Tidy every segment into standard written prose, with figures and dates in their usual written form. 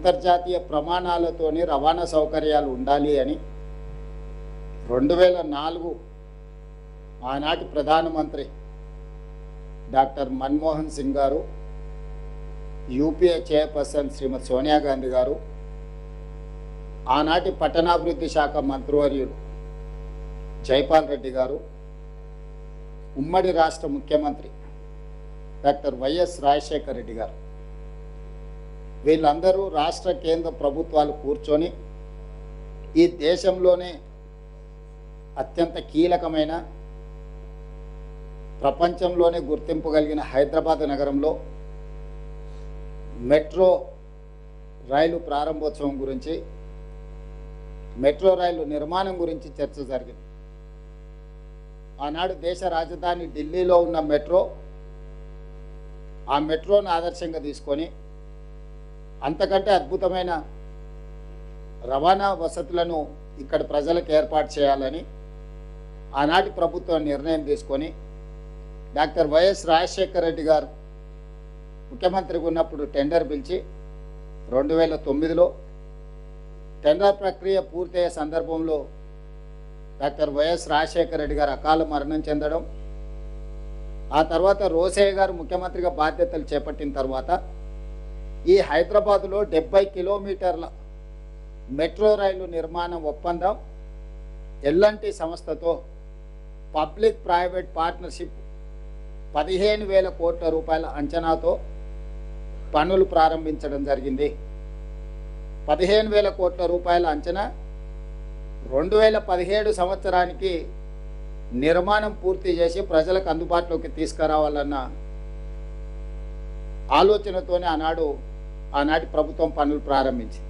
అంతర్జాతీయ ప్రమాణాలతోని రవాణా సౌకర్యాలు ఉండాలి అని 2004 ఆనాటి ప్రధానమంత్రి డాక్టర్ మన్మోహన్ సింగ్ గారు, యూపీఏ చైర్పర్సన్ శ్రీమతి సోనియా గాంధీ గారు, ఆనాటి పట్టణాభివృద్ధి శాఖ మంత్రివర్యులు జైపాల్ రెడ్డి గారు, ఉమ్మడి రాష్ట్ర ముఖ్యమంత్రి డాక్టర్ వైఎస్ రాజశేఖర రెడ్డి గారు, వీళ్ళందరూ రాష్ట్ర కేంద్ర ప్రభుత్వాలు కూర్చొని ఈ దేశంలోనే అత్యంత కీలకమైన, ప్రపంచంలోనే గుర్తింపు కలిగిన హైదరాబాద్ నగరంలో మెట్రో రైలు ప్రారంభోత్సవం గురించి, మెట్రో రైలు నిర్మాణం గురించి చర్చ జరిగింది. ఆనాడు దేశ రాజధాని ఢిల్లీలో ఉన్న మెట్రో, ఆ మెట్రోను ఆదర్శంగా తీసుకొని అంతకంటే అద్భుతమైన రవాణా వసతులను ఇక్కడ ప్రజలకు ఏర్పాటు చేయాలని ఆనాటి ప్రభుత్వం నిర్ణయం తీసుకొని డాక్టర్ వైఎస్ రాజశేఖర రెడ్డి గారు ముఖ్యమంత్రిగా ఉన్నప్పుడు టెండర్ పిలిచి 2009లో టెండర్ ప్రక్రియ పూర్తయ్యే సందర్భంలో డాక్టర్ వైఎస్ రాజశేఖర రెడ్డి గారు అకాల మరణం చెందడం, ఆ తర్వాత రోసయ్య గారు ముఖ్యమంత్రిగా బాధ్యతలు చేపట్టిన తర్వాత ఈ హైదరాబాదులో 70 కిలోమీటర్ల మెట్రో రైలు నిర్మాణం ఒప్పందం ఎల్ఎన్టీ సంస్థతో పబ్లిక్ ప్రైవేట్ పార్ట్నర్షిప్ 15,000 కోట్ల రూపాయల అంచనాతో పనులు ప్రారంభించడం జరిగింది. 15,000 కోట్ల రూపాయల అంచనా 2017 సంవత్సరానికి నిర్మాణం పూర్తి చేసి ప్రజలకు అందుబాటులోకి తీసుకురావాలన్న ఆలోచనతోనే ఆనాటి ప్రభుత్వం పనులు ప్రారంభించింది.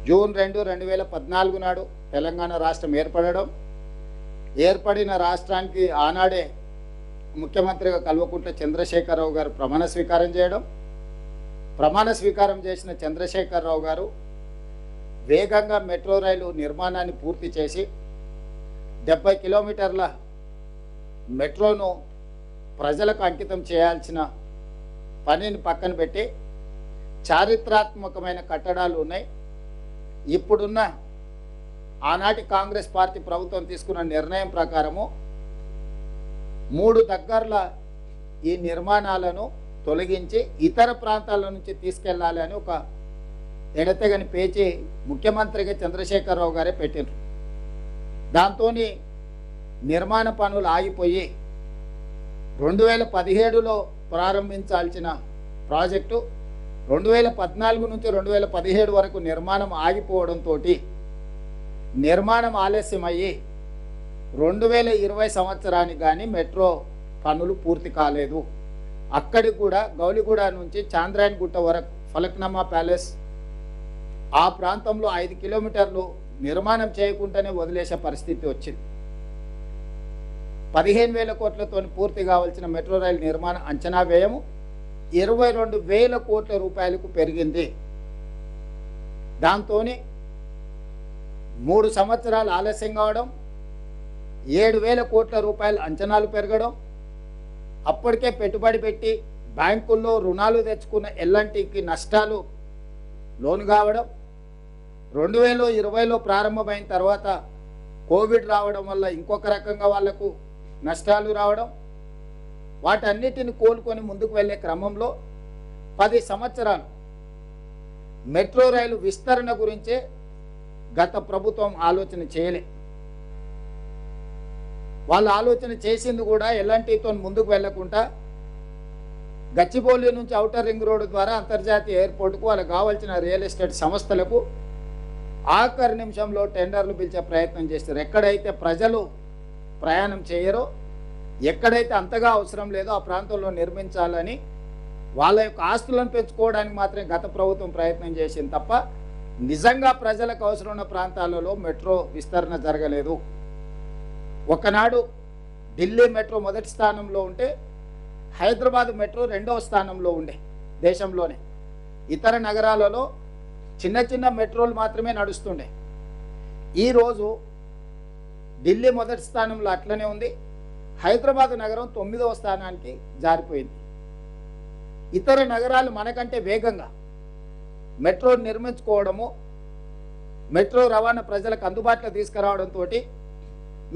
జూన్ 2, 2014 నాడు తెలంగాణ రాష్ట్రం ఏర్పడిన రాష్ట్రానికి ఆనాడే ముఖ్యమంత్రిగా కల్వకుంట్ల చంద్రశేఖరరావు గారు ప్రమాణ స్వీకారం చేయడం, ప్రమాణ స్వీకారం చేసిన చంద్రశేఖరరావు గారు వేగంగా మెట్రో రైలు నిర్మాణాన్ని పూర్తి చేసి 70 కిలోమీటర్ల మెట్రోను ప్రజలకు అంకితం చేయాల్సిన పనిని పక్కన పెట్టి చారిత్రాత్మకమైన కట్టడాలు ఉన్నాయి. ఇప్పుడున్న ఆనాటి కాంగ్రెస్ పార్టీ ప్రభుత్వం తీసుకున్న నిర్ణయం ప్రకారము 3 దగ్గరల ఈ నిర్మాణాలను తొలగించి ఇతర ప్రాంతాల నుంచి తీసుకెళ్లాలి అని ఒక ఎడతెగని పేచి ముఖ్యమంత్రిగా చంద్రశేఖరరావు గారే పెట్టారు. దాంతో నిర్మాణ పనులు ఆగిపోయి 2017లో ప్రారంభించాల్సిన ప్రాజెక్టు 2014 నుంచి 2017 వరకు నిర్మాణం ఆగిపోవడంతో నిర్మాణం ఆలస్యమయ్యి 2020 సంవత్సరానికి కానీ మెట్రో పనులు పూర్తి కాలేదు. అక్కడికి కూడా గౌలిగూడ నుంచి చాంద్రాయన్ గుట్ట వరకు ఫలక్నామా ప్యాలెస్ ఆ ప్రాంతంలో 5 కిలోమీటర్లు నిర్మాణం చేయకుండానే వదిలేసే పరిస్థితి వచ్చింది. 15,000 కోట్లతో పూర్తి కావాల్సిన మెట్రో రైలు నిర్మాణ అంచనా వ్యయము 22,000 కోట్ల రూపాయలకు పెరిగింది. దాంతో 3 సంవత్సరాలు ఆలస్యం కావడం, 7,000 కోట్ల రూపాయల అంచనాలు పెరగడం, అప్పటికే పెట్టుబడి పెట్టి బ్యాంకుల్లో రుణాలు తెచ్చుకున్న ఎల్ఎన్టీకి నష్టాలు లోను కావడం, 2020లో ప్రారంభమైన తర్వాత కోవిడ్ రావడం వల్ల ఇంకొక రకంగా వాళ్లకు నష్టాలు రావడం, వాటన్నిటిని కోలుకొని ముందుకు వెళ్ళే క్రమంలో 10 సంవత్సరాలు మెట్రో రైలు విస్తరణ గురించే గత ప్రభుత్వం ఆలోచన చేయలే. వాళ్ళు ఆలోచన చేసింది కూడా ఎల్ఎన్టీతో ముందుకు వెళ్లకుండా గచ్చిబౌలి నుంచి ఔటర్ రింగ్ రోడ్డు ద్వారా అంతర్జాతీయ ఎయిర్పోర్టుకు వాళ్ళకి కావాల్సిన రియల్ ఎస్టేట్ సంస్థలకు ఆఖరి నిమిషంలో టెండర్లు పిలిచే ప్రయత్నం చేస్తారు. ఎక్కడైతే ప్రజలు ప్రయాణం చేయరో, ఎక్కడైతే అంతగా అవసరం లేదో ఆ ప్రాంతంలో నిర్మించాలని వాళ్ళ యొక్క ఆస్తులను పెంచుకోవడానికి మాత్రమే గత ప్రభుత్వం ప్రయత్నం చేసింది తప్ప నిజంగా ప్రజలకు అవసరం ఉన్న ప్రాంతాలలో మెట్రో విస్తరణ జరగలేదు. ఒకనాడు ఢిల్లీ మెట్రో మొదటి స్థానంలో ఉంటే హైదరాబాద్ మెట్రో 2వ స్థానంలో ఉండే దేశంలోనే. ఇతర నగరాలలో చిన్న చిన్న మెట్రోలు మాత్రమే నడుస్తుండే. ఈరోజు ఢిల్లీ మొదటి స్థానంలో అట్లనే ఉంది, హైదరాబాద్ నగరం 9వ స్థానానికి జారిపోయింది. ఇతర నగరాలు మనకంటే వేగంగా మెట్రో నిర్మించుకోవడము, మెట్రో రవాణా ప్రజలకు అందుబాటులో తీసుకురావడంతో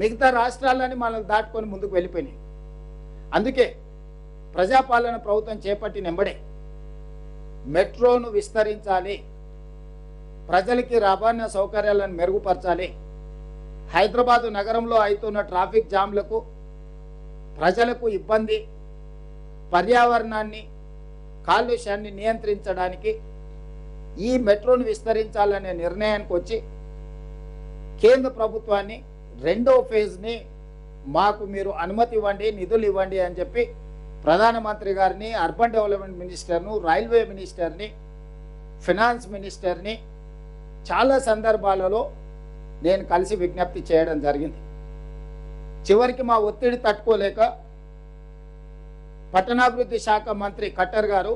మిగతా రాష్ట్రాలని మనల్ని దాటుకొని ముందుకు వెళ్ళిపోయినాయి. అందుకే ప్రజాపాలన ప్రభుత్వం చేపట్టిన వెంబడే మెట్రోను విస్తరించాలి, ప్రజలకి రవాణా సౌకర్యాలను మెరుగుపరచాలి, హైదరాబాదు నగరంలో అవుతున్న ట్రాఫిక్ జామ్లకు, ప్రజలకు ఇబ్బంది, పర్యావరణాన్ని, కాలుష్యాన్ని నియంత్రించడానికి ఈ మెట్రోను విస్తరించాలనే నిర్ణయానికి వచ్చి కేంద్ర ప్రభుత్వాన్ని రెండో ఫేజ్ని మాకు మీరు అనుమతి ఇవ్వండి, నిధులు ఇవ్వండి అని చెప్పి ప్రధానమంత్రి గారిని, అర్బన్ డెవలప్మెంట్ మినిస్టర్ను, రైల్వే మినిస్టర్ని, ఫినాన్స్ మినిస్టర్ని చాలా సందర్భాలలో నేను కలిసి విజ్ఞప్తి చేయడం జరిగింది. చివరికి మా ఒత్తిడి తట్టుకోలేక పట్టణాభివృద్ధి శాఖ మంత్రి ఖట్టర్ గారు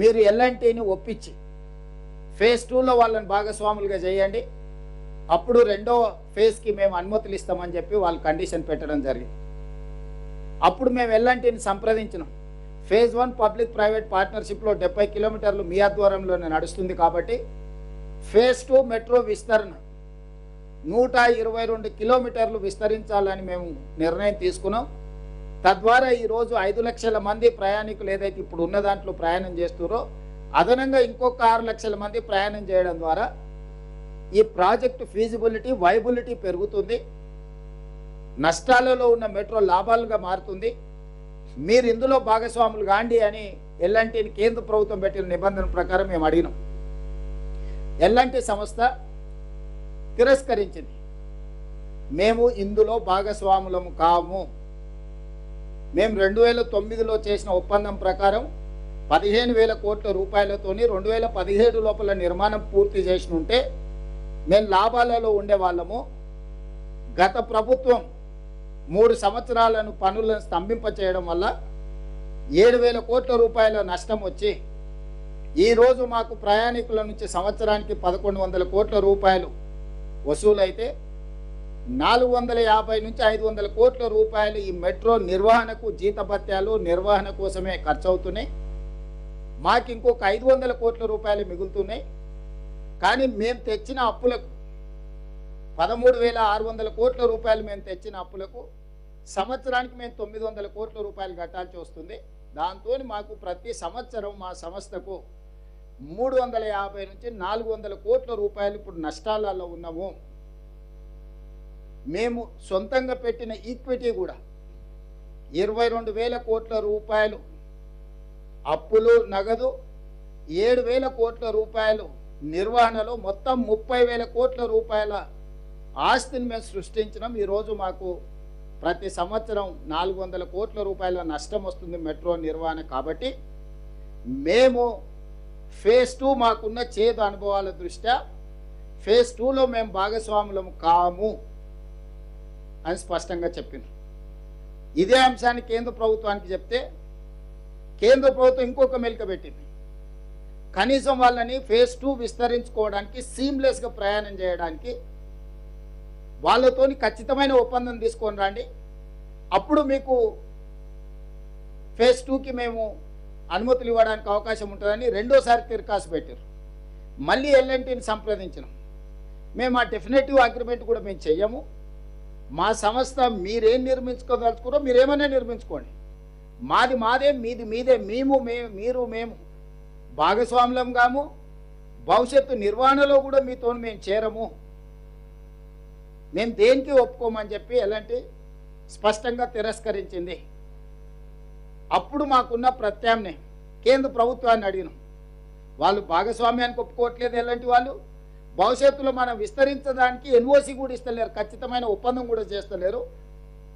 మీరు ఎల్ఎన్టీని ఒప్పించి ఫేజ్ 2లో వాళ్ళని భాగస్వాములుగా చేయండి, అప్పుడు రెండో ఫేజ్కి మేము అనుమతులు ఇస్తామని చెప్పి వాళ్ళు కండిషన్ పెట్టడం జరిగింది. అప్పుడు మేము ఎల్ఎన్టీని సంప్రదించినాం. ఫేజ్ 1 పబ్లిక్ ప్రైవేట్ పార్ట్నర్షిప్లో 70 కిలోమీటర్లు మీ ఆధ్వర్యంలోనే నడుస్తుంది కాబట్టి ఫేజ్ 2 మెట్రో విస్తరణ 122 కిలోమీటర్లు విస్తరించాలని మేము నిర్ణయం తీసుకున్నాం. తద్వారా ఈరోజు 5 లక్షల మంది ప్రయాణికులు ఏదైతే ఇప్పుడు ఉన్న దాంట్లో ప్రయాణం చేస్తున్నారో అదనంగా ఇంకొక 6 లక్షల మంది ప్రయాణం చేయడం ద్వారా ఈ ప్రాజెక్టు ఫీజిబిలిటీ, వైబిలిటీ పెరుగుతుంది, నష్టాలలో ఉన్న మెట్రో లాభాలుగా మారుతుంది, మీరు ఇందులో భాగస్వాములు కాండి అని ఎల్ఎన్టీని కేంద్ర ప్రభుత్వం పెట్టిన నిబంధన ప్రకారం మేము అడిగినాం. ఎల్ఎన్టీ సంస్థ తిరస్కరించింది. మేము ఇందులో భాగస్వాములము కాము. మేము 2009లో చేసిన ఒప్పందం ప్రకారం 15,000 కోట్ల రూపాయలతోని 2017 లోపల నిర్మాణం పూర్తి చేసి ఉంటే మేము లాభాలలో ఉండేవాళ్ళము. గత ప్రభుత్వం 3 సంవత్సరాలను పనులను స్తంభింపచేయడం వల్ల 7,000 కోట్ల రూపాయల నష్టం వచ్చి ఈరోజు మాకు ప్రయాణికుల నుంచి సంవత్సరానికి 1,100 కోట్ల రూపాయలు వసూలైతే 450 నుంచి 500 కోట్ల రూపాయలు ఈ మెట్రో నిర్వహణకు, జీతభత్యాలు, నిర్వహణ కోసమే ఖర్చు అవుతున్నాయి. మాకు ఇంకొక 500 కోట్ల రూపాయలు మిగులుతున్నాయి. కానీ మేము తెచ్చిన అప్పులకు 13,600 కోట్ల రూపాయలు మేము తెచ్చిన అప్పులకు సంవత్సరానికి మేము 900 కోట్ల రూపాయలు కట్టాల్సి వస్తుంది. దాంతో మాకు ప్రతి సంవత్సరం మా సంస్థకు 350 నుంచి 400 కోట్ల రూపాయలు ఇప్పుడు నష్టాలలో ఉన్నాము. మేము సొంతంగా పెట్టిన ఈక్విటీ కూడా 22,000 కోట్ల రూపాయలు అప్పులు, నగదు 7,000 కోట్ల రూపాయలు నిర్వహణలో మొత్తం 30,000 కోట్ల రూపాయల ఆస్తిని మేము సృష్టించినాం. ఈరోజు మాకు ప్రతి సంవత్సరం 400 కోట్ల రూపాయల నష్టం వస్తుంది మెట్రో నిర్వహణ. కాబట్టి మేము ఫేజ్ 2 మాకున్న చేదు అనుభవాల దృష్ట్యా ఫేజ్ 2లో మేము భాగస్వాములం కాము అని స్పష్టంగా చెప్పింది. ఇదే అంశాన్ని కేంద్ర ప్రభుత్వానికి చెప్తే కేంద్ర ప్రభుత్వం ఇంకొక మెలిక పెట్టింది. కనీసం వాళ్ళని ఫేజ్ 2 విస్తరించుకోవడానికి, సీమ్లెస్గా ప్రయాణం చేయడానికి వాళ్ళతోని ఖచ్చితమైన ఒప్పందం తీసుకొని రండి, అప్పుడు మీకు ఫేజ్ 2కి మేము అనుమతులు ఇవ్వడానికి అవకాశం ఉంటుందని రెండోసారి తిరకాసు పెట్టారు. మళ్ళీ ఎల్ఎన్టీని సంప్రదించినాం. మేము ఆ డెఫినెటివ్ అగ్రిమెంట్ కూడా మేము చెయ్యము. మా సంస్థ మీరేం నిర్మించుకోదలుచుకున్నారో మీరేమైనా నిర్మించుకోండి, మాది మాదే, మీది మీదే, మేము భాగస్వాములం కాము, భవిష్యత్తు నిర్వహణలో కూడా మీతో మేము చేరము, మేము దేనికి ఒప్పుకోమని చెప్పి ఎలాంటి స్పష్టంగా తిరస్కరించింది. అప్పుడు మాకున్న ప్రత్యామ్నాయం కేంద్ర ప్రభుత్వాన్ని అడిగినాం. వాళ్ళు భాగస్వామ్యానికి ఒప్పుకోవట్లేదు. ఎలాంటి వాళ్ళు భవిష్యత్తులో మనం విస్తరించడానికి ఎన్ఓసి కూడా ఇస్తలేరు, ఖచ్చితమైన ఒప్పందం కూడా చేస్తలేరు.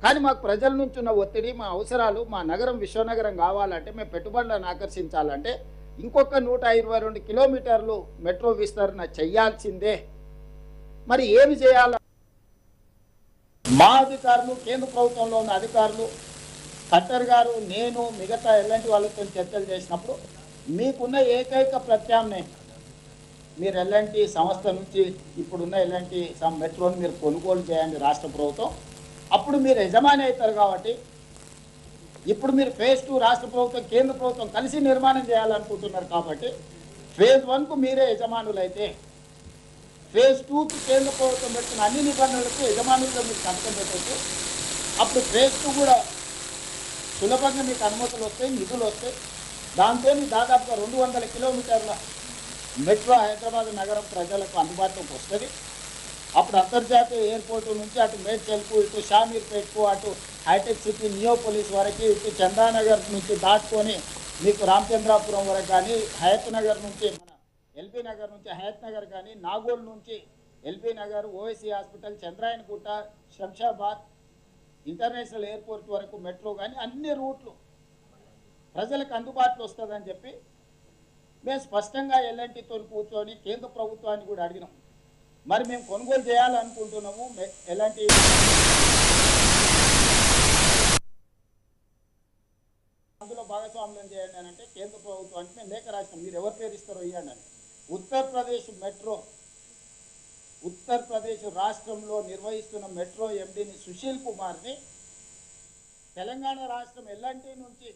కానీ మాకు ప్రజల నుంచి ఉన్న ఒత్తిడి, మా అవసరాలు, మా నగరం విశ్వనగరం కావాలంటే, మేము పెట్టుబడులను ఆకర్షించాలంటే ఇంకొక 122 కిలోమీటర్లు మెట్రో విస్తరణ చెయ్యాల్సిందే. మరి ఏమి చేయాలి? మా అధికారులు, కేంద్ర ప్రభుత్వంలో ఉన్న అధికారులు, ఖట్టర్ గారు, నేను, మిగతా ఎలాంటి వాళ్ళతో చర్చలు చేసినప్పుడు మీకున్న ఏకైక ప్రత్యామ్నాయం మీరు ఎలాంటి సంస్థ నుంచి ఇప్పుడున్న ఎలాంటి మెట్రోని మీరు కొనుగోలు చేయండి రాష్ట్ర ప్రభుత్వం, అప్పుడు మీరు యజమాని అవుతారు. కాబట్టి ఇప్పుడు మీరు ఫేజ్ 2 రాష్ట్ర ప్రభుత్వం, కేంద్ర ప్రభుత్వం కలిసి నిర్మాణం చేయాలనుకుంటున్నారు. కాబట్టి ఫేజ్ 1కు మీరే యజమానులైతే ఫేజ్ 2కి కేంద్ర ప్రభుత్వం పెట్టిన అన్ని నిబంధనలకు యజమానులుగా మీరు సంతకం పెట్టచ్చు. అప్పుడు ఫేజ్ 2 కూడా సులభంగా మీకు అనుమతులు వస్తాయి, నిధులు వస్తాయి. దాంతో దాదాపుగా 200 కిలోమీటర్ల మెట్రో హైదరాబాద్ నగరం ప్రజలకు అందుబాటులోకి వస్తుంది. అప్పుడు అంతర్జాతీయ ఎయిర్పోర్టు నుంచి అటు మేడ్చల్కు, ఇటు షామీర్పేట్కు, అటు హైటెక్ సిటీ నియోపోలిస్ వరకు, ఇటు చందానగర్ నుంచి దాటుకొని మీకు రామచంద్రాపురం వరకు కానీ, హయత్ నగర్ నుంచి మన ఎల్బీ నగర్ నుంచి హయత్ నగర్ కానీ, నాగోల్ నుంచి LB Nagar, OSC hospital, Chandrayangutta, Shamshabad international airport వరకు మెట్రో కానీ అన్ని రూట్లు ప్రజలకు అందుబాటులో వస్తుందని చెప్పి మేము స్పష్టంగా ఎల్ఎన్టీతో కూర్చొని కేంద్ర ప్రభుత్వాన్ని కూడా అడిగినాం. మరి మేము కొనుగోలు చేయాలనుకుంటున్నాము, ఎలాంటి అందులో భాగస్వామ్యం చేయండి అని అంటే కేంద్ర ప్రభుత్వానికి మేము లేఖ రాసినాం. మీరు ఎవరి పేరు ఇస్తారో ఇవ్వండి అని. ఉత్తరప్రదేశ్ రాష్ట్రంలో నిర్వహిస్తున్న మెట్రో ఎండీని సుశీల్ కుమార్ని తెలంగాణ రాష్ట్రం ఎల్ఎన్టీ నుంచి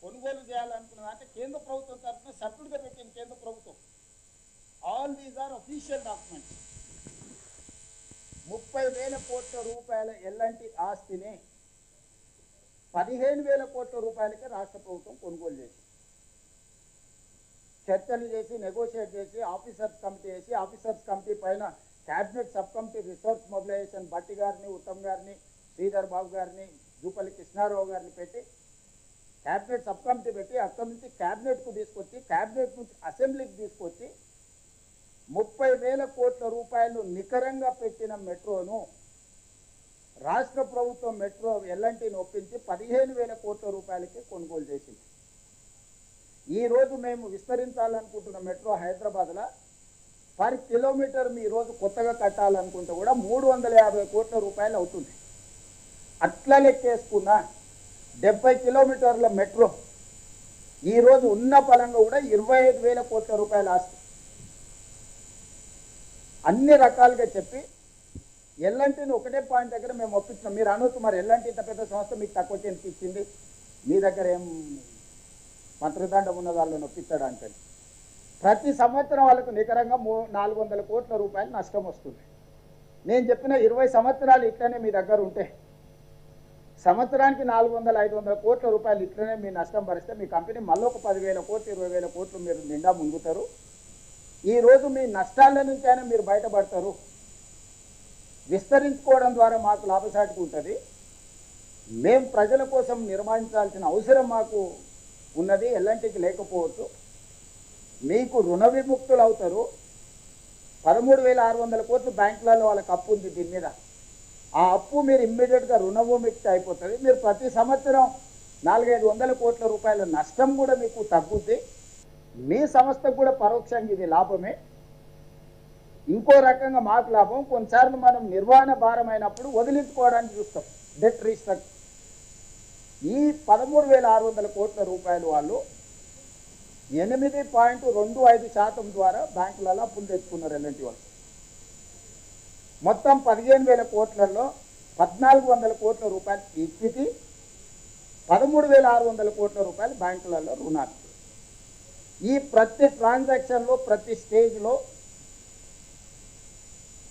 కొనుగోలు చేయాలనుకున్నది అంటే కేంద్ర ప్రభుత్వం తరఫున సభ్యుడిగా పెట్టింది కేంద్ర ప్రభుత్వం. All these are official documents. 30,000 కోట్ల రూపాయల ఎల్ఎన్టీ ఆస్తిని 15,000 కోట్ల రూపాయలకి రాష్ట్ర ప్రభుత్వం కొనుగోలు చేసి చర్చలు చేసి నెగోషియేట్ చేసి ఆఫీసర్స్ కమిటీ వేసి ఆఫీసర్స్ కమిటీ పైన cabinet sub committee resource mobilisation Bhatti గారిని, ఉత్తమ్ గారిని, శ్రీధర్ బాబు గారిని, జూపల్లి కృష్ణారావు గారిని పెట్టి క్యాబినెట్ సబ్ కమిటీ పెట్టి అక్కడి నుంచి క్యాబినెట్కు తీసుకొచ్చి క్యాబినెట్ నుంచి అసెంబ్లీకి తీసుకొచ్చి 30,000 కోట్ల రూపాయలు నికరంగా పెట్టిన మెట్రోను రాష్ట్ర ప్రభుత్వం మెట్రో ఎల్ఎన్టీని ఒప్పించి 15,000 కోట్ల రూపాయలకి కొనుగోలు చేసింది. ఈరోజు మేము విస్తరించాలనుకుంటున్న మెట్రో హైదరాబాద్లో పర్ కిలోమీటర్ మీ రోజు కొత్తగా కట్టాలనుకుంటే కూడా 350 కోట్ల రూపాయలు అవుతుంది. అట్లా లెక్కేసుకున్న 70 కిలోమీటర్ల మెట్రో ఈరోజు ఉన్న పరంగా కూడా 25,000 కోట్ల రూపాయలు ఆస్తి. అన్ని రకాలుగా చెప్పి ఎల్ఎన్టీని ఒకటే పాయింట్ దగ్గర మేము ఒప్పించినాం. మీరు అనొచ్చు మరి ఎల్ఎన్టీ ఇంత పెద్ద సంస్థ మీకు తక్కువ చేతికి ఇచ్చింది, మీ దగ్గర ఏం మంత్రిదండం ఉన్న వాళ్ళని ఒప్పించడానికి. ప్రతి సంవత్సరం వాళ్ళకు నికరంగా 400 కోట్ల రూపాయలు నష్టం వస్తుంది. నేను చెప్పిన 20 సంవత్సరాలు ఇట్లనే మీ దగ్గర ఉంటే సంవత్సరానికి 400-500 కోట్ల రూపాయలు ఇట్లనే మీ నష్టం భరిస్తే మీ కంపెనీ మళ్ళీ ఒక 10,000 కోట్లు 20,000 కోట్లు మీరు నిండా ముంగుతారు. ఈరోజు మీ నష్టాల నుంచైనా మీరు బయటపడతారు. విస్తరించుకోవడం ద్వారా మాకు లాభసాటిగా ఉంటుంది. మేము ప్రజల కోసం నిర్వహించాల్సిన అవసరం మాకు ఉన్నది, ఎల్ఎన్టీకి లేకపోవచ్చు. మీకు రుణ విముక్తులు అవుతారు. 13,600 కోట్లు బ్యాంకులలో వాళ్ళకి అప్పు ఉంది. దీని మీద ఆ అప్పు మీరు ఇమ్మీడియట్గా రుణ విముక్తి అయిపోతుంది. మీరు ప్రతి సంవత్సరం 400-500 కోట్ల రూపాయల నష్టం కూడా మీకు తగ్గుద్ది. మీ సంస్థకు కూడా పరోక్షంగా ఇది లాభమే. ఇంకో రకంగా మాకు లాభం. కొన్నిసార్లు మనం నిర్వహణ భారం అయినప్పుడు వదిలించుకోవడానికి చూస్తాం, డెట్ రీస్ట్రక్చర్. ఈ 13,600 కోట్ల రూపాయలు వాళ్ళు 8.25% ద్వారా బ్యాంకులలో అప్పులు తెచ్చుకున్నారు ఎల్ఎన్టీ వాళ్ళు. మొత్తం 15,000 కోట్లలో 1,400 కోట్ల రూపాయలు ఈక్విటీ, 13,600 కోట్ల రూపాయలు బ్యాంకులలో రుణాలు. ఈ ప్రతి ట్రాన్సాక్షన్లో ప్రతి స్టేజ్లో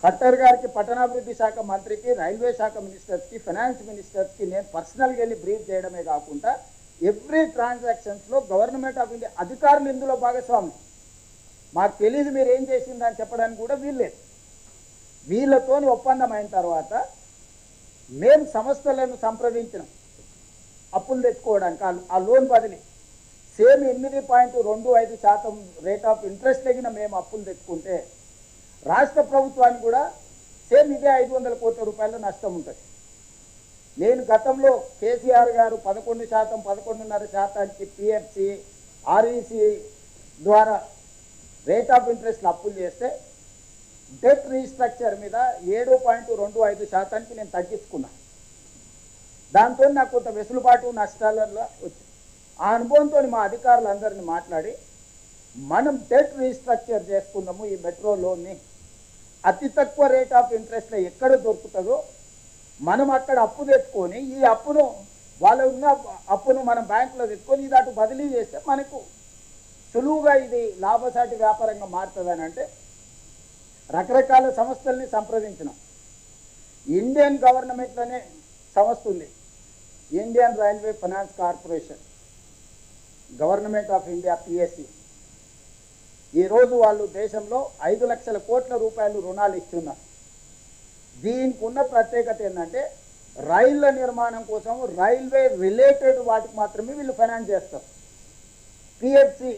ఖట్టర్ గారికి, పట్టణాభివృద్ధి శాఖ మంత్రికి, రైల్వే శాఖ మినిస్టర్స్కి, ఫైనాన్స్ మినిస్టర్స్కి నేను పర్సనల్గా వెళ్ళి బ్రీఫ్ చేయడమే కాకుండా ఎవ్రీ ట్రాన్సాక్షన్స్లో గవర్నమెంట్ ఆఫ్ ఇండియా అధికారులు ఇందులో భాగస్వామి. మాకు తెలియదు మీరు ఏం చేసిందని చెప్పడానికి కూడా వీల్లేదు. వీళ్ళతో ఒప్పందం అయిన తర్వాత మేము సంస్థలను సంప్రదించినాం అప్పులు తెచ్చుకోవడానికి. ఆ లోన్ బదిలీ సేమ్ 8.25% రేట్ ఆఫ్ ఇంట్రెస్ట్ తగిన మేము అప్పులు తెచ్చుకుంటే రాష్ట్ర ప్రభుత్వానికి కూడా సేమ్ ఇదే 500 కోట్ల రూపాయల నష్టం ఉంటుంది. నేను గతంలో కేసీఆర్ గారు 11%, 11.5%కి పిఎఫ్సి, ఆర్ఈసి ద్వారా రేట్ ఆఫ్ ఇంట్రెస్ట్లు అప్పులు చేస్తే డెట్ రీస్ట్రక్చర్ మీద 7.25%కి నేను తగ్గించుకున్నా. దాంతో నాకు కొంత వెసులుబాటు నష్టాలలో వచ్చింది. ఆ అనుభవంతో మా అధికారులందరినీ మాట్లాడి మనం డెట్ రీస్ట్రక్చర్ చేసుకుందాము. ఈ మెట్రో లోన్ని అతి తక్కువ రేట్ ఆఫ్ ఇంట్రెస్ట్లో ఎక్కడ దొరుకుతుందో మనం అక్కడ అప్పు తెచ్చుకొని ఈ అప్పును వాళ్ళ ఉన్న అప్పును మనం బ్యాంకులో తెచ్చుకొని ఇది అటు బదిలీ చేస్తే మనకు సులువుగా ఇది లాభసాటి వ్యాపారంగా మారుతుందని అంటే రకరకాల సంస్థల్ని సంప్రదించినాం. ఇండియన్ గవర్నమెంట్లోనే సంస్థ ఉంది, Indian railway finance corporation, government of India PSC. ఈరోజు వాళ్ళు దేశంలో 5 లక్షల కోట్ల రూపాయలు రుణాలు ఇస్తున్నారు. దీనికి ఉన్న ప్రత్యేకత ఏంటంటే రైళ్ల నిర్మాణం కోసం రైల్వే రిలేటెడ్ వాటికి మాత్రమే వీళ్ళు ఫైనాన్స్ చేస్తారు. పిఎఫ్సి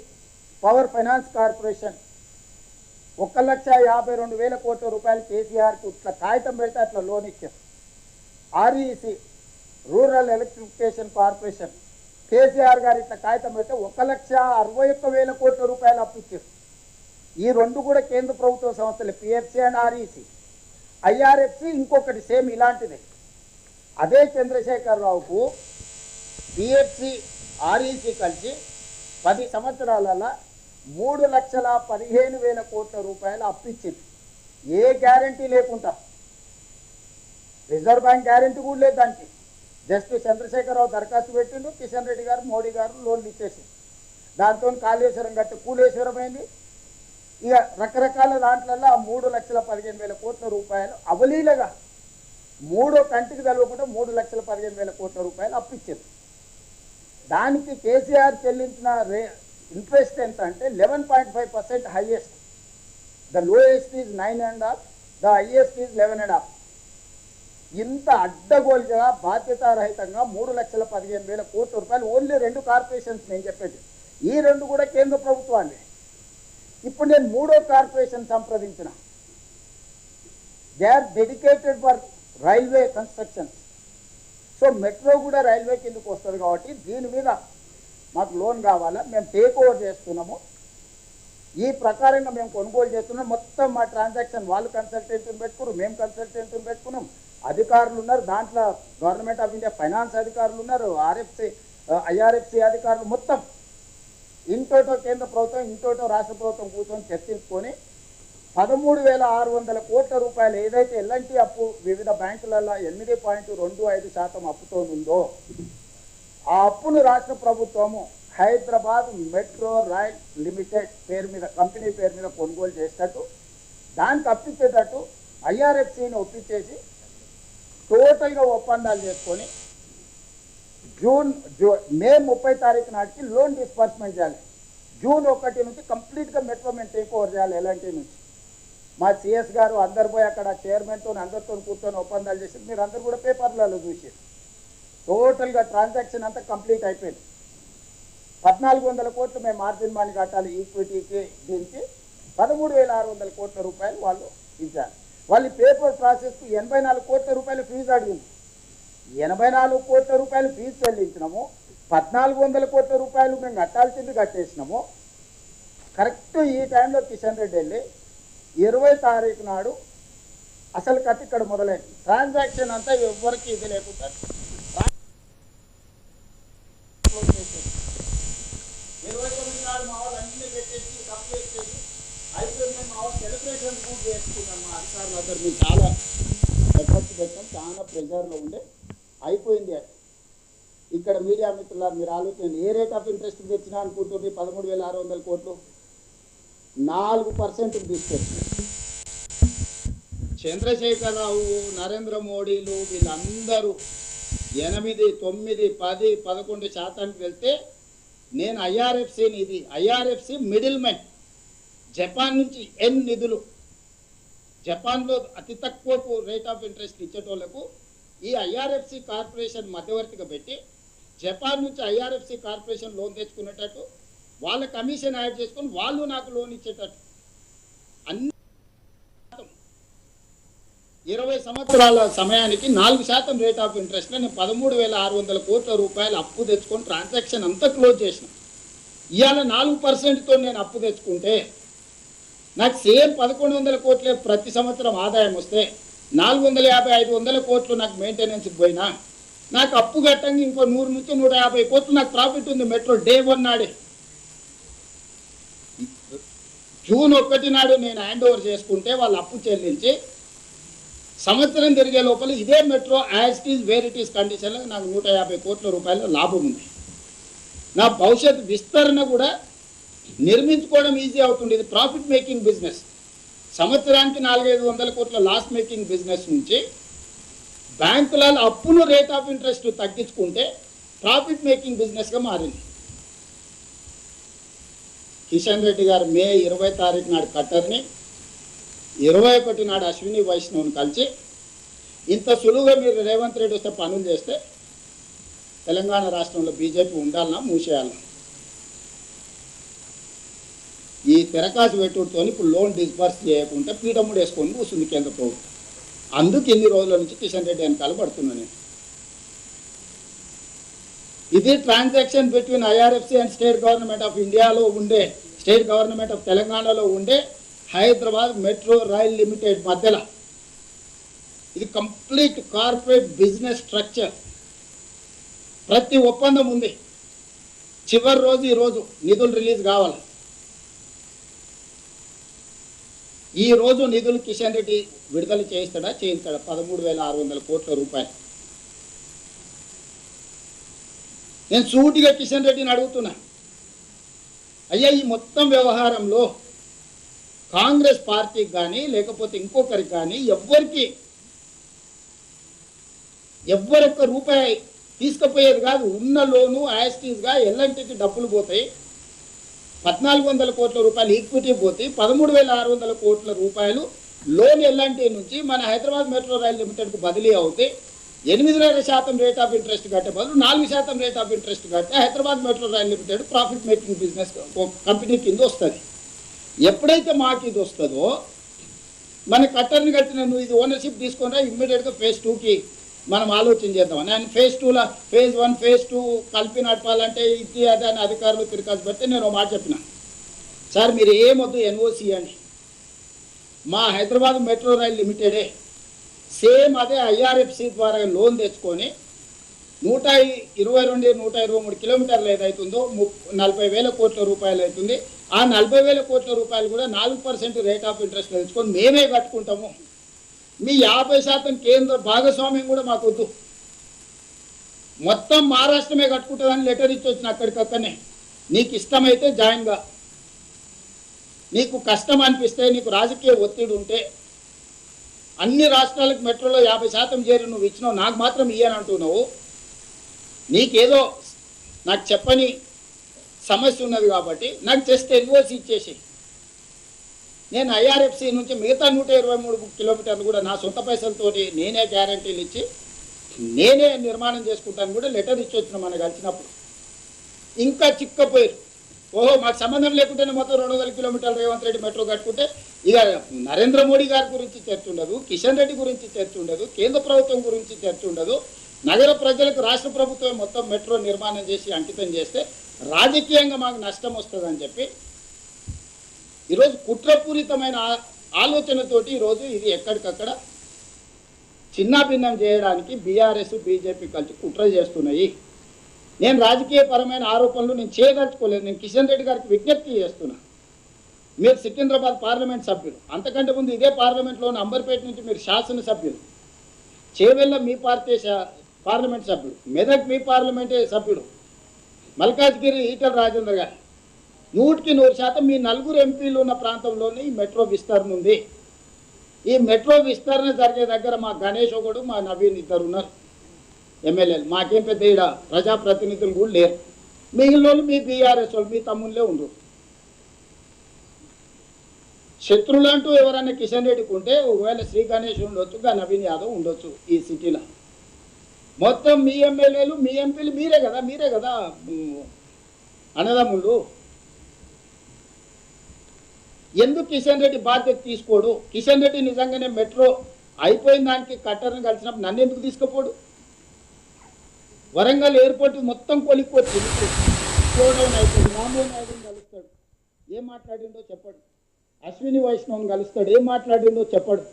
పవర్ ఫైనాన్స్ కార్పొరేషన్ 1,52,000 కోట్ల రూపాయలు కేసీఆర్కి ఇట్లా కాగితం పెడితే అట్లా లోన్ ఇచ్చారు. REC rural electrification corporation KCR గారు ఇట్లా కాగితం పెడితే 1,61,000 కోట్ల రూపాయలు అప్పు ఇచ్చారు. ఈ రెండు కూడా కేంద్ర ప్రభుత్వ సంస్థలే, పిఎఫ్సి అండ్ ఆర్ఈసి. ఐఆర్ఎఫ్సి ఇంకొకటి సేమ్ ఇలాంటిదే. అదే చంద్రశేఖరరావుకు పిఎఫ్సి ఆర్ఈసి కలిసి 10 సంవత్సరాలలో 3,15,000 కోట్ల రూపాయలు అప్పిచ్చింది. ఏ గ్యారంటీ లేకుండా, రిజర్వ్ బ్యాంక్ గ్యారంటీ కూడా లేదు దానికి. జస్ట్ చంద్రశేఖరరావు దరఖాస్తు పెట్టిండు, కిషన్ రెడ్డి గారు మోడీ గారు లోన్లు ఇచ్చేసింది. దాంతో కాళేశ్వరం కట్టి కూలేశ్వరం అయింది. ఇక రకరకాల దాంట్లలో 3,15,000 కోట్ల రూపాయలు అవలీలగా మూడో కంటికి కలవకుండా 3,15,000 కోట్ల రూపాయలు అప్పిచ్చారు. దానికి కేసీఆర్ చెల్లించిన ఇంట్రెస్ట్ ఎంత అంటే 11.5% highest. The lowest is 9.5, the highest is 11.5. ఇంత అడ్డగోలుగా బాధ్యతారహితంగా 3,15,000 కోట్ల రూపాయలు ఓన్లీ 2 కార్పొరేషన్స్ నేను చెప్పేది. ఈ 2 కూడా కేంద్ర ప్రభుత్వాన్ని. ఇప్పుడు నేను 3వ కార్పొరేషన్ సంప్రదించిన. They are dedicated for railway constructions. So metro కూడా రైల్వే కిందకు వస్తుంది కాబట్టి దీని మీద మాకు లోన్ కావాలా, మేము టేక్ ఓవర్ చేస్తున్నాము, ఈ ప్రకారంగా మేము కొనుగోలు చేస్తున్నాం. మొత్తం మా ట్రాన్సాక్షన్ వాళ్ళు కన్సల్టెంట్ని పెట్టుకున్నారు, మేము కన్సల్టెంట్ని పెట్టుకున్నాం. అధికారులు ఉన్నారు, దాంట్లో గవర్నమెంట్ ఆఫ్ ఇండియా ఫైనాన్స్ అధికారులు ఉన్నారు, ఐఆర్ఎఫ్సి అధికారులు, మొత్తం ఇంటోటో కేంద్ర ప్రభుత్వం ఇంటోటో రాష్ట్ర ప్రభుత్వం కూర్చొని చర్చించుకొని 13,600 కోట్ల రూపాయలు ఏదైతే ఎల్ఎన్టీ అప్పు వివిధ బ్యాంకులలో 8.25% అప్పుతో ఉందో ఆ అప్పును రాష్ట్ర ప్రభుత్వము హైదరాబాద్ మెట్రో రైల్ లిమిటెడ్ పేరు మీద, కంపెనీ పేరు మీద కొనుగోలు చేసేటట్టు, దానికి అప్పించేటట్టు ఐఆర్ఎఫ్సిని ఒప్పించేసి టోటల్గా ఒప్పందాలు చేసుకొని మే 30 తారీఖు నాటికి లోన్ డిస్బర్స్మెంట్ చేయాలి. జూన్ 1 నుంచి కంప్లీట్గా మెట్రో మేము టేక్ ఓవర్ చేయాలి ఎల్ఎన్టీ నుంచి. మా సిఎస్ గారు అందరు పోయి అక్కడ చైర్మన్తో అందరితో కూర్చొని ఒప్పందాలు చేసి మీరు అందరు కూడా పేపర్లలో చూసి టోటల్గా ట్రాన్సాక్షన్ అంతా కంప్లీట్ అయిపోయింది. 1,400 కోట్లు మేము మార్జిన్ మనీ కట్టాలి ఈక్విటీకి, దీనికి 13,600 కోట్ల రూపాయలు వాళ్ళు ఇచ్చారు. వాళ్ళు పేపర్ ప్రాసెస్కు 84 కోట్ల రూపాయలు ఫీజు అడిగింది. 84 కోట్ల రూపాయలు ఫీజు చెల్లించినాము, 1,400 కోట్ల రూపాయలు మేము కట్టాల్సింది కట్టేసినాము. కరెక్ట్ ఈ టైంలో కిషన్ రెడ్డి వెళ్ళి 20 తారీఖు నాడు అసలు కథ ఇక్కడ మొదలైంది. ట్రాన్సాక్షన్ అంతా ఎవరికి ఇది లేకుండా 29 నాడు మా వాళ్ళు అన్ని పెట్టేసి కంప్లీట్ చేసి అయిపోయింది. మా వాళ్ళు సెలబ్రేషన్ కూడా చేసుకున్నాం. మా అధికారులు అందరూ మేము చాలా ఎఫర్ట్స్ పెట్టాం, చాలా ప్రెజర్లో ఉండే అయిపోయింది. ఇక్కడ మీడియా మిత్రులారు మీరు ఆలోచన ఏ రేట్ ఆఫ్ ఇంట్రెస్ట్ తెచ్చినా అనుకుంటుంది 13,600 కోట్లు 4% తీసుకొచ్చింది. చంద్రశేఖరరావు, నరేంద్ర మోడీలు వీళ్ళందరూ 8, 9, 10, 11% వెళ్తే నేను ఐఆర్ఎఫ్సిని, ఇది ఐఆర్ఎఫ్సి మిడిల్ మ్యాన్, జపాన్ నుంచి నిధులు, జపాన్లో అతి తక్కువ రేట్ ఆఫ్ ఇంట్రెస్ట్ ఇచ్చేటోళ్లకు ఈ ఐఆర్ఎఫ్సి కార్పొరేషన్ మధ్యవర్తిగా పెట్టి జపాన్ నుంచి ఐఆర్ఎఫ్సి కార్పొరేషన్ లోన్ తెచ్చుకునేటట్టు వాళ్ళ కమిషన్ యాడ్ చేసుకొని వాళ్ళు నాకు లోన్ ఇచ్చేటట్టు అన్ని 20 సంవత్సరాల సమయానికి 4% రేట్ ఆఫ్ ఇంట్రెస్ట్లో నేను 13,600 కోట్ల రూపాయలు అప్పు తెచ్చుకొని ట్రాన్సాక్షన్ అంతా క్లోజ్ చేసిన. ఇవాళ 4%తో నేను అప్పు తెచ్చుకుంటే నాకు సేమ్ 1,100 కోట్లే ప్రతి సంవత్సరం ఆదాయం వస్తే 450-500 కోట్లు నాకు మెయింటెనెన్స్కి పోయినా నాకు అప్పు కట్టంగా ఇంకో 100 నుంచి 150 కోట్లు నాకు ప్రాఫిట్ ఉంది. మెట్రో డే 1 నాడే జూన్ 1 నాడు నేను హ్యాండ్ ఓవర్ చేసుకుంటే వాళ్ళు అప్పు చెల్లించి సంవత్సరం తిరిగే లోపల ఇదే metro as it is where it is కండిషన్లో నాకు 150 కోట్ల రూపాయల లాభం ఉంది. నా భవిష్యత్ విస్తరణ కూడా నిర్మించుకోవడం ఈజీ అవుతుంది. ఇది ప్రాఫిట్ మేకింగ్ బిజినెస్. సంవత్సరానికి 400-500 కోట్ల లాస్ మేకింగ్ బిజినెస్ నుంచి బ్యాంకులలో అప్పును రేట్ ఆఫ్ ఇంట్రెస్ట్ తగ్గించుకుంటే ప్రాఫిట్ మేకింగ్ బిజినెస్గా మారింది. కిషన్ రెడ్డి గారు మే 20 తారీఖు నాడు కట్టర్ని, 21 నాడు అశ్విని వైష్ణవ్ని కలిసి ఇంత సులువుగా మీరు రేవంత్ రెడ్డి వస్తే పనులు చేస్తే తెలంగాణ రాష్ట్రంలో బీజేపీ ఉండాలన్నా మూసేయాలన్నా, ఈ తెరకాసు పెట్టుతో ఇప్పుడు లోన్ డిస్బర్స్ చేయకుండా పీఠముడు వేసుకొని కూర్చుంది కేంద్ర ప్రభుత్వం. అందుకు ఇన్ని రోజుల నుంచి కిషన్ రెడ్డి వెనకాల పడుతున్నాను నేను. ఇది transaction between IRFC and state government of ఇండియాలో ఉండే, స్టేట్ గవర్నమెంట్ ఆఫ్ తెలంగాణలో ఉండే హైదరాబాద్ మెట్రో రైల్ లిమిటెడ్ మధ్యలో. ఇది కంప్లీట్ కార్పొరేట్ బిజినెస్ స్ట్రక్చర్. ప్రతి ఒప్పందం ఉంది. చివరి రోజు ఈరోజు నిధులు రిలీజ్ కావాలి. ఈ రోజు నిధులు కిషన్ రెడ్డి విడుదల చేయిస్తాడా? 13,600 కోట్ల రూపాయలు. నేను సూటిగా కిషన్ రెడ్డిని అడుగుతున్నా, అయ్యా ఈ మొత్తం వ్యవహారంలో కాంగ్రెస్ పార్టీకి కానీ లేకపోతే ఇంకొకరికి కానీ ఎవ్వరొక్క రూపాయి తీసుకుపోయేది కాదు. ఉన్న లోను యాస్టీస్గా ఎల్ఎన్టీకి డబ్బులు పోతాయి. 1,400 కోట్ల రూపాయలు ఈక్విటీ పోతే 13,600 కోట్ల రూపాయలు లోన్ ఎల్ఎన్టీ నుంచి మన హైదరాబాద్ మెట్రో రైల్ లిమిటెడ్కు బదిలీ అవుతే 8.5% రేట్ ఆఫ్ ఇంట్రెస్ట్ కట్టే బదులు 4% రేట్ ఆఫ్ ఇంట్రెస్ట్ కట్టే Hyderabad metro rail limited profit making business company కింద వస్తుంది. ఎప్పుడైతే మాకు ఇది వస్తుందో మన కట్టర్ని కట్టిన నువ్వు ఇది ఓనర్షిప్ తీసుకున్నా ఇమ్మీడియట్గా ఫేజ్ 2కి మనం ఆలోచన చేద్దామని. ఆయన ఫేజ్ 2లో ఫేజ్ 1 ఫేజ్ 2 కలిపి నడపాలంటే ఇది అదే అని అధికారులు తిరగాల్సి పెడితే నేను మాట చెప్పిన, సార్ మీరు ఏమొద్దు ఎన్ఓసి అని, మా హైదరాబాద్ మెట్రో రైల్ లిమిటెడే సేమ్ అదే ఐఆర్ఎఫ్సి ద్వారా లోన్ తెచ్చుకొని 122-123 కిలోమీటర్లు ఏదైతుందో 40,000 కోట్ల రూపాయలు అవుతుంది. ఆ 40,000 కోట్ల రూపాయలు కూడా 4% రేట్ ఆఫ్ ఇంట్రెస్ట్ తెచ్చుకొని మేమే కట్టుకుంటాము. మీ 50% కేంద్ర భాగస్వామ్యం కూడా మాకు వద్దు, మొత్తం మహారాష్ట్రమే కట్టుకుంటుందని లెటర్ ఇచ్చి వచ్చిన అక్కడికక్కడనే. నీకు ఇష్టమైతే జాయిన్గా, నీకు కష్టం అనిపిస్తే, నీకు రాజకీయ ఒత్తిడి ఉంటే అన్ని రాష్ట్రాలకు మెట్రోలో 50% చేరి నువ్వు ఇచ్చినావు, నాకు మాత్రం ఇయ్యని అంటున్నావు. నీకేదో నాకు చెప్పని సమస్య ఉన్నది కాబట్టి నాకు జస్ట్ ఎన్ఓసి ఇచ్చేసి నేను ఐఆర్ఎఫ్సి నుంచి మిగతా 123 కిలోమీటర్లు కూడా నా సొంత పైసలతోటి నేనే గ్యారంటీలు ఇచ్చి నేనే నిర్మాణం చేసుకుంటాను కూడా లెటర్ ఇచ్చి వచ్చిన మనకు కలిసినప్పుడు. ఇంకా చిక్కపోయారు, ఓహో మాకు సంబంధం లేకుంటేనే మొత్తం 200 కిలోమీటర్లు రేవంత్ రెడ్డి మెట్రో కట్టుకుంటే ఇక నరేంద్ర మోడీ గారి గురించి చర్చ ఉండదు, కిషన్ రెడ్డి గురించి చర్చ ఉండదు, కేంద్ర ప్రభుత్వం గురించి చర్చ ఉండదు. నగర ప్రజలకు రాష్ట్ర ప్రభుత్వం మొత్తం మెట్రో నిర్మాణం చేసి అంకితం చేస్తే రాజకీయంగా మాకు నష్టం వస్తుందని చెప్పి ఈరోజు కుట్రపూరితమైన ఆలోచనతోటి ఈరోజు ఇది ఎక్కడికక్కడ చిన్నాభిన్నం చేయడానికి బీఆర్ఎస్ బీజేపీ కలిసి కుట్ర చేస్తున్నాయి. నేను రాజకీయపరమైన ఆరోపణలు నేను చేయదలుచుకోలేదు. నేను కిషన్ రెడ్డి గారికి విజ్ఞప్తి చేస్తున్నా, మీరు సికింద్రాబాద్ పార్లమెంట్ సభ్యులు, అంతకంటే ముందు ఇదే పార్లమెంట్లోని అంబర్పేట నుంచి మీరు శాసనసభ్యులు, చేవెళ్ళ మీ పార్టీ పార్లమెంట్ సభ్యుడు, మెదక్ మీ పార్లమెంటే సభ్యుడు, మల్కాజ్గిరి ఈటల రాజేందర్ గారు 100% మీ 4 ఎంపీలు ఉన్న ప్రాంతంలోనే ఈ మెట్రో విస్తరణ ఉంది. ఈ మెట్రో విస్తరణ జరిగే దగ్గర మా గణేష్ ఒకడు, మా నవీన్ ఇద్దరు ఉన్నారు ఎమ్మెల్యేలు. మాకేం పెద్ద ఈడ ప్రజాప్రతినిధులు కూడా లేరు. మిగిలిన వాళ్ళు మీ బీఆర్ఎస్ వాళ్ళు, మీ తమ్ముళ్ళే ఉండరు. శత్రువులు అంటూ ఎవరైనా కిషన్ రెడ్డికి ఉంటే ఒకవేళ శ్రీ గణేష్ ఉండొచ్చు, నవీన్ యాదవ్ ఉండొచ్చు ఈ సిటీలో. మొత్తం మీ ఎమ్మెల్యేలు మీ ఎంపీలు మీరే కదా అన్నదమ్ముళ్ళు. ఎందుకు కిషన్ రెడ్డి బాధ్యత తీసుకోడు? కిషన్ రెడ్డి నిజంగానే మెట్రో అయిపోయిన దానికి కట్టర్ని కలిసినప్పుడు నన్ను ఎందుకు తీసుకుపోడు? వరంగల్ ఎయిర్పోర్ట్ మొత్తం కొలిక్కొచ్చి స్లోడౌన్ అయిపోయింది. రామ్మోహన్ నాయుడుని కలుస్తాడు, ఏం మాట్లాడిండో చెప్పడు. అశ్విని వైష్ణవ్ని కలుస్తాడు, ఏం మాట్లాడిండో చెప్పడు.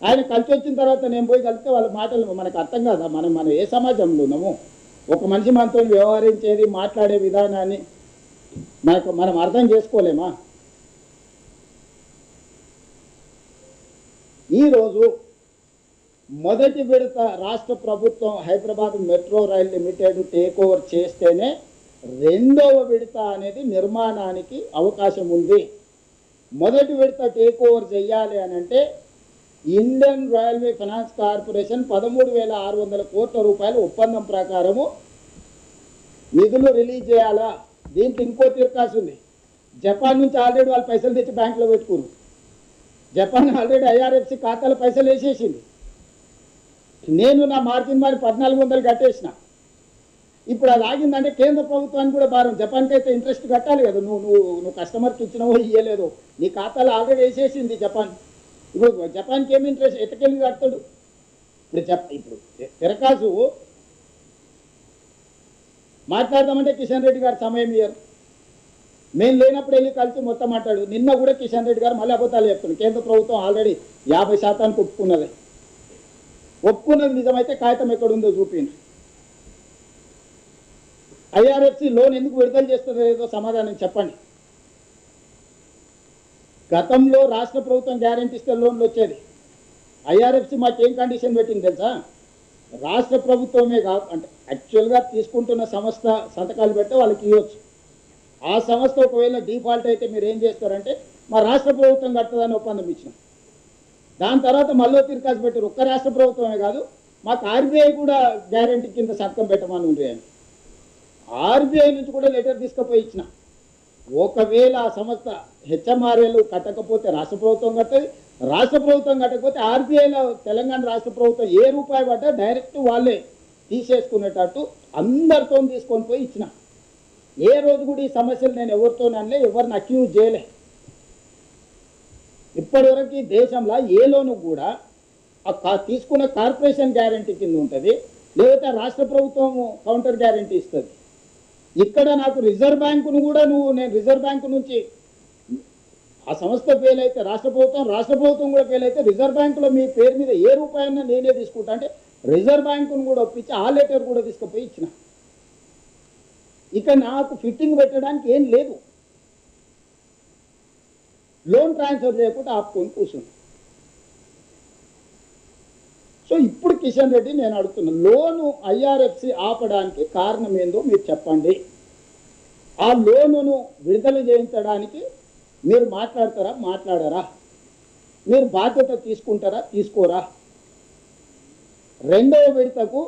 ఆయన కలిసి వచ్చిన తర్వాత నేను పోయి కలిస్తే వాళ్ళ మాటలు మనకు అర్థం కాదా? మనం ఏ సమాజంలో ఉన్నాము? ఒక మనిషి మనతో వ్యవహరించేది, మాట్లాడే విధానాన్ని మనం అర్థం చేసుకోలేమా? ఈరోజు మొదటి విడత రాష్ట్ర ప్రభుత్వం Hyderabad metro rail limited take over చేస్తేనే రెండవ విడత అనేది నిర్మాణానికి అవకాశం ఉంది. మొదటి విడత టేక్ ఓవర్ చేయాలి అని అంటే ఇండియన్ రైల్వే ఫైనాన్స్ కార్పొరేషన్ 13,600 కోట్ల రూపాయల ఒప్పందం ప్రకారము నిధులు రిలీజ్ చేయాలా. దీనికి ఇంకో తిరకాసు ఉంది. జపాన్ నుంచి ఆల్రెడీ వాళ్ళు పైసలు తెచ్చి బ్యాంకులో పెట్టుకున్నారు. జపాన్ ఆల్రెడీ ఐఆర్ఎఫ్సి ఖాతాలో పైసలు వేసేసింది. నేను నా మార్జిన్ మరి 1,400 కట్టేసిన. ఇప్పుడు అది ఆగిందంటే కేంద్ర ప్రభుత్వానికి కూడా భారం. జపాన్కి అయితే ఇంట్రెస్ట్ కట్టాలి కదా. నువ్వు కస్టమర్కి ఇచ్చినవో ఇయ్యలేదో నీ ఖాతాలో ఆల్రెడీ వేసేసింది జపాన్. ఇప్పుడు జపాన్కి ఏమి ఇంట్రెస్ట్ ఎట్టకెళ్ళి కడతాడు? ఇప్పుడు తిరకాసు మాట్లాడదామంటే కిషన్ రెడ్డి గారు సమయం ఇయ్యరు. మేము లేనప్పుడు వెళ్ళి కలిసి మొత్తం మాట్లాడు. నిన్న కూడా కిషన్ రెడ్డి గారు మళ్ళీ అబద్ధాలు చెప్తున్నాడు. కేంద్ర ప్రభుత్వం ఆల్రెడీ 50% ఒప్పుకున్నది నిజమైతే కాగితం ఎక్కడుందో చూపింది. ఐఆర్ఎఫ్సి లోన్ ఎందుకు విడుదల చేస్తుందో ఏదో సమాధానం చెప్పండి. గతంలో రాష్ట్ర ప్రభుత్వం గ్యారెంటీ ఇస్తే లోన్లు వచ్చేది. ఐఆర్ఎఫ్సి మాకేం కండిషన్ పెట్టింది తెలుసా? రాష్ట్ర ప్రభుత్వమే అంటే యాక్చువల్గా తీసుకుంటున్న సంస్థ సంతకాలు పెడితే వాళ్ళకి ఇవ్వచ్చు. ఆ సంస్థ ఒకవేళ డిఫాల్ట్ అయితే మీరు ఏం చేస్తారంటే మా రాష్ట్ర ప్రభుత్వం కట్టదని ఒప్పందం ఇచ్చినాం. దాని తర్వాత మళ్ళీ తిరకాసు పెట్టారు. ఒక్క రాష్ట్ర ప్రభుత్వమే కాదు, మాకు ఆర్బీఐ కూడా గ్యారెంటీ కింద సంతకం పెట్టమని ఉండేది. ఆర్బీఐ నుంచి కూడా లెటర్ తీసుకుపోయి ఇచ్చిన. ఒకవేళ ఆ సంస్థ హెచ్ఎంఆర్ఏలు కట్టకపోతే రాష్ట్ర ప్రభుత్వం కట్టదు, రాష్ట్ర ప్రభుత్వం కట్టకపోతే ఆర్బీఐలో తెలంగాణ రాష్ట్ర ప్రభుత్వం ఏ రూపాయి పడ్డా డైరెక్ట్ వాళ్ళే తీసేసుకునేటట్టు అందరితో తీసుకొని పోయి ఇచ్చిన. ఏ రోజు కూడా ఈ సమస్యలు నేను ఎవరితోనలే, ఎవరిని అక్యూజ్ చేయలే. ఇప్పటివరకు దేశంలో ఏ లోను కూడా తీసుకున్న కార్పొరేషన్ గ్యారంటీ కింద ఉంటుంది, లేకపోతే రాష్ట్ర ప్రభుత్వం కౌంటర్ గ్యారంటీ ఇస్తుంది. ఇక్కడ నాకు రిజర్వ్ బ్యాంకును కూడా నేను రిజర్వ్ బ్యాంకు నుంచి ఆ సంస్థ ఫెయిల్ అయితే రాష్ట్ర ప్రభుత్వం కూడా ఫెయిల్ అయితే రిజర్వ్ బ్యాంకులో మీ పేరు మీద ఏ రూపాయన్నా నేనే తీసుకుంటా అంటే రిజర్వ్ బ్యాంకును కూడా ఒప్పించి ఆ లెటర్ కూడా తీసుకుపోయి ఇచ్చిన. ఇక నాకు ఫిట్టింగ్ పెట్టడానికి ఏం లేదు. లోన్ ట్రాన్స్ఫర్ చేయకుండా ఆపుకొని కూర్చుంది. సో ఇప్పుడు కిషన్ రెడ్డి నేను అడుగుతున్నా, లోను ఐఆర్ఎఫ్సి ఆపడానికి కారణం ఏందో మీరు చెప్పండి. ఆ లోనును విడుదల చేయించడానికి మీరు మాట్లాడరా? మీరు బాధ్యత తీసుకుంటారా, తీసుకోరా? రెండవ విడతకు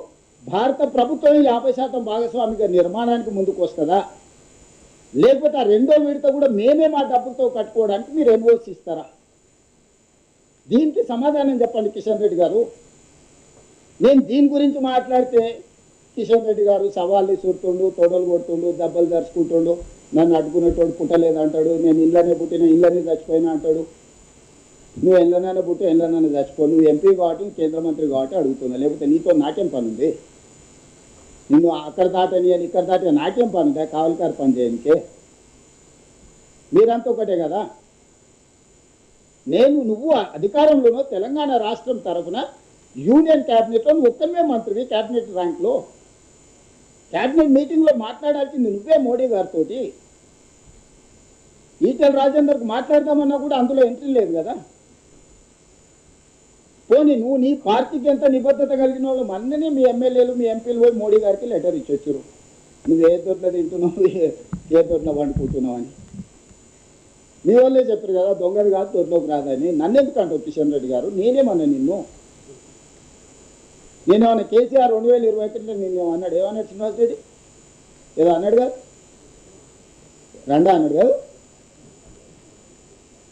భారత ప్రభుత్వం 50% భాగస్వామిగా నిర్మాణానికి ముందుకు వస్తుందా, లేకపోతే ఆ రెండో విడత కూడా మేమే మా డబ్బులతో కట్టుకోవడానికి మీరు ఎన్ఓసి ఇస్తారా? దీనికి సమాధానం చెప్పండి కిషన్ రెడ్డి గారు. నేను దీని గురించి మాట్లాడితే కిషన్ రెడ్డి గారు సవాళ్ళు చూరుతుండు, తొడలు కొడుతుండు, దెబ్బలు దరుచుకుంటుండు, నన్ను అడ్డుకునేటోడు పుట్టలేదంటాడు, నేను ఇళ్ళనే పుట్టిన ఇళ్ళనే చచ్చిపోయినా అంటాడు. నువ్వు ఇళ్ళనైనా పుట్టి ఇళ్ళనైనా చచ్చిపో, నువ్వు ఎంపీ కాబట్టి కేంద్ర మంత్రి కాబట్టి అడుగుతున్నా, లేకపోతే నీతో నాకేం పని ఉంది? నిన్ను అక్కడ దాటని అని ఇక్కడ దాటని నాకేం పని ఉందా? కావలికారు పని చేయనికే మీరంతా ఒకటే కదా. నువ్వు అధికారంలోనో తెలంగాణ రాష్ట్రం తరఫున యూనియన్ క్యాబినెట్లో నువ్వు ఒక్కనే మంత్రివి, క్యాబినెట్ ర్యాంక్లో క్యాబినెట్ మీటింగ్లో మాట్లాడాల్సింది నువ్వే మోడీ గారితో. ఈటెల రాజేందర్కి మాట్లాడదామన్నా కూడా అందులో ఎంట్రీ లేదు కదా. పోనీ నువ్వు నీ పార్టీకి ఎంత నిబద్ధత కలిగిన వాళ్ళు మొన్ననే మీ ఎమ్మెల్యేలు మీ ఎంపీలు పోయి మోడీ గారికి లెటర్ ఇచ్చొచ్చారు, నువ్వు ఏ దొడ్లో తింటున్నావు, ఏ దొడ్లో వండుకుంటున్నావు అని. మీ వాళ్ళే చెప్పారు కదా దొంగది కాదు దొడ్లోకి రాదని. నన్ను ఎందుకంటావు కిషన్ రెడ్డి గారు? నేనేమన్నా నేనేమన్నా కేసీఆర్ 2021 నిన్నేమన్నాడు? ఏమన్నాడు శ్రీనివాస్ రెడ్డి? ఏదో అన్నాడు కాదు, రండా అన్నాడు కాదు.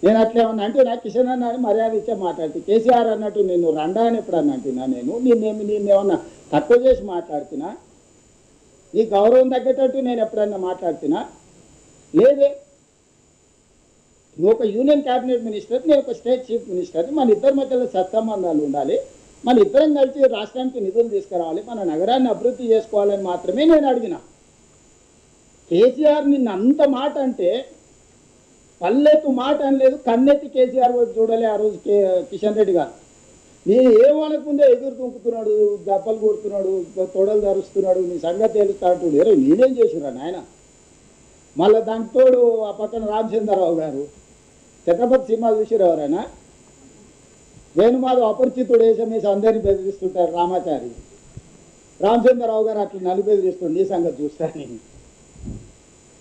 నేను అట్లా ఏమన్నా అంటే నాకు కిషన్ అన్న అని మర్యాద ఇచ్చే మాట్లాడితే, కేసీఆర్ అన్నట్టు నేను రండా అని ఎప్పుడు అని అంటున్నా? నేనేమన్నా తక్కువ చేసి మాట్లాడుతున్నా? నీ గౌరవం తగ్గేటట్టు నేను ఎప్పుడన్నా మాట్లాడుతున్నా? లేదే. నువ్వు ఒక యూనియన్ క్యాబినెట్ మినిస్టర్, నేను ఒక స్టేట్ చీఫ్ మినిస్టర్. మన ఇద్దరి మధ్యలో సత్సంబంధాలు ఉండాలి, మన ఇద్దరం కలిసి రాష్ట్రానికి నిధులు తీసుకురావాలి, మన నగరాన్ని అభివృద్ధి చేసుకోవాలని మాత్రమే నేను అడిగిన. కేసీఆర్ నిన్న అంత మాట అంటే పల్లెత్తు మాట అనలేదు, కన్నెత్తి కేసీఆర్ వైపు చూడాలి ఆ రోజు కిషన్ రెడ్డి గారు. నేను ఏమనకుందే ఎదురు తుంకుతున్నాడు, దెబ్బలు కొడుతున్నాడు, తొడలు ధరుస్తున్నాడు, నీ సంగతి తెలుస్తా అంటుడు. ఎరే నేనేం చేసిరా నాయన? మళ్ళీ దానికి తోడు ఆ పక్కన రామచంద్రరావు గారు, ఛత్రపతి సినిమా చూసిరు ఎవరైనా? వేణుమాధవ్ అపరిచితుడు వేసి అందరినీ బెదిరిస్తుంటారు రామాచారి. రామచంద్రరావు గారు అట్లా నన్ను బెదిరిస్తుండే, నీ సంగతి చూస్తాను.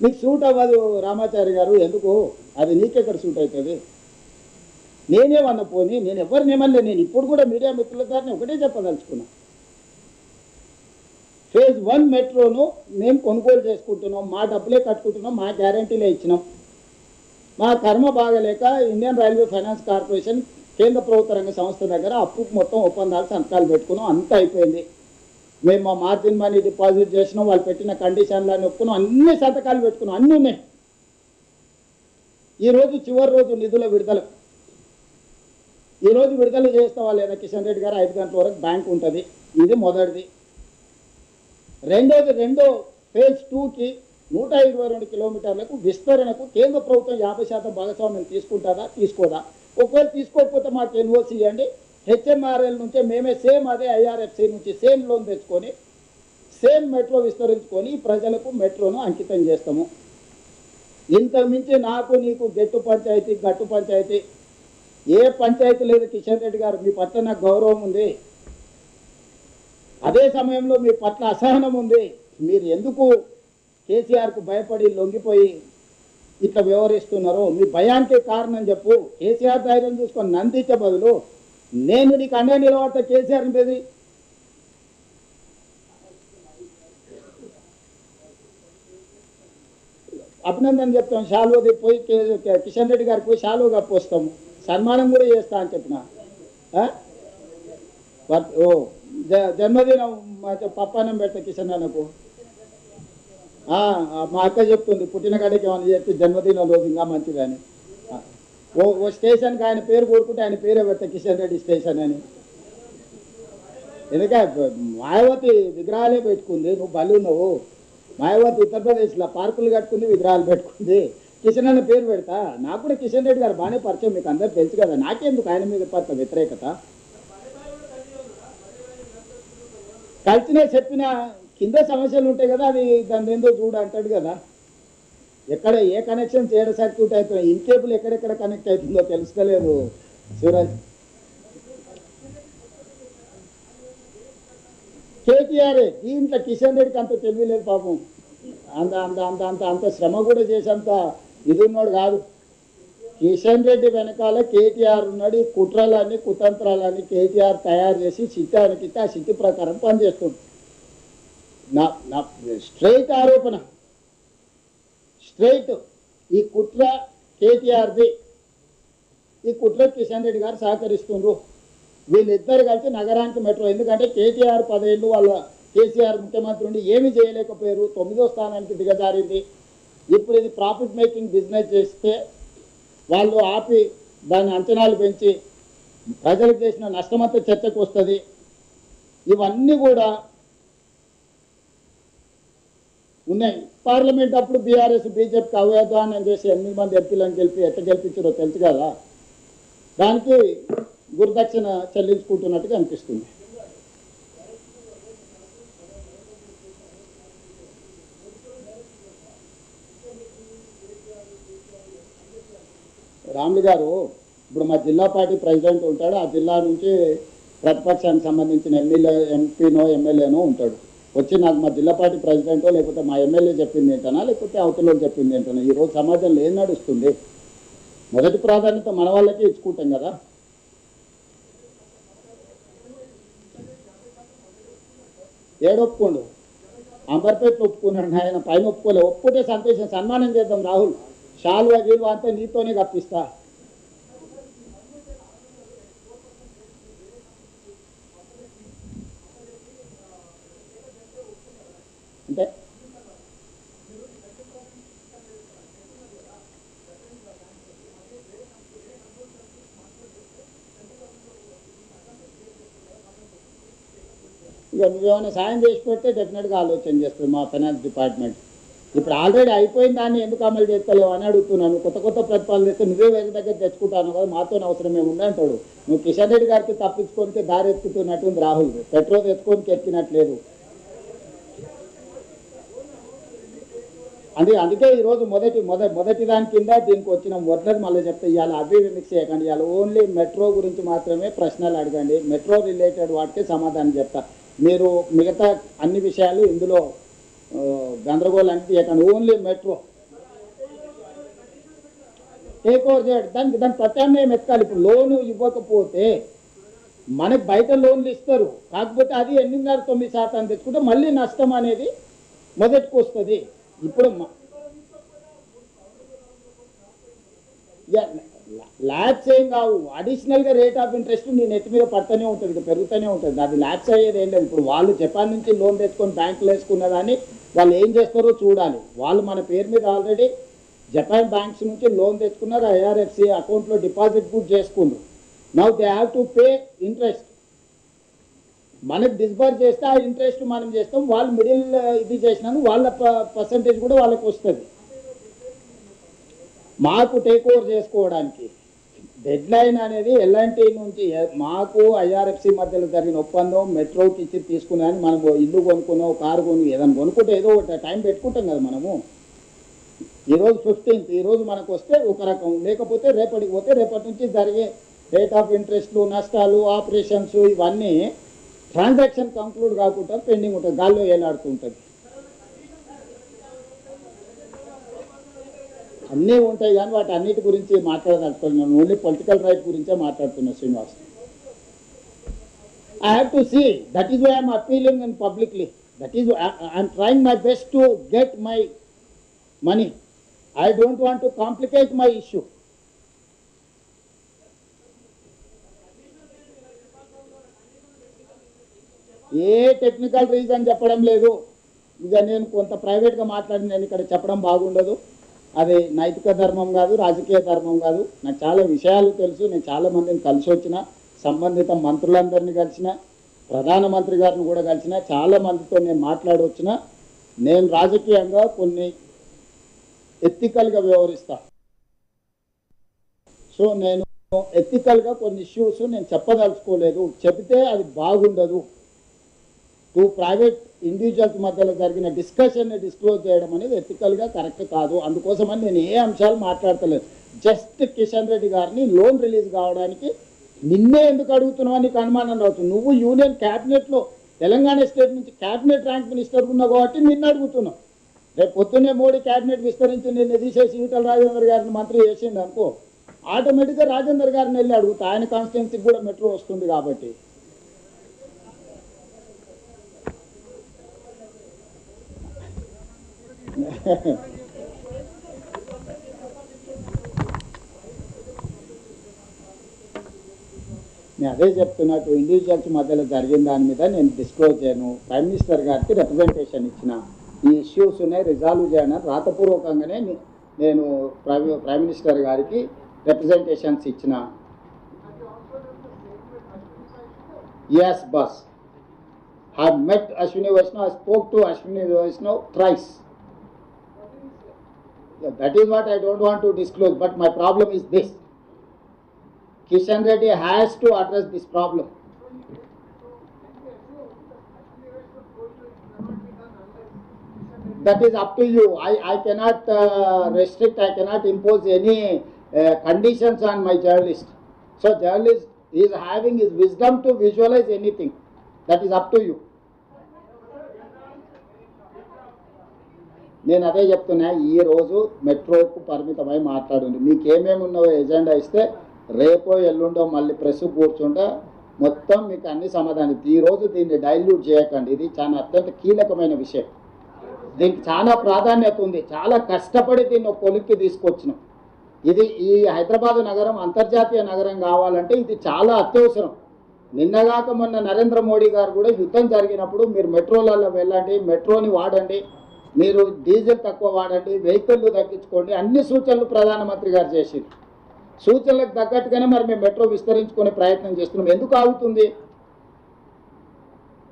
నీకు సూట్ అవ్వదు రామాచారి గారు, ఎందుకు? అది నీకెక్కడ సూట్ అవుతుంది? నేనేమన్నా పోనీ, నేను ఎవరినేమన్నా, నేను ఇప్పుడు కూడా మీడియా మిత్రుల ద్వారా ఒకటే చెప్పదలుచుకున్నా, ఫేజ్ 1 మెట్రోను మేము కొనుగోలు చేసుకుంటున్నాం, మా డబ్బులే కట్టుకుంటున్నాం, మా గ్యారంటీలే ఇచ్చినాం. మా కర్మ బాగలేక ఇండియన్ రైల్వే ఫైనాన్స్ కార్పొరేషన్ కేంద్ర ప్రభుత్వ రంగ సంస్థ దగ్గర అప్పు మొత్తం ఒప్పందాలు సంతకాలు పెట్టుకున్నాం, అంతా అయిపోయింది. మేము మా మార్జిన్ మనీ డిపాజిట్ చేసినాం, వాళ్ళు పెట్టిన కండిషన్లన్నీ ఒప్పుకున్నాం, అన్ని సంతకాలు పెట్టుకున్నాం, అన్నీ ఉన్నాయి. ఈరోజు చివరి రోజు నిధుల విడుదల, ఈరోజు విడుదల చేస్తావా లేదా కిషన్ రెడ్డి గారు? 5 గంటల వరకు బ్యాంక్ ఉంటుంది. ఇది మొదటిది. రెండో ఫేజ్ 2కి 122 కిలోమీటర్లకు విస్తరణకు కేంద్ర ప్రభుత్వం 50% భాగస్వామ్యం తీసుకుంటుందా, తీసుకోదా? ఒకవేళ తీసుకోకపోతే మాకు ఎన్ఓసి ఇవ్వండి, హెచ్ఎంఆర్ఎల్ నుంచే మేమే సేమ్ అదే ఐఆర్ఎఫ్సి నుంచి సేమ్ లోన్ తెచ్చుకొని సేమ్ మెట్రో విస్తరించుకొని ప్రజలకు మెట్రోను అంకితం చేస్తాము. ఇంతకుమించి నాకు నీకు గట్టు పంచాయతీ ఏ పంచాయతీ లేదు కిషన్ రెడ్డి గారు. మీ పట్ల నాకు గౌరవం ఉంది, అదే సమయంలో మీ పట్ల అసహనం ఉంది. మీరు ఎందుకు కేసీఆర్కు భయపడి లొంగిపోయి ఇట్లా వ్యవహరిస్తున్నారో మీ భయానికి కారణం చెప్పు. కేసీఆర్ ధైర్యం చూసుకొని నందించే బదులు నేను నీకు అండే నిలబడతా కేసీఆర్ని బెదిరి. అభినందన చెప్తాం, షాలువది పోయి కిషన్ రెడ్డి గారికి పోయి షాలువ కప్పొస్తాము, సన్మానం కూడా చేస్తా అని చెప్పిన. జన్మదినం పప్పానం పెడతా కిషన్ అన్నకు. మా అక్క చెప్తుంది, పుట్టిన కాడికి ఏమైనా చెప్తే జన్మదినం రోజు ఇంకా మంచిదని. ఓ స్టేషన్కి ఆయన పేరు కోరుకుంటే ఆయన పేరే పెడతా కిషన్ రెడ్డి స్టేషన్ అని. ఎందుకంటే మాయావతి విగ్రహాలే పెట్టుకుంది, నువ్వు బలున్నావు. మాయావతి ఉత్తరప్రదేశ్లో పార్కులు కట్టుకుంది, విగ్రహాలు పెట్టుకుంది. కిషన్ అన్న పేరు పెడతా. నాకు కూడా కిషన్ రెడ్డి గారు బాగానే పరిచయం, మీకు అందరు తెలుసు కదా. నాకెందుకు ఆయన మీద పట్ల వ్యతిరేకత? కలిసినే చెప్పిన కింద సమస్యలు ఉంటాయి కదా, అది దాన్ని ఏందో చూడు అంటాడు కదా. ఎక్కడ ఏ కనెక్షన్ చేయడం సర్క్యూట్ అవుతుంది, ఇన్కేబుల్ ఎక్కడెక్కడ కనెక్ట్ అవుతుందో తెలుసుకోలేదు శివరాజ్. కేటీఆర్ దీంట్లో కిషన్ రెడ్డికి అంత తెలియలేదు పాపం. అంత అంత అంత అంత అంత శ్రమ కూడా చేసేంత ఇది ఉన్నాడు కాదు. కిషన్ రెడ్డి వెనకాల కేటీఆర్ ఉన్నాడు. ఈ కుట్రలన్నీ కుతంత్రాలన్నీ కేటీఆర్ తయారు చేసి చిట్టానికి ఆ చిట్టి ప్రకారం పనిచేస్తుంది. నా స్ట్రైట్ ఆరోపణ, స్ట్రైట్ ఈ కుట్ర కేటీఆర్ది. ఈ కుట్ర కిషన్ రెడ్డి గారు సహకరిస్తుండ్రు. వీళ్ళిద్దరు కలిసి నగరానికి మెట్రో, ఎందుకంటే కేటీఆర్ 10 ఏళ్ళు వాళ్ళ కేసీఆర్ ముఖ్యమంత్రి ఉండి ఏమీ చేయలేకపోయారు, 9వ స్థానానికి దిగజారింది. ఇప్పుడు ఇది ప్రాఫిట్ మేకింగ్ బిజినెస్ చేస్తే వాళ్ళు ఆపి దాని అంచనాలు పెంచి ప్రజలకు చేసిన నష్టమంతా చర్చకు వస్తుంది. ఇవన్నీ కూడా ఉన్నాయి. పార్లమెంట్ అప్పుడు బీఆర్ఎస్ బీజేపీకి అవ్యాదానం చేసి 8 మంది ఎంపీలను గెలిపి ఎట్లా గెలిపించారో తెలుసు కదా. దానికి గురుదక్షిణ చెల్లించుకుంటున్నట్టుగా అనిపిస్తుంది. రాములు గారు ఇప్పుడు మా జిల్లా పార్టీ ప్రెసిడెంట్ ఉంటాడు, ఆ జిల్లా నుంచి ప్రతిపక్షానికి సంబంధించిన ఎంపీనో ఎమ్మెల్యేనో ఉంటాడు. వచ్చి నాకు మా జిల్లా పార్టీ ప్రెసిడెంటో లేకపోతే మా ఎమ్మెల్యే చెప్పింది ఏంటనా లేకపోతే అవతల చెప్పింది ఏంటనా? ఈరోజు సమాజంలో ఏం నడుస్తుంది? మొదటి ప్రాధాన్యత మన వాళ్ళకే ఇచ్చుకుంటాం కదా. ఏడొప్పుకోండు, అంబర్పేటలో ఒప్పుకున్నాడు ఆయన, పైన ఒప్పుకోలే. ఒప్పుకుంటే సంతోషం, సన్మానం చేద్దాం. రాహుల్ షాల్వా గీల్వా అంతా నీతోనే కప్పిస్తా. అంటే ఇక నువ్వేమైనా సాయం చేసి పెడితే డెఫినెట్గా ఆలోచన చేస్తుంది మా ఫైనాన్స్ డిపార్ట్మెంట్. ఇప్పుడు ఆల్రెడీ అయిపోయిన దాన్ని ఎందుకు అమలు చేస్తలేవు అని అడుగుతున్నాను. కొత్త కొత్త ప్రతిపాదన చేస్తే నువ్వే వేరే దగ్గర తెచ్చుకుంటాను కదా, మాతో అవసరం ఏముంది అంటాడు. నువ్వు కిషన్ రెడ్డి గారికి తప్పించుకోనికి దారి ఎత్తుకుతున్నట్టుంది రాహుల్, పెట్రోల్ తెచ్చుకోనికి ఎక్కినట్లేదు. అందుకే ఈరోజు మొదటి దాని కింద దీనికి వచ్చిన మొదటి మళ్ళీ చెప్తే ఇవాళ అవి మిక్స్ చేయకండి. ఇవాళ ఓన్లీ మెట్రో గురించి మాత్రమే ప్రశ్నలు అడగండి, మెట్రో రిలేటెడ్ వాటికి సమాధానం చెప్తా. మీరు మిగతా అన్ని విషయాలు ఇందులో గందరగోళానికి తీయకండి. ఓన్లీ మెట్రో టేక్ ఓవర్ చేయడం, దాని ప్రత్యామ్నాయం ఎత్తాలి. ఇప్పుడు లోను ఇవ్వకపోతే మనకు బయట లోన్లు ఇస్తారు, కాకపోతే అది 8.9% తెచ్చుకుంటే మళ్ళీ నష్టం అనేది మొదటికి వస్తుంది. ఇప్పుడు ల్యాబ్స్ ఏం కావు, అడిషనల్గా రేట్ ఆఫ్ ఇంట్రెస్ట్ నీ నెత్తి మీద పడుతూనే ఉంటుంది, పెరుగుతూనే ఉంటుంది. అది ల్యాబ్స్ అయ్యేది ఏం లేదు. ఇప్పుడు వాళ్ళు జపాన్ నుంచి లోన్ తెచ్చుకొని బ్యాంకులు వేసుకున్నదాన్ని వాళ్ళు ఏం చేస్తారో చూడాలి. వాళ్ళు మన పేరు మీద ఆల్రెడీ జపాన్ బ్యాంక్స్ నుంచి లోన్ తెచ్చుకున్నారు, ఐఆర్ఎఫ్సి అకౌంట్లో డిపాజిట్ కూడా చేసుకున్నారు. Now they have to pay interest. మనకు డిస్బర్స్ చేస్తే ఆ ఇంట్రెస్ట్ మనం చేస్తాం, వాళ్ళు మిడిల్ ఇది చేసినాను వాళ్ళ పర్సంటేజ్ కూడా వాళ్ళకి వస్తుంది. మాకు టేక్ ఓవర్ చేసుకోవడానికి డెడ్ లైన్ అనేది ఎల్ఎన్టీ నుంచి మాకు ఐఆర్ఎఫ్సి మధ్యలో జరిగిన ఒప్పందం మెట్రోకి ఇచ్చి తీసుకున్నాను. మనం ఇల్లు కొనుక్కున్నాం, కారు కొను, ఏదైనా కొనుక్కుంటే ఏదో ఒక టైం పెట్టుకుంటాం కదా మనము. ఈరోజు 15th, ఈరోజు మనకు వస్తే ఒక రకం, లేకపోతే రేపటికి పోతే రేపటి నుంచి జరిగే రేట్ ఆఫ్ ఇంట్రెస్ట్లు, నష్టాలు, ఆపరేషన్స్ ఇవన్నీ ట్రాన్సాక్షన్ కంక్లూడ్ కాకుండా పెండింగ్ ఉంటుంది, గాల్లో ఏలాడుతూ ఉంటుంది. అన్నీ ఉంటాయి కానీ వాటి అన్నిటి గురించి మాట్లాడదలుచుకున్నాను. ఓన్లీ పొలిటికల్ రైట్ గురించే మాట్లాడుతున్నా Srinivas. I have to see, that is why I am appealing and publicly. That is why I am trying my best to get my money. I don't want to complicate my issue. A technical reason చెప్పడం లేదు. ఇక నేను కొంత ప్రైవేట్గా మాట్లాడి నేను ఇక్కడ చెప్పడం బాగుండదు. అది నైతిక ధర్మం కాదు, రాజకీయ ధర్మం కాదు. నాకు చాలా విషయాలు తెలుసు. నేను చాలా మందిని కలిసి వచ్చిన, సంబంధిత మంత్రులందరినీ కలిసిన, ప్రధానమంత్రి గారిని కూడా కలిసిన, చాలా మందితో నేను మాట్లాడి వచ్చిన. నేను రాజకీయంగా కొన్ని ఎథికల్గా వ్యవహరిస్తా. సో నేను ఎథికల్గా కొన్ని ఇష్యూస్ నేను చెప్పదలుచుకోలేదు. చెబితే అది బాగుండదు. టూ ప్రైవేట్ ఇండివిజువల్స్ మధ్యలో జరిగిన డిస్కషన్ని డిస్క్లోజ్ చేయడం అనేది ఎథికల్గా కరెక్ట్ కాదు. అందుకోసమని నేను ఏ అంశాలు మాట్లాడతలేదు. జస్ట్ కిషన్ రెడ్డి గారిని లోన్ రిలీజ్ కావడానికి నిన్నే ఎందుకు అడుగుతున్నావు నీకు అనుమానం రావచ్చు. నువ్వు యూనియన్ క్యాబినెట్లో తెలంగాణ స్టేట్ నుంచి క్యాబినెట్ ర్యాంక్ మినిస్టర్ ఉన్నావు కాబట్టి నిన్ను అడుగుతున్నావు. రేపు పొద్దున్నే మోడీ క్యాబినెట్ విస్తరించి నిన్ను తీసేసి ఈటల రాజేందర్ గారిని మంత్రి చేసిండు అనుకో, ఆటోమేటిక్గా రాజేందర్ గారిని వెళ్ళి అడుగుతా. ఆయన కాన్స్టిట్యున్సీకి కూడా మెట్రో వస్తుంది కాబట్టి. నేను అదే చెప్తున్నా, ఇండివిజువల్స్ మధ్యలో జరిగిన దాని మీద నేను డిస్క్లోజ్ చేయను. ప్రైమ్ మినిస్టర్ గారికి రిప్రజెంటేషన్ ఇచ్చిన, ఈ ఇష్యూస్ ఉన్నాయి రిజాల్వ్ చేయను రాతపూర్వకంగానే నేను ప్రైమ్ మినిస్టర్ గారికి రిప్రజెంటేషన్స్ ఇచ్చిన. Yes boss, I met Ashwini Vaishnav, I spoke to Ashwini Vaishnav thrice. Yeah, that is what I don't want to disclose, but my problem is this. Kishan Reddy has to address this problem. That is up to you. I cannot restrict, I cannot impose any conditions on my journalist. So journalist is having his wisdom to visualize anything. That is up to you. నేను అదే చెప్తున్నా, ఈరోజు మెట్రోకు పరిమితమై మాట్లాడండి. మీకు ఏమేమి ఉన్నావో agenda ఇస్తే రేపో ఎల్లుండో మళ్ళీ ప్రెస్ కూర్చుంటే మొత్తం మీకు అన్ని సమాధానం. ఈరోజు దీన్ని డైల్యూట్ చేయకండి. ఇది చాలా అత్యంత కీలకమైన విషయం. దీనికి చాలా ప్రాధాన్యత ఉంది. చాలా కష్టపడి దీన్ని ఒక కొలిక్కి తీసుకొచ్చినాం. ఇది ఈ హైదరాబాద్ నగరం అంతర్జాతీయ నగరం కావాలంటే ఇది చాలా అత్యవసరం. నిన్నగాక మొన్న నరేంద్ర మోడీ గారు కూడా యుద్ధం జరిగినప్పుడు మీరు మెట్రోలలో వెళ్ళండి, మెట్రోని వాడండి, మీరు డీజిల్ తక్కువ వాడండి, వెహికల్లు తగ్గించుకోండి, అన్ని సూచనలు ప్రధానమంత్రి గారు చేసింది. సూచనలకు తగ్గట్టుగానే మరి మేము మెట్రో విస్తరించుకునే ప్రయత్నం చేస్తున్నాం. ఎందుకు ఆగుతుంది?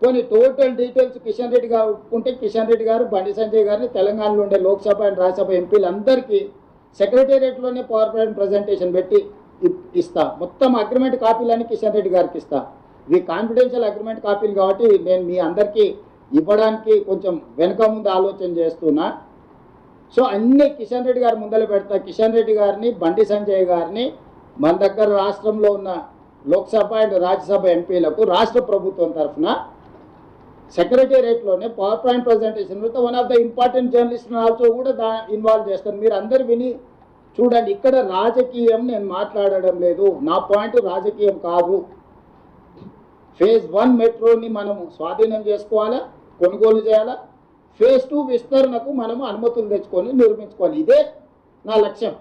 కొన్ని టోటల్ డీటెయిల్స్ కిషన్ రెడ్డి గారు ఒప్పుకుంటే కిషన్ రెడ్డి గారు, బండి సంజయ్ గారిని తెలంగాణలో ఉండే లోక్సభ అండ్ రాజ్యసభ ఎంపీలందరికీ సెక్రటేరియట్లోనే పవర్ పాయింట్ ప్రజెంటేషన్ పెట్టి ఇస్తా. మొత్తం అగ్రిమెంట్ కాపీలన్నీ కిషన్ రెడ్డి గారికి ఇస్తా. ఇవి కాన్ఫిడెన్షియల్ అగ్రిమెంట్ కాపీలు కాబట్టి నేను మీ అందరికీ ఇవ్వడానికి కొంచెం వెనక ముందు ఆలోచన చేస్తున్నా. సో అన్నీ కిషన్ రెడ్డి గారి ముందర పెడతా. కిషన్ రెడ్డి గారిని, బండి సంజయ్ గారిని మన దగ్గర రాష్ట్రంలో ఉన్న లోక్సభ అండ్ రాజ్యసభ ఎంపీలకు రాష్ట్ర ప్రభుత్వం తరఫున సెక్రటేరియట్లోనే power point presentation one of the important journalist also కూడా ఇన్వాల్వ్ చేస్తారు. మీరు అందరు విని చూడండి. ఇక్కడ రాజకీయం నేను మాట్లాడడం లేదు, నా పాయింట్ రాజకీయం కాదు. ఫేజ్ 1 మెట్రోని మనము స్వాధీనం చేసుకోవాలా, కొనుగోలు చేయాలా. ఫేజ్ 2 విస్తరణకు మనము అనుమతులు తెచ్చుకొని నిర్మించుకోవాలి. ఇదే నా లక్ష్యం.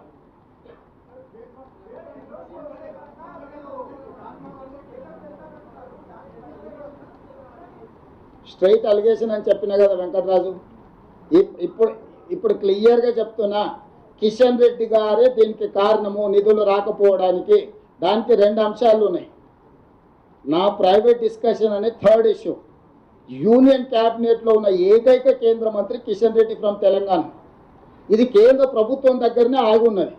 స్ట్రైట్ అలిగేషన్ అని చెప్పిన కదా వెంకటరాజు. ఇప్పుడు క్లియర్గా చెప్తున్నా, కిషన్ రెడ్డి గారే దీనికి కారణము, నిధులు రాకపోవడానికి. దానికి 2 అంశాలు ఉన్నాయి. నా ప్రైవేట్ డిస్కషన్ అనే థర్డ్ ఇష్యూ. యూనియన్ క్యాబినెట్లో ఉన్న ఏకైక కేంద్ర మంత్రి కిషన్ రెడ్డి ఫ్రమ్ తెలంగాణ. ఇది కేంద్ర ప్రభుత్వం దగ్గరనే ఆగి ఉన్నది.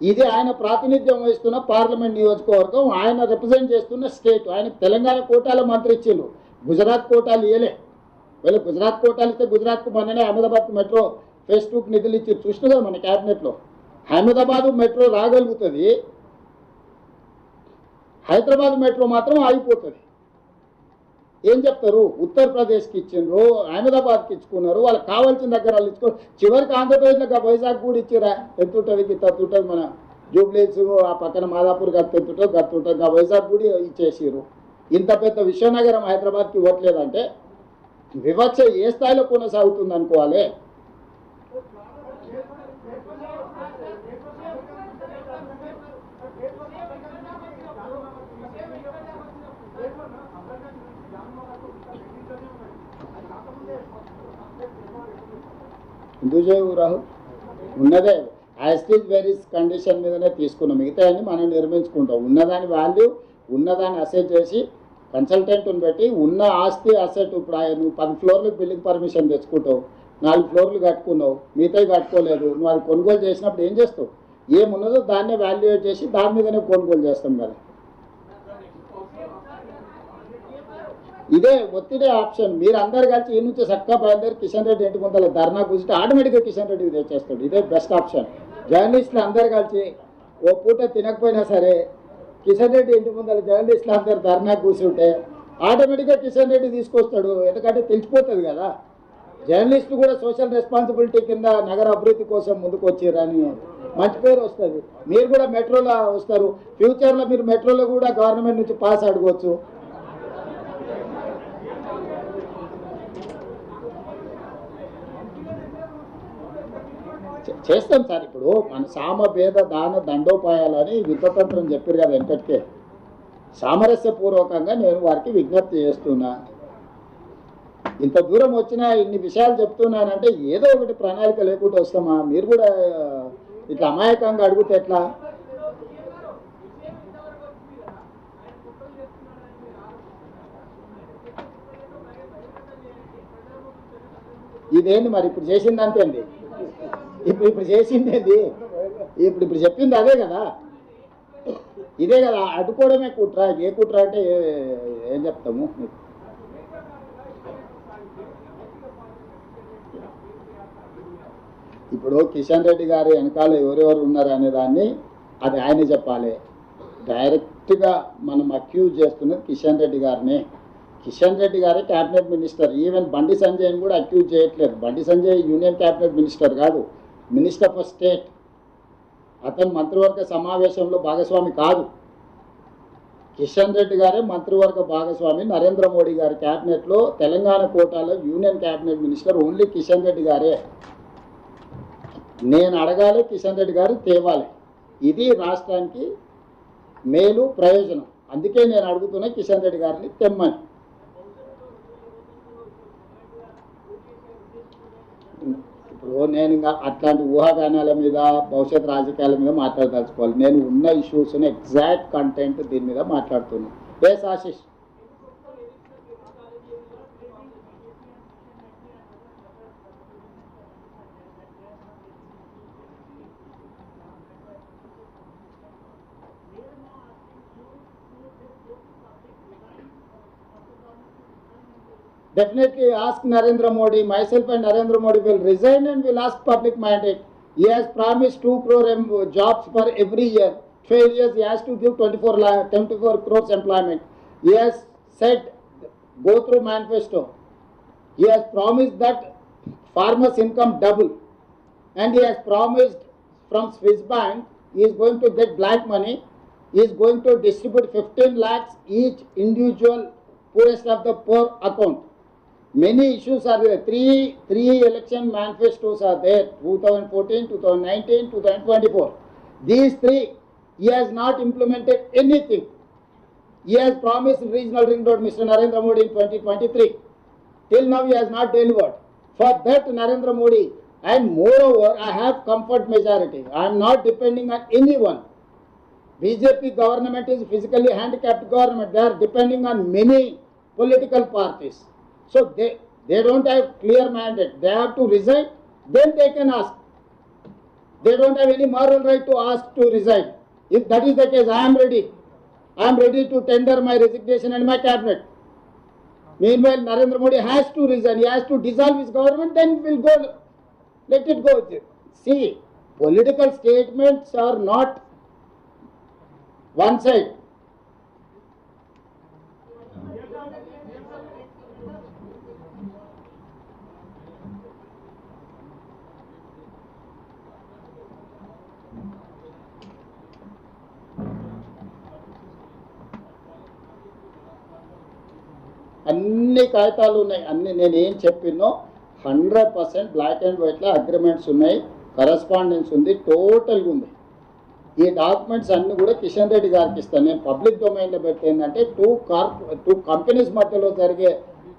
ఇది ఆయన ప్రాతినిధ్యం వహిస్తున్న పార్లమెంట్ నియోజకవర్గం, ఆయన రిప్రజెంట్ చేస్తున్న స్టేట్. ఆయన తెలంగాణ కోటాల మంత్రి ఇచ్చిండు, గుజరాత్ కోటాలు ఇవ్వలే. వీళ్ళు గుజరాత్ కోటాలు ఇస్తే గుజరాత్కు మొన్ననే అహ్మదాబాద్ మెట్రో ఫేజ్ 2కి నిధులు ఇచ్చి చూసిన కదా మన క్యాబినెట్లో. అహ్మదాబాద్ మెట్రో రాగలుగుతుంది, హైదరాబాద్ మెట్రో మాత్రం ఆగిపోతుంది. ఏం చెప్తారు? ఉత్తరప్రదేశ్కి ఇచ్చిండ్రు, అహ్మదాబాద్కి ఇచ్చుకున్నారు, వాళ్ళకి కావాల్సిన దగ్గర వాళ్ళు ఇచ్చుకో. చివరికి ఆంధ్రప్రదేశ్లో వైజాగ్ కూడా ఇచ్చిరా. ఎంత ఉంటుంది తత్తు ఉంటుంది, మన జూబ్లీస్ ఆ పక్కన మాదాపూర్ గత్తు ఎంత ఉంటుంది గత్తు ఉంటుంది. ఆ వైజాగ్ కూడా ఇచ్చేసారు. ఇంత పెద్ద విశ్వనగరం హైదరాబాద్కి ఇవ్వట్లేదంటే వివక్ష ఏ స్థాయిలో కొనసాగుతుంది అనుకోవాలి. ఎందుకు చేయవు రాహుల్? ఉన్నదే యాస్టిజ్ వెరీస్ కండిషన్ మీదనే తీసుకున్నాం. మిగతా అన్ని మనం నిర్మించుకుంటాం. ఉన్నదాని వాల్యూ, ఉన్నదాన్ని అసెట్ చేసి కన్సల్టెంట్ని పెట్టి ఉన్న ఆస్తి అసెట్. ఇప్పుడు నువ్వు 10 ఫ్లోర్లకు బిల్డింగ్ పర్మిషన్ తెచ్చుకుంటావు, 4 ఫ్లోర్లు కట్టుకున్నావు, మిగతాయి కట్టుకోలేదు. నువ్వు అది కొనుగోలు చేసినప్పుడు ఏం చేస్తావు? ఏమున్నదో దాన్నే వాల్యుయేట్ చేసి దాని మీదనే కొనుగోలు చేస్తాం కదా. ఇదే ఒత్తిడే ఆప్షన్. మీరు అందరు కలిసి ఈ నుంచి చక్కగా బయలుదేరి కిషన్ రెడ్డి ఇంటి ముందర ధర్నా కూర్చుంటే ఆటోమేటిక్గా కిషన్ రెడ్డి తెచ్చేస్తాడు. ఇదే బెస్ట్ ఆప్షన్. జర్నలిస్టులు అందరు కలిసి ఓ పూట తినకపోయినా సరే కిషన్ రెడ్డి ఇంటి ముందర జర్నలిస్టులు అందరు ధర్నా కూర్చుంటే ఆటోమేటిక్గా కిషన్ రెడ్డి తీసుకొస్తాడు. ఎందుకంటే తెలిసిపోతుంది కదా, జర్నలిస్టులు కూడా సోషల్ రెస్పాన్సిబిలిటీ కింద నగర అభివృద్ధి కోసం ముందుకు వచ్చారని మంచి పేరు వస్తుంది. మీరు కూడా మెట్రోలో వస్తారు. ఫ్యూచర్లో మీరు మెట్రోలో కూడా గవర్నమెంట్ నుంచి పాస్ అడగవచ్చు. చేస్తాం సార్. ఇప్పుడు మన సామభేద దాన దండోపాయాలని యుద్ధతంత్రం చెప్పారు కదా వెంకట్కే. సామరస్యపూర్వకంగా నేను వారికి విజ్ఞప్తి చేస్తున్నా. ఇంత దూరం వచ్చినా ఇన్ని విషయాలు చెప్తున్నానంటే ఏదో ఒకటి ప్రణాళిక లేకుండా వస్తామా? మీరు కూడా ఇట్లా అమాయకంగా అడిగితే ఎట్లా? ఇదేంటి మరి ఇప్పుడు చేసింది అంతేంది? ఇప్పుడు చేసింది ఏంది? ఇప్పుడు చెప్పింది అదే కదా, ఇదే కదా. అడ్డుకోవడమే కుట్ర. ఏ కుట్ర అంటే ఏం చెప్తాము? ఇప్పుడు కిషన్ రెడ్డి గారి వెనకాల ఎవరెవరు ఉన్నారు అనే దాన్ని అది ఆయన చెప్పాలి. డైరెక్ట్గా మనం అక్యూజ్ చేస్తున్నది కిషన్ రెడ్డి గారిని. కిషన్ రెడ్డి గారే క్యాబినెట్ మినిస్టర్. ఈవెన్ బండి సంజయ్ని కూడా అక్యూజ్ చేయట్లేదు. Bandi Sanjay union cabinet minister కాదు, మినిస్టర్ ఫర్ స్టేట్. అతను మంత్రివర్గ సమావేశంలో భాగస్వామి కాదు. కిషన్ రెడ్డి గారే మంత్రివర్గ భాగస్వామి. నరేంద్ర మోడీ గారి క్యాబినెట్లో తెలంగాణ కోటాలో union cabinet minister only Kishan Reddy గారే. నేను అడగాలి, కిషన్ రెడ్డి గారు తేవాలి. ఇది రాష్ట్రానికి మేలు, ప్రయోజనం. అందుకే నేను అడుగుతున్నా కిషన్ రెడ్డి గారిని తెమ్మని. ఇప్పుడు నేను ఇంకా అట్లాంటి ఊహాగానాల మీద, భవిష్యత్ రాజకీయాల మీద మాట్లాడదలుచుకోవాలి. నేను ఉన్న ఇష్యూస్ని ఎగ్జాక్ట్ కంటెంట్ దీని మీద మాట్లాడుతున్నాను. Yes Ashish. Definitely ask Narendra Modi. Myself and Narendra Modi will resign and will ask public mandate. He has promised 2 crore jobs for every year. 12 years he has to give 24 crores employment. He has said go through manifesto. He has promised that farmers' income double, and he has promised from Swiss Bank he is going to get black money. He is going to distribute 15 lakhs each individual poorest of the poor account. Many issues are there. Three election manifestos are there: 2014, 2019, 2024. These three, he has not implemented anything. He has promised regional ring road, Mr. Narendra Modi, in 2023. Till now, he has not delivered. For that, Narendra Modi, and moreover, I have comfort majority. I am not depending on anyone. BJP government is physically handicapped government. They are depending on many political parties. So they don't have clear mandate. They have to resign, then they can ask. They don't have any moral right to ask to resign. If that is the case, I am ready. I am ready to tender my resignation and my cabinet. Meanwhile, Narendra Modi has to resign. He has to dissolve his government, then we will go. Let it go. See, political statements are not one side. అన్ని కాగితాలు ఉన్నాయి. అన్ని నేను ఏం చెప్పినో 100% black and వైట్లో agreements ఉన్నాయి, correspondence ఉంది, టోటల్గా ఉంది. ఈ డాక్యుమెంట్స్ అన్ని కూడా కిషన్ రెడ్డి గారికి ఇస్తాను. నేను పబ్లిక్ డొమైన్లో పెడితే ఏంటంటే టూ కంపెనీస్ మధ్యలో జరిగే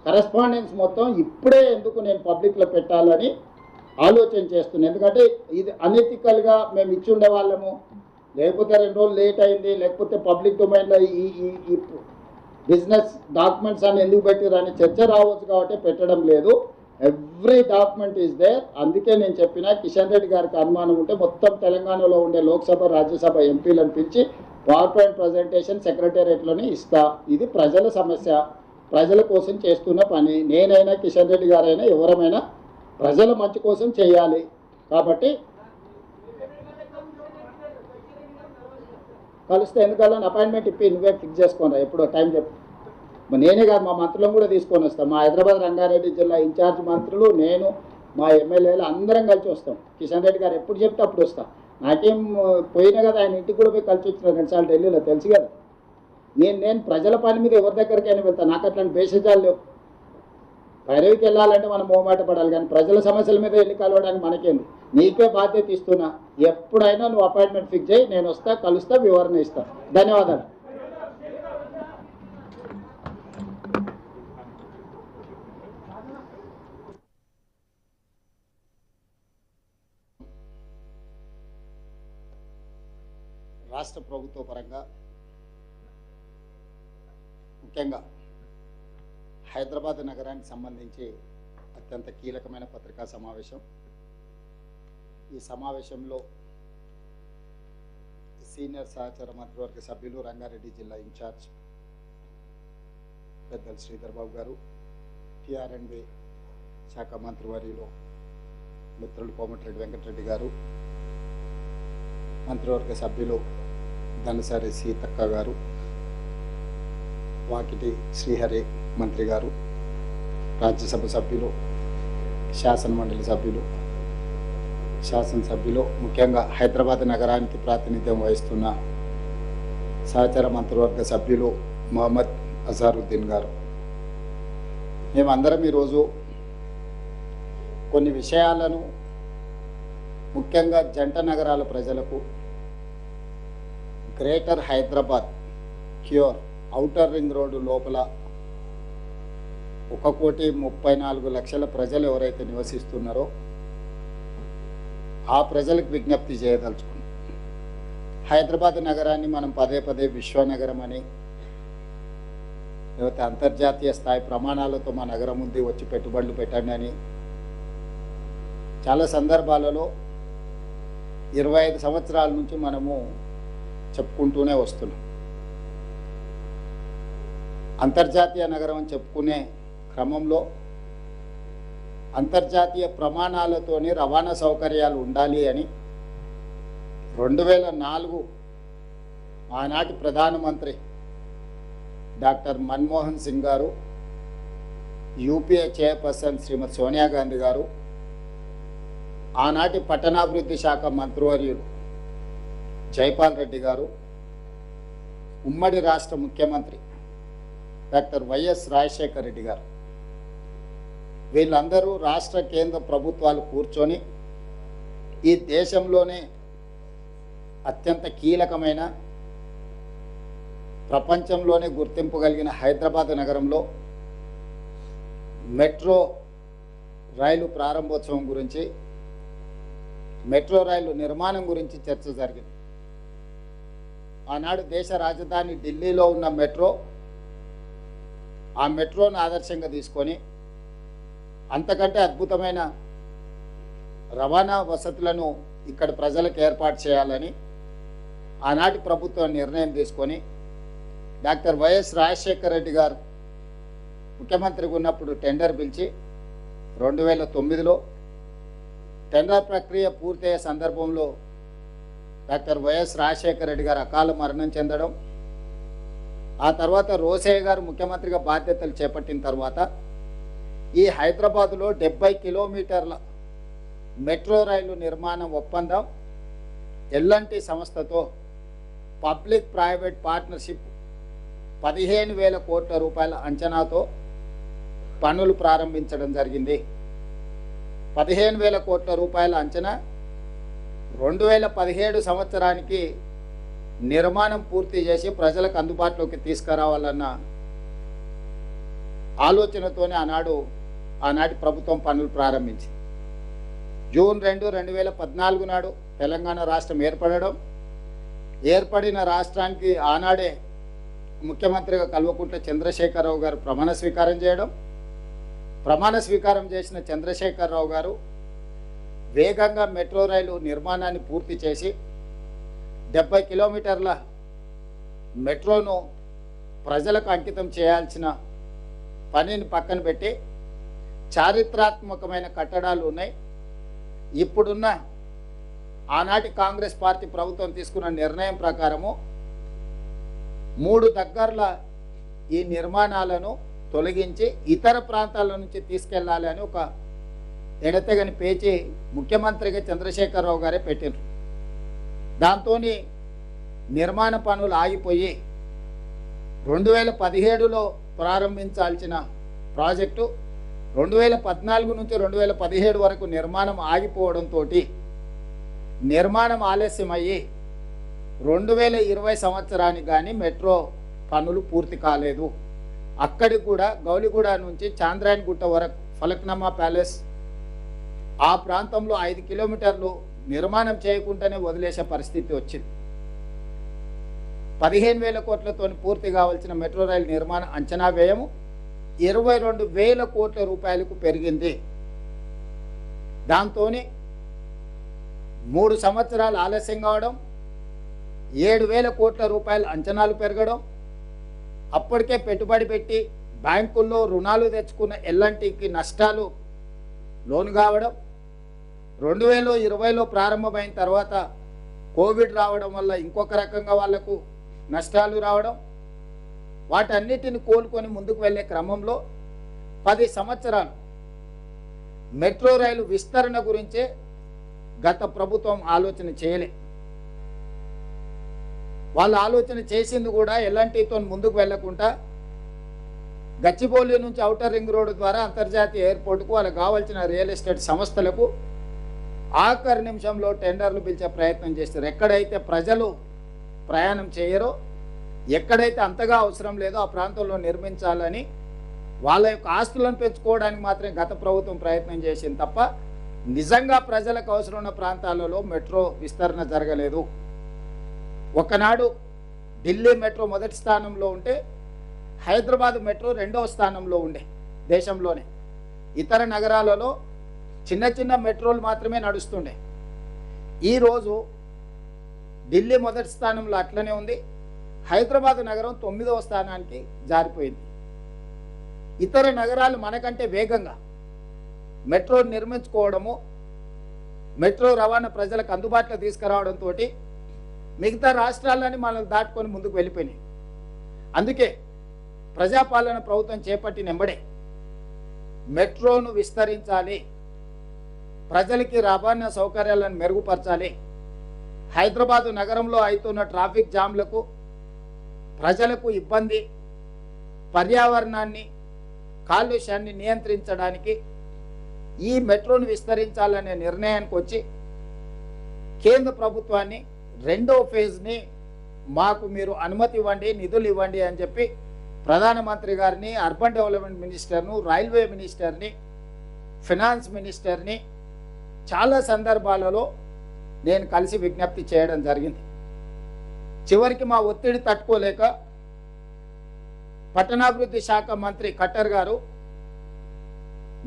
కరస్పాండెన్స్ మొత్తం ఇప్పుడే ఎందుకు నేను పబ్లిక్లో పెట్టాలని ఆలోచన చేస్తున్నాను. ఎందుకంటే ఇది అనెథికల్గా మేము ఇచ్చి ఉండే వాళ్ళము, లేకపోతే 2 రోజులు లేట్ అయింది, లేకపోతే పబ్లిక్ డొమైన్లో ఈ బిజినెస్ డాక్యుమెంట్స్ అని ఎందుకు పెట్టిరని చర్చ రావచ్చు కాబట్టి పెట్టడం లేదు. Every document is there. అందుకే నేను చెప్పిన కిషన్ రెడ్డి గారికి అనుమానం ఉంటే మొత్తం తెలంగాణలో ఉండే లోక్సభ రాజ్యసభ ఎంపీలను పిలిచి పవర్ పాయింట్ ప్రజెంటేషన్ సెక్రటేరియట్లోనే ఇస్తా. ఇది ప్రజల సమస్య, ప్రజల కోసం చేస్తున్న పని. నేనైనా కిషన్ రెడ్డి గారైనా ఎవరమైనా ప్రజల మంచి కోసం చేయాలి. కాబట్టి కలిస్తే ఎందుకల్లా అపాయింట్మెంట్ ఇప్పి నువ్వే ఫిక్స్ చేసుకోరా, ఎప్పుడో టైం చెప్పు. నేనే కాదు, మా మంత్రులను కూడా తీసుకొని వస్తాం. మా హైదరాబాద్ రంగారెడ్డి జిల్లా ఇన్ఛార్జ్ మంత్రులు, నేను, మా ఎమ్మెల్యేలు అందరం కలిసి వస్తాం. కిషన్ రెడ్డి గారు ఎప్పుడు చెప్తే అప్పుడు వస్తాం. నాకేం పోయినా కదా, ఆయన ఇంటికి కూడా పోయి కలిసి వచ్చిన 2 సార్లు ఢిల్లీలో, తెలుసు కదా. నేను ప్రజల పని మీద ఎవరి దగ్గరికైనా వెళ్తాను. నాకు అట్లాంటి భేషజాలు లేవు. పైరవికి వెళ్ళాలంటే మనం మొహమాట పడాలి, కానీ ప్రజల సమస్యల మీద వెళ్ళి కలవడానికి మనకేంది. నీకే బాధ్యత ఇస్తున్నా. ఎప్పుడైనా నువ్వు అపాయింట్మెంట్ ఫిక్స్ చేయి, నేను వస్తా, కలుస్తా, వివరణ ఇస్తా. ధన్యవాదాలు. రాష్ట్ర ప్రభుత్వ పరంగా ముఖ్యంగా హైదరాబాద్ నగరానికి సంబంధించి అత్యంత కీలకమైన పత్రికా సమావేశం. ఈ సమావేశంలో సీనియర్ సహచార మంత్రివర్గ సభ్యులు, రంగారెడ్డి జిల్లా ఇన్ఛార్జ్ పెద్దలు శ్రీధర్ బాబు గారు, టీఆర్ఎండ్బి శాఖ మంత్రివర్యులు మిత్రులు కోమటిరెడ్డి వెంకటరెడ్డి గారు, మంత్రివర్గ సభ్యులు ధనసరి సీతక్క గారు, వాకిటి శ్రీహరి మంత్రి గారు, రాజ్యసభ సభ్యులు, శాసనమండలి సభ్యులు, శాసనసభ్యులు, ముఖ్యంగా హైదరాబాద్ నగరానికి ప్రాతినిధ్యం వహిస్తున్న సహచార మంత్రివర్గ సభ్యులు మొహమ్మద్ అజారుద్దీన్ గారు, మేమందరం ఈరోజు కొన్ని విషయాలను ముఖ్యంగా జంట నగరాల ప్రజలకు, greater Hyderabad cure outer ring road లోపల 1,34,00,000 ప్రజలు ఎవరైతే నివసిస్తున్నారో ఆ ప్రజలకు విజ్ఞప్తి చేయదలుచుకున్నాం. హైదరాబాద్ నగరాన్ని మనం పదే పదే విశ్వనగరం అని, లేకపోతే అంతర్జాతీయ స్థాయి ప్రమాణాలతో మా నగరం ఉంది, వచ్చి పెట్టుబడులు పెట్టండి అని చాలా సందర్భాలలో 25 సంవత్సరాల నుంచి మనము చెప్పుకుంటూనే వస్తున్నాం. అంతర్జాతీయ నగరం అని చెప్పుకునే క్రమంలో అంతర్జాతీయ ప్రమాణాలతోని రవాణా సౌకర్యాలు ఉండాలి అని 2004 ఆనాటి ప్రధానమంత్రి డాక్టర్ మన్మోహన్ సింగ్ గారు యూపీఏ చైర్పర్సన్ శ్రీమతి సోనియా గాంధీ గారు, ఆనాటి పట్టణాభివృద్ధి శాఖ మంత్రివర్యులు జైపాల్ రెడ్డి గారు, ఉమ్మడి రాష్ట్ర ముఖ్యమంత్రి డాక్టర్ వైఎస్ రాజశేఖర రెడ్డి గారు, వీళ్ళందరూ రాష్ట్ర కేంద్ర ప్రభుత్వాలు కూర్చొని ఈ దేశంలోనే అత్యంత కీలకమైన, ప్రపంచంలోనే గుర్తింపు కలిగిన హైదరాబాద్ నగరంలో మెట్రో రైలు ప్రారంభోత్సవం గురించి, మెట్రో రైలు నిర్మాణం గురించి చర్చ జరిగింది. ఆనాడు దేశ రాజధాని ఢిల్లీలో ఉన్న మెట్రో, ఆ మెట్రోను ఆదర్శంగా తీసుకొని అంతకంటే అద్భుతమైన రవాణా వసతులను ఇక్కడ ప్రజలకు ఏర్పాటు చేయాలని ఆనాటి ప్రభుత్వం నిర్ణయం తీసుకొని డాక్టర్ వైఎస్ రాజశేఖర రెడ్డి గారు ముఖ్యమంత్రిగా ఉన్నప్పుడు టెండర్ పిలిచి 2009లో టెండర్ ప్రక్రియ పూర్తయ్యే సందర్భంలో డాక్టర్ వైఎస్ రాజశేఖర రెడ్డి గారు అకాల మరణం చెందడం, ఆ తర్వాత రోసయ్య గారు ముఖ్యమంత్రిగా బాధ్యతలు చేపట్టిన తర్వాత ఈ హైదరాబాదులో 70 కిలోమీటర్ల మెట్రో రైలు నిర్మాణం ఒప్పందం ఎల్ఎన్టీ సంస్థతో పబ్లిక్ ప్రైవేట్ పార్ట్నర్షిప్ 15,000 కోట్ల రూపాయల అంచనాతో పనులు ప్రారంభించడం జరిగింది. 15,000 కోట్ల రూపాయల అంచనా 2017 సంవత్సరానికి నిర్మాణం పూర్తి చేసి ప్రజలకు అందుబాటులోకి తీసుకురావాలన్న ఆలోచనతోనే ఆనాటి ప్రభుత్వం పనులు ప్రారంభించింది. జూన్ 2, 2014 నాడు తెలంగాణ రాష్ట్రం ఏర్పడిన రాష్ట్రానికి ఆనాడే ముఖ్యమంత్రిగా కల్వకుంట్ల చంద్రశేఖరరావు గారు ప్రమాణ స్వీకారం చేయడం, ప్రమాణ స్వీకారం చేసిన చంద్రశేఖరరావు గారు వేగంగా మెట్రో రైలు నిర్మాణాన్ని పూర్తి చేసి 70 కిలోమీటర్ల మెట్రోను ప్రజలకు అంకితం చేయాల్సిన పనిని పక్కన పెట్టి చారిత్రాత్మకమైన కట్టడాలు ఉన్నాయి. ఇప్పుడున్న ఆనాటి కాంగ్రెస్ పార్టీ ప్రభుత్వం తీసుకున్న నిర్ణయం ప్రకారము 3 దగ్గరల ఈ నిర్మాణాలను తొలగించి ఇతర ప్రాంతాల నుంచి తీసుకెళ్లాలి అని ఒక ఎడతెగని పేచి ముఖ్యమంత్రిగా చంద్రశేఖరరావు గారే పెట్టినారు. దాంతో నిర్మాణ పనులు ఆగిపోయి 2017లో ప్రారంభించాల్సిన ప్రాజెక్టు 2014 నుంచి 2017 వరకు నిర్మాణం ఆగిపోవడంతో నిర్మాణం ఆలస్యమయ్యి 2020 సంవత్సరానికి కానీ మెట్రో పనులు పూర్తి కాలేదు. అక్కడికి కూడా గౌలిగూడ నుంచి చాంద్రాయన్ గుట్ట వరకు ఫలక్నామా ప్యాలెస్ ఆ ప్రాంతంలో 5 కిలోమీటర్లు నిర్మాణం చేయకుండానే వదిలేసే పరిస్థితి వచ్చింది. 15,000 కోట్లతో పూర్తి కావాల్సిన మెట్రో రైలు నిర్మాణ అంచనా వ్యయము 22,000 కోట్ల రూపాయలకు పెరిగింది. దాంతో 3 సంవత్సరాలు ఆలస్యం కావడం, 7,000 కోట్ల రూపాయల అంచనాలు పెరగడం, అప్పటికే పెట్టుబడి పెట్టి బ్యాంకుల్లో రుణాలు తెచ్చుకున్న ఎల్ఎన్టీకి నష్టాలు లోను కావడం, 2020లో ప్రారంభమైన తర్వాత కోవిడ్ రావడం వల్ల ఇంకొక రకంగా వాళ్లకు నష్టాలు రావడం, వాటన్నిటిని కోలుకొని ముందుకు వెళ్ళే క్రమంలో 10 సంవత్సరాలు మెట్రో రైలు విస్తరణ గురించే గత ప్రభుత్వం ఆలోచన చేయలే. వాళ్ళు ఆలోచన చేసింది కూడా ఎల్ఎన్టీతో ముందుకు వెళ్లకుండా గచ్చిబౌలి నుంచి ఔటర్ రింగ్ రోడ్డు ద్వారా అంతర్జాతీయ ఎయిర్పోర్టుకు వాళ్ళకి కావాల్సిన రియల్ ఎస్టేట్ సంస్థలకు ఆఖరి నిమిషంలో టెండర్లు పిలిచే ప్రయత్నం చేస్తారు. ఎక్కడైతే ప్రజలు ప్రయాణం చేయరో, ఎక్కడైతే అంతగా అవసరం లేదో ఆ ప్రాంతంలో నిర్మించాలని వాళ్ళ యొక్క ఆస్తులను పెంచుకోవడానికి మాత్రమే గత ప్రభుత్వం ప్రయత్నం చేసింది తప్ప నిజంగా ప్రజలకు అవసరం ఉన్న ప్రాంతాలలో మెట్రో విస్తరణ జరగలేదు. ఒకనాడు ఢిల్లీ మెట్రో మొదటి స్థానంలో ఉంటే హైదరాబాద్ మెట్రో 2వ స్థానంలో ఉండే దేశంలోనే. ఇతర నగరాలలో చిన్న చిన్న మెట్రోలు మాత్రమే నడుస్తుండే. ఈరోజు ఢిల్లీ మొదటి స్థానంలో అట్లనే ఉంది, హైదరాబాద్ నగరం 9వ స్థానానికి జారిపోయింది. ఇతర నగరాలు మనకంటే వేగంగా మెట్రో నిర్మించుకోవడము, మెట్రో రవాణా ప్రజలకు అందుబాటులో తీసుకురావడంతో మిగతా రాష్ట్రాలని మనల్ని దాటుకొని ముందుకు వెళ్ళిపోయినాయి. అందుకే ప్రజాపాలన ప్రభుత్వం చేపట్టిన వెంబడే మెట్రోను విస్తరించాలి, ప్రజలకి రవాణా సౌకర్యాలను మెరుగుపరచాలి, హైదరాబాదు నగరంలో అవుతున్న ట్రాఫిక్ జామ్లకు, ప్రజలకు ఇబ్బంది, పర్యావరణాన్ని, కాలుష్యాన్ని నియంత్రించడానికి ఈ మెట్రోను విస్తరించాలనే నిర్ణయానికి వచ్చి కేంద్ర ప్రభుత్వాన్ని రెండో ఫేజ్ని మాకు మీరు అనుమతి ఇవ్వండి, నిధులు ఇవ్వండి అని చెప్పి ప్రధానమంత్రి గారిని, అర్బన్ డెవలప్మెంట్ మినిస్టర్ను, రైల్వే మినిస్టర్ని, ఫినాన్స్ మినిస్టర్ని చాలా సందర్భాలలో నేను కలిసి విజ్ఞప్తి చేయడం జరిగింది. చివరికి మా ఒత్తిడి తట్టుకోలేక పట్టణాభివృద్ధి శాఖ మంత్రి ఖట్టర్ గారు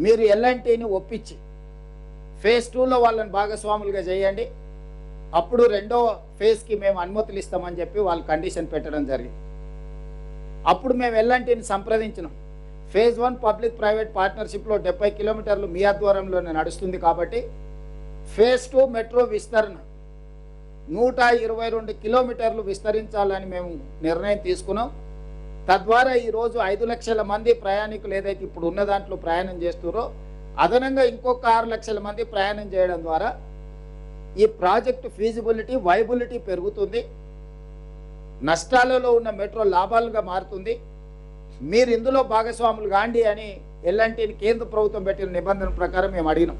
మీరు ఎల్ఎన్టీని ఒప్పించి ఫేజ్ 2లో వాళ్ళని భాగస్వాములుగా చేయండి, అప్పుడు రెండో ఫేజ్కి మేము అనుమతులు ఇస్తామని చెప్పి వాళ్ళు కండిషన్ పెట్టడం జరిగింది. అప్పుడు మేము ఎల్ఎన్టీని సంప్రదించినాం. ఫేజ్ 1 పబ్లిక్ ప్రైవేట్ పార్ట్నర్షిప్లో 70 కిలోమీటర్లు మీ ఆధ్వర్యంలోనే నడుస్తుంది కాబట్టి ఫేజ్ 2 మెట్రో విస్తరణ 122 కిలోమీటర్లు విస్తరించాలని మేము నిర్ణయం తీసుకున్నాం. తద్వారా ఈరోజు 5 లక్షల మంది ప్రయాణికులు ఏదైతే ఇప్పుడు ఉన్న దాంట్లో ప్రయాణం చేస్తున్నారో అదనంగా ఇంకొక 6 లక్షల మంది ప్రయాణం చేయడం ద్వారా ఈ ప్రాజెక్టు ఫీజిబిలిటీ, వైబిలిటీ పెరుగుతుంది, నష్టాలలో ఉన్న మెట్రో లాభాలుగా మారుతుంది. మీరు ఇందులో భాగస్వాములు కాండి అని ఎల్ఎన్టీని కేంద్ర ప్రభుత్వం పెట్టిన నిబంధన ప్రకారం మేము అడిగినాం.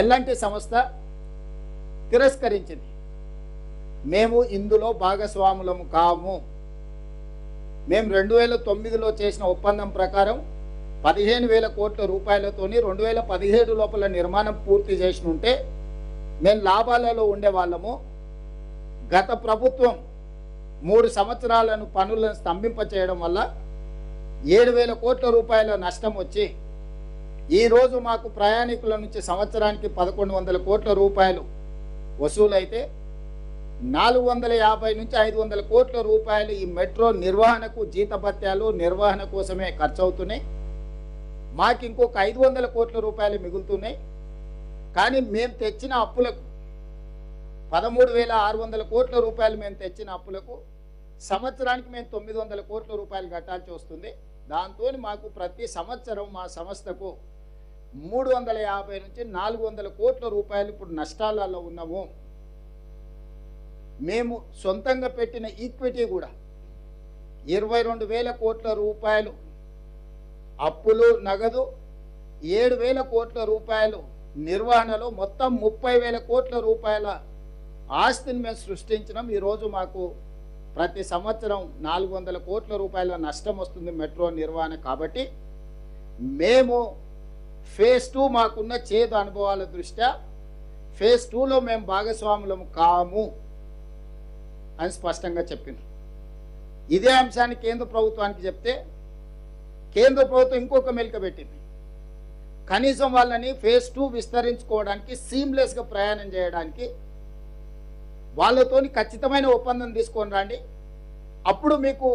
ఎల్ఎన్టీ సంస్థ తిరస్కరించింది. మేము ఇందులో భాగస్వాములము కాము. మేము 2009లో చేసిన ఒప్పందం ప్రకారం 15,000 కోట్ల రూపాయలతోని 2017 లోపల నిర్మాణం పూర్తి చేసి ఉంటే మేము లాభాలలో ఉండేవాళ్ళము. గత ప్రభుత్వం 3 సంవత్సరాలను పనులను స్తంభింపచేయడం వల్ల 7,000 కోట్ల రూపాయల నష్టం వచ్చి ఈరోజు మాకు ప్రయాణికుల నుంచి సంవత్సరానికి 1,100 కోట్ల రూపాయలు వసూలైతే 450 నుంచి 500 కోట్ల రూపాయలు ఈ మెట్రో నిర్వహణకు, జీతభత్యాలు, నిర్వహణ కోసమే ఖర్చు అవుతున్నాయి. మాకు ఇంకొక 500 కోట్ల రూపాయలు మిగులుతున్నాయి. కానీ మేము తెచ్చిన అప్పులకు 13,600 కోట్ల రూపాయలు మేము తెచ్చిన అప్పులకు సంవత్సరానికి మేము 900 కోట్ల రూపాయలు కట్టాల్సి వస్తుంది. దాంతో మాకు ప్రతి సంవత్సరం మా సంస్థకు 350 నుంచి 400 కోట్ల రూపాయలు ఇప్పుడు నష్టాలలో ఉన్నాము. మేము సొంతంగా పెట్టిన ఈక్విటీ కూడా 22,000 కోట్ల రూపాయలు అప్పులు, నగదు 7,000 కోట్ల రూపాయలు నిర్వహణలో మొత్తం 30,000 కోట్ల రూపాయల ఆస్తిని మేము సృష్టించినాం. ఈరోజు మాకు ప్రతి సంవత్సరం 400 కోట్ల రూపాయల నష్టం వస్తుంది మెట్రో నిర్వహణ. కాబట్టి మేము ఫేజ్ 2 మాకున్న చేదు అనుభవాల దృష్ట్యా ఫేజ్ 2లో మేము భాగస్వాములము కాము అని స్పష్టంగా చెప్పింది. ఇదే అంశాన్ని కేంద్ర ప్రభుత్వానికి చెప్తే కేంద్ర ప్రభుత్వం ఇంకొక మెలిక పెట్టింది. కనీసం వాళ్ళని ఫేజ్ 2 విస్తరించుకోవడానికి, సీమ్లెస్గా ప్రయాణం చేయడానికి వాళ్ళతోని ఖచ్చితమైన ఒప్పందం తీసుకొని రండి, అప్పుడు మీకు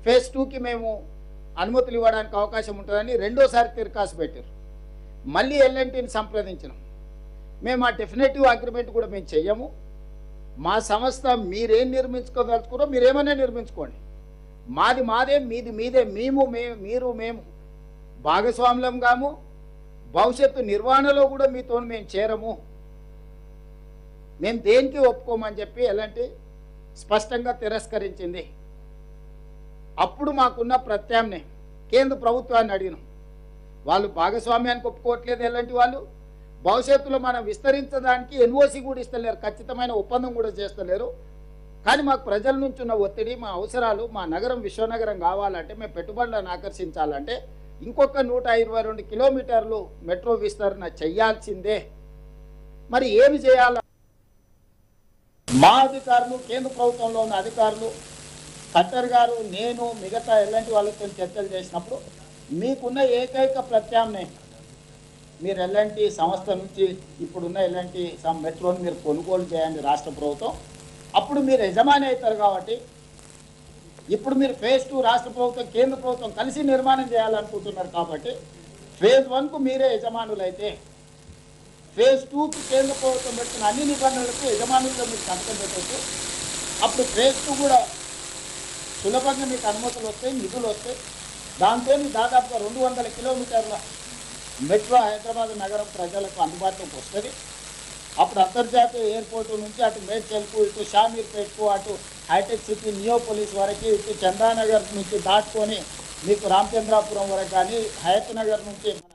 ఫేజ్ 2కి మేము అనుమతులు ఇవ్వడానికి అవకాశం ఉంటుందని రెండోసారి తిరకాసు పెట్టారు. మళ్ళీ ఎల్ఎన్టీని సంప్రదించినాం. మేము ఆ డెఫినెటివ్ అగ్రిమెంట్ కూడా మేము చెయ్యము. మా సంస్థ మీరేం నిర్మించుకోదలుచుకున్నారో మీరేమైనా నిర్మించుకోండి, మాది మాదే, మీది మీదే, మేము భాగస్వాములం కాము, భవిష్యత్తు నిర్వహణలో కూడా మీతో మేము చేరము, మేము దేనికి ఒప్పుకోమని చెప్పి ఎలాంటి స్పష్టంగా తిరస్కరించింది. అప్పుడు మాకున్న ప్రత్యామ్నాయం కేంద్ర ప్రభుత్వాన్ని అడిగినాం. వాళ్ళు భాగస్వామ్యానికి ఒప్పుకోవట్లేదు. ఎలాంటి వాళ్ళు భవిష్యత్తులో మనం విస్తరించడానికి ఎన్ఓసి కూడా ఇస్తలేరు, ఖచ్చితమైన ఒప్పందం కూడా చేస్తలేరు. కానీ మాకు ప్రజల నుంచి ఉన్న ఒత్తిడి, మా అవసరాలు, మా నగరం విశ్వనగరం కావాలంటే, మేము పెట్టుబడులను ఆకర్షించాలంటే ఇంకొక 122 కిలోమీటర్లు మెట్రో విస్తరణ చెయ్యాల్సిందే. మరి ఏమి చేయాలి? మా అధికారులు, కేంద్ర ప్రభుత్వంలో ఉన్న అధికారులు, ఖట్టర్ గారు, నేను, మిగతా ఎలాంటి వాళ్ళతో చర్చలు చేసినప్పుడు మీకున్న ఏకైక ప్రత్యామ్నాయం మీరు ఎలాంటి సంస్థ నుంచి ఇప్పుడున్న ఎలాంటి మెట్రోని మీరు కొనుగోలు చేయండి రాష్ట్ర ప్రభుత్వం, అప్పుడు మీరు యజమాని అవుతారు. కాబట్టి ఇప్పుడు మీరు ఫేజ్ 2 రాష్ట్ర ప్రభుత్వం, కేంద్ర ప్రభుత్వం కలిసి నిర్మాణం చేయాలనుకుంటున్నారు. కాబట్టి ఫేజ్ 1కు మీరే యజమానులైతే ఫేజ్ 2కి కేంద్ర ప్రభుత్వం పెట్టిన అన్ని నిబంధనలకు యజమానులుగా మీరు సంతకం పెట్టవచ్చు. అప్పుడు ఫేజ్ 2 కూడా సులభంగా మీకు అనుమతులు వస్తాయి, నిధులు వస్తాయి. దాంతో దాదాపుగా 200 కిలోమీటర్ల మెట్రో హైదరాబాద్ నగరం ప్రజలకు అందుబాటులోకి వస్తుంది. అప్పుడు అంతర్జాతీయ ఎయిర్పోర్టు నుంచి అటు మేడ్చల్కు, ఇటు షామీర్పేట్కు, అటు హైటెక్ సిటీ నియోపోలిస్ వరకు, ఇటు చందానగర్ నుంచి దాటుకొని మీకు రామచంద్రాపురం వరకు కానీ, హయత్ నగర్ నుంచి మన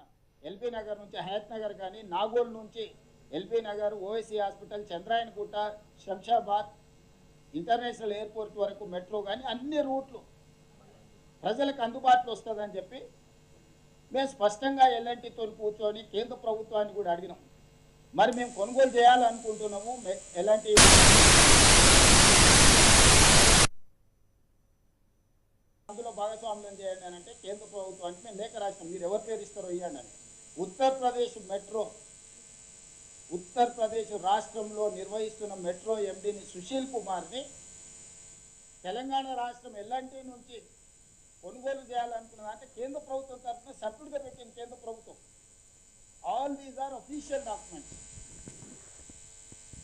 ఎల్బీ నగర్ నుంచి హయత్ నగర్ కానీ, నాగోల్ నుంచి LB Nagar, OSC hospital, Chandrayangutta, Shamshabad international airport వరకు మెట్రో కానీ అన్ని రూట్లు ప్రజలకు అందుబాటులో వస్తుందని చెప్పి మేము స్పష్టంగా ఎల్ఎన్టీతో కూర్చొని కేంద్ర ప్రభుత్వాన్ని కూడా అడిగినాం. మరి మేము కొనుగోలు చేయాలనుకుంటున్నాము ఎలాంటి అందులో భాగస్వామ్యం చేయండి అని అంటే కేంద్ర ప్రభుత్వానికి మేము లేఖ రాసినాం, మీరు ఎవరి పేరు ఇస్తారో ఇవ్వండి అని. ఉత్తరప్రదేశ్ రాష్ట్రంలో నిర్వహిస్తున్న మెట్రో ఎండీని సుశీల్ కుమార్ని తెలంగాణ రాష్ట్రం ఎల్ఎన్టీ నుంచి కొనుగోలు చేయాలనుకున్నది అంటే కేంద్ర ప్రభుత్వం తరఫున సభ్యుడిగా పెట్టింది కేంద్ర ప్రభుత్వం. All these are official documents.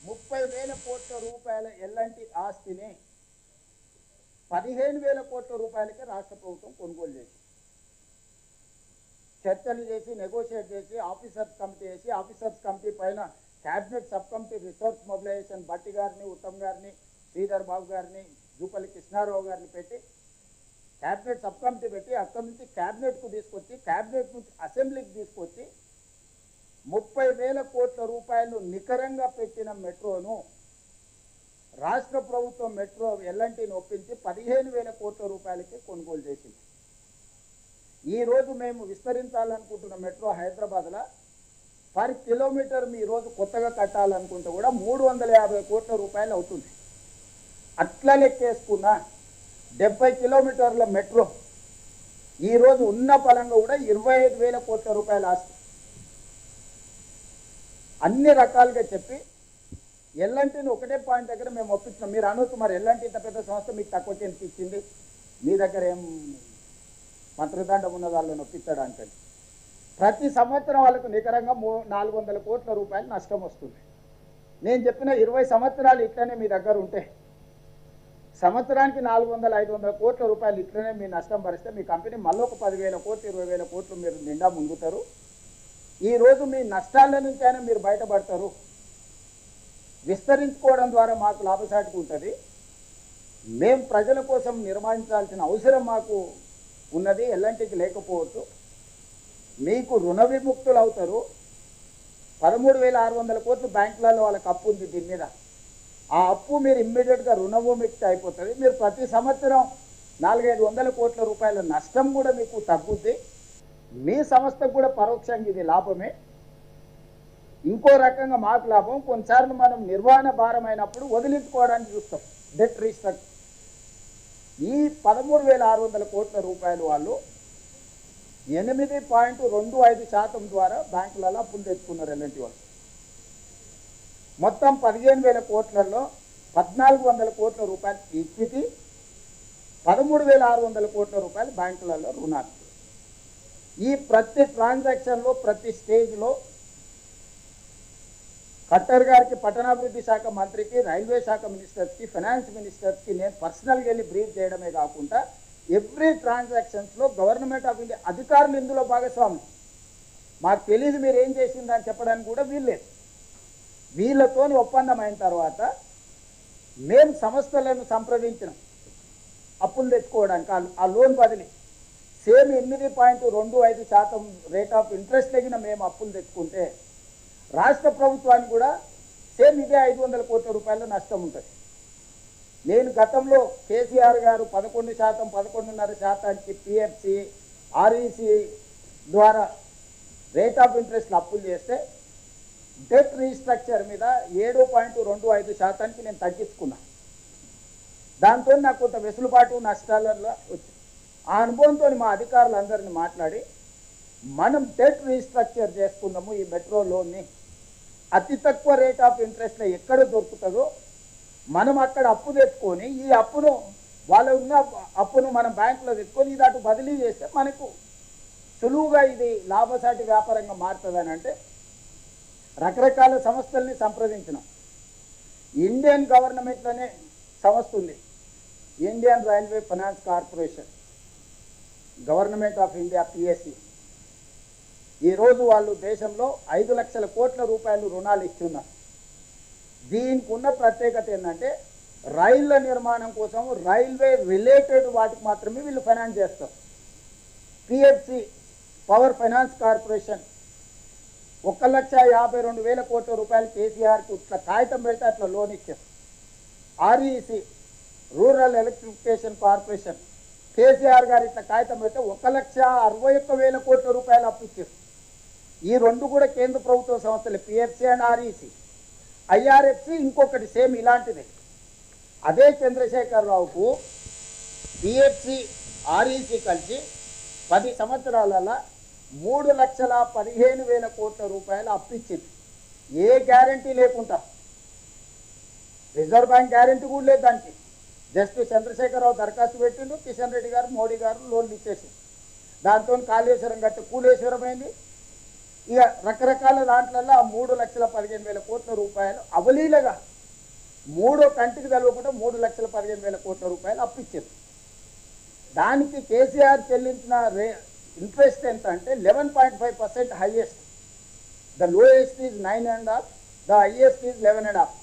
30,000 కోట్ల రూపాయల ఎల్ఎన్టీ ఆస్తిని 15,000 కోట్ల రూపాయలకే రాష్ట్ర ప్రభుత్వం కొనుగోలు చేసి చర్చలు చేసి నెగోషియేట్ చేసి ఆఫీసర్స్ కమిటీ పైన cabinet sub committee resource mobilisation Bhatti గారిని, ఉత్తమ్ గారిని, శ్రీధర్ బాబు గారిని, జూపల్లి కృష్ణారావు గారిని పెట్టి క్యాబినెట్ సబ్ కమిటీ పెట్టి అక్కడి నుంచి క్యాబినెట్కు తీసుకొచ్చి క్యాబినెట్ నుంచి అసెంబ్లీకి తీసుకొచ్చి 30,000 కోట్ల రూపాయలు నికరంగా పెట్టిన మెట్రోను రాష్ట్ర ప్రభుత్వం మెట్రో ఎల్ఎన్టీని ఒప్పించి 15,000 కోట్ల రూపాయలకి కొనుగోలు చేసింది. ఈరోజు మేము విస్తరించాలనుకుంటున్న మెట్రో హైదరాబాద్లో పర్ కిలోమీటర్ మీ రోజు కొత్తగా కట్టాలనుకుంటే కూడా 350 కోట్ల రూపాయలు అవుతుంది. అట్లా లెక్కేసుకున్న 70 కిలోమీటర్ల మెట్రో ఈరోజు ఉన్న పలంగా కూడా 25,000 కోట్ల రూపాయలు ఆస్తి. అన్ని రకాలుగా చెప్పి ఎల్ఎన్టీని ఒకటే పాయింట్ దగ్గర మేము ఒప్పించినాం. మీరు అనొచ్చు, మరి ఎల్ఎన్టీ ఇంత పెద్ద సంస్థ మీకు తక్కువ చేసి ఇచ్చింది, మీ దగ్గర ఏం మంత్రిదండం ఉన్న వాళ్ళని ఒప్పించడానికి. ప్రతి సంవత్సరం వాళ్ళకు నికరంగా 400 కోట్ల రూపాయలు నష్టం వస్తుంది. నేను చెప్పిన 20 సంవత్సరాలు ఇట్లనే మీ దగ్గర ఉంటే సంవత్సరానికి 400-500 కోట్ల రూపాయలు ఇట్లనే మీ నష్టం భరిస్తే మీ కంపెనీ మళ్ళీ ఒక 10,000 కోట్లు 20,000 కోట్లు మీరు నిండా ముందుతారు. ఈరోజు మీ నష్టాల నుంచైనా మీరు బయటపడతారు. విస్తరించుకోవడం ద్వారా మాకు లాభసాటిగా ఉంటుంది. మేము ప్రజల కోసం నిర్వహించాల్సిన అవసరం మాకు ఉన్నది, ఎల్ఎన్టీకి లేకపోవచ్చు. మీకు రుణ విముక్తులు అవుతారు. 13,600 కోట్లు బ్యాంకులలో వాళ్ళకి అప్పు ఉంది. దీని మీద ఆ అప్పు మీరు ఇమ్మీడియట్గా రుణవిముక్తి అయిపోతుంది. మీరు ప్రతి సంవత్సరం 400-500 కోట్ల రూపాయల నష్టం కూడా మీకు తగ్గుద్ది. మీ సంస్థకు కూడా పరోక్షంగా ఇది లాభమే. ఇంకో రకంగా మాకు లాభం. కొన్నిసార్లు మనం నిర్వహణ భారమైనప్పుడు వదిలించుకోవడానికి చూస్తాం, డెట్ రీస్ట్రక్చర్. ఈ 13,600 కోట్ల రూపాయలు వాళ్ళు 8.25% ద్వారా బ్యాంకులలో అప్పులు తెచ్చుకున్నారు ఎల్ఎన్టీ వాళ్ళు. మొత్తం 15,000 కోట్లలో 1,400 కోట్ల రూపాయలు ఈక్విటీ, 13,600 కోట్ల రూపాయలు బ్యాంకులలో రుణాలు. ఈ ప్రతి ట్రాన్సాక్షన్లో ప్రతి స్టేజ్లో ఖట్టర్ గారికి, పట్టణాభివృద్ధి శాఖ మంత్రికి, రైల్వే శాఖ మినిస్టర్స్కి, ఫైనాన్స్ మినిస్టర్స్కి నేను పర్సనల్గా వెళ్ళి బ్రీఫ్ చేయడమే కాకుండా ఎవ్రీ ట్రాన్సాక్షన్స్లో గవర్నమెంట్ ఆఫ్ ఇండియా అధికారులు ఇందులో భాగస్వామి. మాకు తెలియదు మీరు ఏం చేసిందని చెప్పడానికి కూడా వీల్లేదు. వీళ్ళతో ఒప్పందం అయిన తర్వాత మేము సంస్థలను సంప్రదించినాం అప్పులు తెచ్చుకోవడానికి. ఆ లోన్ బదిలీ సేమ్ 8.25% రేట్ ఆఫ్ ఇంట్రెస్ట్ తగిన మేము అప్పులు తెచ్చుకుంటే రాష్ట్ర ప్రభుత్వానికి కూడా సేమ్ ఇదే 500 కోట్ల రూపాయల నష్టం ఉంటుంది. నేను గతంలో కేసీఆర్ గారు 11%, 11.5% పిఎఫ్సి, ఆర్ఈసి ద్వారా రేట్ ఆఫ్ ఇంట్రెస్ట్లు అప్పులు చేస్తే డెట్ రీస్ట్రక్చర్ మీద 7.25% నేను తగ్గించుకున్నా. దాంతో నాకు కొంత వెసులుబాటు నష్టాలలో వచ్చింది. ఆ అనుభవంతో మా అధికారులందరినీ మాట్లాడి మనం డెట్ రీస్ట్రక్చర్ చేసుకున్నాము. ఈ మెట్రో లోన్ని అతి తక్కువ రేట్ ఆఫ్ ఇంట్రెస్ట్లో ఎక్కడ దొరుకుతుందో మనం అక్కడ అప్పు తెచ్చుకొని ఈ అప్పును వాళ్ళ ఉన్న అప్పును మనం బ్యాంకులో తెచ్చుకొని ఇది అటు బదిలీ చేస్తే మనకు సులువుగా ఇది లాభసాటి వ్యాపారంగా మారుతుందని అంటే రకరకాల సంస్థల్ని సంప్రదించినాం. ఇండియన్ గవర్నమెంట్లోనే సంస్థ ఉంది, Indian railway finance corporation. Government of India PSC ఈరోజు వాళ్ళు దేశంలో 5 లక్షల కోట్ల రూపాయలు రుణాలు ఇస్తున్నారు. దీనికి ఉన్న ప్రత్యేకత ఏంటంటే రైళ్ల నిర్మాణం కోసం రైల్వే రిలేటెడ్ వాటికి మాత్రమే వీళ్ళు ఫైనాన్స్ చేస్తారు. పిఎఫ్సి పవర్ ఫైనాన్స్ కార్పొరేషన్ 1,52,000 కోట్ల రూపాయలు కేసీఆర్కి ఇట్లా కాగితం పెడితే అట్లా లోన్ ఇచ్చారు. REC rural electrification corporation KCR గారు ఇట్లా కాగితం పెడితే 1,61,000 కోట్ల రూపాయలు అప్పు ఇచ్చారు. ఈ రెండు కూడా కేంద్ర ప్రభుత్వ సంస్థలు పిఎఫ్సి అండ్ ఆర్ఈసి. ఐఆర్ఎఫ్సి ఇంకొకటి సేమ్ ఇలాంటిదే. అదే చంద్రశేఖరరావుకు పిఎఫ్సి ఆర్ఈసి కలిసి 10 సంవత్సరాలలో 3,15,000 కోట్ల రూపాయలు అప్పిచ్చింది. ఏ గ్యారంటీ లేకుండా, రిజర్వ్ బ్యాంక్ గ్యారంటీ కూడా లేదు దానికి. జస్ట్ చంద్రశేఖరరావు దరఖాస్తు పెట్టిండు, కిషన్ రెడ్డి గారు మోడీ గారు లోన్లు ఇచ్చేసి దాంతో కాళేశ్వరం కట్టి కూలేశ్వరం అయింది. ఇక రకరకాల దాంట్లలో 3,15,000 కోట్ల రూపాయలు అవలీలగా మూడో కంటికి తెలవకుండా 3,15,000 కోట్ల రూపాయలు అప్పిచ్చారు. దానికి కేసీఆర్ చెల్లించిన ఇంట్రెస్ట్ ఎంత అంటే 11.5% highest. The lowest is 9.5, the highest is 11.5.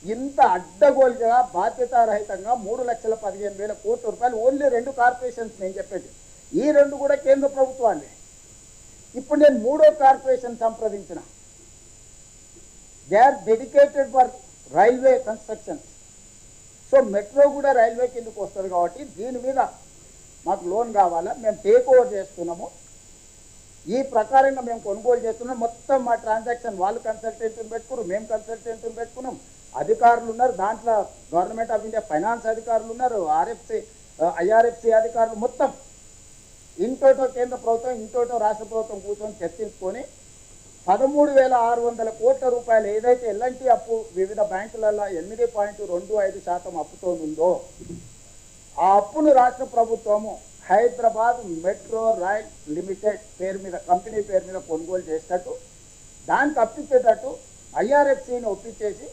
ఇంత అడ్డగోలుగా బాధ్యతారహితంగా 3,15,000 కోట్ల రూపాయలు ఓన్లీ 2 కార్పొరేషన్స్ నేను చెప్పేది. ఈ 2 కూడా కేంద్ర ప్రభుత్వాన్ని. ఇప్పుడు నేను 3వ కార్పొరేషన్ సంప్రదించిన. They are dedicated for railway constructions. So metro కూడా రైల్వే కిందకు వస్తుంది కాబట్టి దీని మీద మాకు లోన్ కావాలా, మేము టేక్ ఓవర్ చేస్తున్నాము, ఈ ప్రకారంగా మేము కొనుగోలు చేస్తున్నాం. మొత్తం మా ట్రాన్సాక్షన్ వాళ్ళు కన్సల్టెంట్ని పెట్టుకున్నారు, మేము కన్సల్టెంట్ని పెట్టుకున్నాం, అధికారులు ఉన్నారు, దాంట్లో గవర్నమెంట్ ఆఫ్ ఇండియా ఫైనాన్స్ అధికారులు ఉన్నారు, ఐఆర్ఎఫ్సి అధికారులు, మొత్తం ఇంటోటో కేంద్ర ప్రభుత్వం ఇంటోటో రాష్ట్ర ప్రభుత్వం కూర్చొని చర్చించుకొని 13,600 కోట్ల రూపాయలు ఏదైతే ఎల్ఎన్టీ అప్పు వివిధ బ్యాంకులలో 8.25% అప్పుతో ఉందో ఆ అప్పును రాష్ట్ర ప్రభుత్వము హైదరాబాద్ మెట్రో రైల్ లిమిటెడ్ పేరు మీద, కంపెనీ పేరు మీద కొనుగోలు చేసేటట్టు, దానికి అప్పించేటట్టు ఐఆర్ఎఫ్సిని ఒప్పించేసి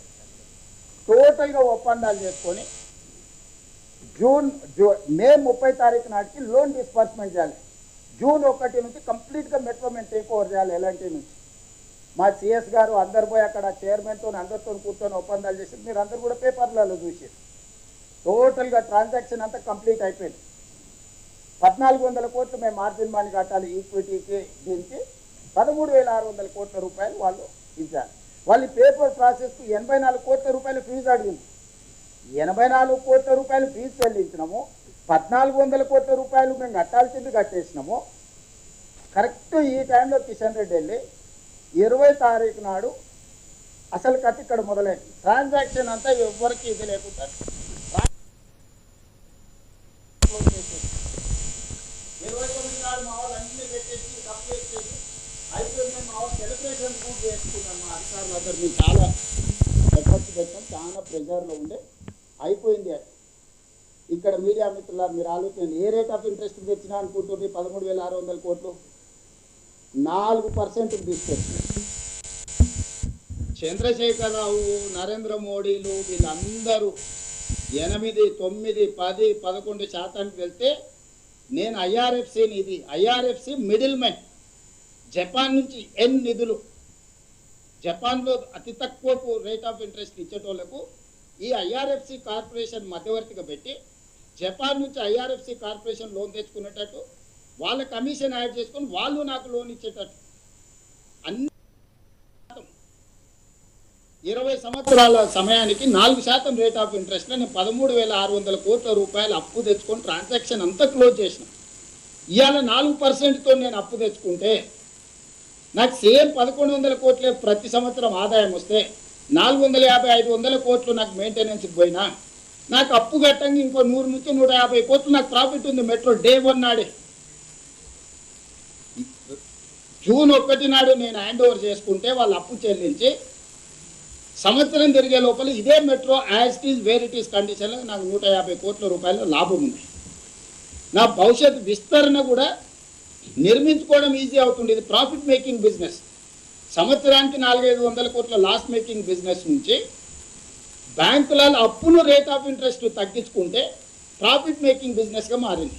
టోటల్గా ఒప్పందాలు చేసుకొని మే 30 తారీఖు నాటికి లోన్ డిస్బర్స్మెంట్ చేయాలి. జూన్ 1 నుంచి కంప్లీట్గా మెట్రో మేము టేక్ ఓవర్ చేయాలి ఎల్ఎన్టీ నుంచి. మా సిఎస్ గారు అందరు పోయి అక్కడ చైర్మన్తో అందరితో కూర్చొని ఒప్పందాలు చేసి మీరు అందరు కూడా పేపర్లలో చూసి టోటల్గా ట్రాన్సాక్షన్ అంతా కంప్లీట్ అయిపోయింది. 1,400 కోట్లు మేము మార్జిన్ మనీ కట్టాలి ఈక్విటీకి, దీనికి 13,600 కోట్ల రూపాయలు వాళ్ళు ఇచ్చారు. వాళ్ళు పేపర్ ప్రాసెస్కు 84 కోట్ల రూపాయలు ఫీజు అడిగింది. 84 కోట్ల రూపాయలు ఫీజు చెల్లించినాము, 1,400 కోట్ల రూపాయలు మేము కట్టాల్సింది కట్టేసినాము. కరెక్ట్ ఈ టైంలో కిషన్ రెడ్డి వెళ్ళి 20 తారీఖు నాడు అసలు కథ ఇక్కడ మొదలైంది. ట్రాన్సాక్షన్ అంతా ఎవరికి ఇది లేకుండా 29 నాడు మా వాళ్ళు అన్ని పెట్టేసి కంప్లీట్ చేసి అయిపోయింది. మా వాళ్ళు సెలబ్రేషన్ కూడా చేసుకున్నాను. మా అధికారులు అందరు మేము చాలా ఎఫర్ట్స్ పెట్టాం, చాలా ప్రెజర్లో ఉండే అయిపోయింది. ఇక్కడ మీడియా మిత్రులారు మీరు ఆలోచన, ఏ రేట్ ఆఫ్ ఇంట్రెస్ట్ తెచ్చినా అనుకుంటుంది 13,600 కోట్లు 4% తీసుకొచ్చి చంద్రశేఖరరావు, నరేంద్ర మోడీలు వీళ్ళందరూ 8, 9, 10, 11% వెళ్తే నేను ఐఆర్ఎఫ్సిని, ఇది ఐఆర్ఎఫ్సి మిడిల్ మ్యాన్, జపాన్ నుంచి నిధులు, జపాన్లో అతి తక్కువ రేట్ ఆఫ్ ఇంట్రెస్ట్ ఇచ్చేటోళ్లకు ఈ ఐఆర్ఎఫ్సి కార్పొరేషన్ మధ్యవర్తిగా పెట్టి జపాన్ నుంచి ఐఆర్ఎఫ్సి కార్పొరేషన్ లోన్ తెచ్చుకునేటట్టు వాళ్ళ కమిషన్ యాడ్ చేసుకొని వాళ్ళు నాకు లోన్ ఇచ్చేటట్టు అన్ని 20 సంవత్సరాల సమయానికి 4% రేట్ ఆఫ్ ఇంట్రెస్ట్లో నేను 13,600 కోట్ల రూపాయలు అప్పు తెచ్చుకొని ట్రాన్సాక్షన్ అంతా క్లోజ్ చేసిన. ఇవాళ 4%తో నేను అప్పు తెచ్చుకుంటే నాకు సేమ్ 1,100 కోట్లే ప్రతి సంవత్సరం ఆదాయం వస్తే 450-500 కోట్లు నాకు మెయింటెనెన్స్కి పోయినా నాకు అప్పు కట్టంగా ఇంకో 100 నుంచి 150 కోట్లు నాకు ప్రాఫిట్ ఉంది మెట్రో డే 1 నాడే. జూన్ 1 నాడు నేను హ్యాండ్ ఓవర్ చేసుకుంటే వాళ్ళు అప్పు చెల్లించి సంవత్సరం తిరిగే లోపల ఇదే metro as it is where it is కండిషన్లో నాకు 150 కోట్ల రూపాయల లాభం ఉంది. నా భవిష్యత్ విస్తరణ కూడా నిర్మించుకోవడం ఈజీ అవుతుంది. ఇది ప్రాఫిట్ మేకింగ్ బిజినెస్. సంవత్సరానికి 400-500 కోట్ల లాస్ మేకింగ్ బిజినెస్ నుంచి బ్యాంకులలో అప్పును రేట్ ఆఫ్ ఇంట్రెస్ట్ తగ్గించుకుంటే ప్రాఫిట్ మేకింగ్ బిజినెస్గా మారింది.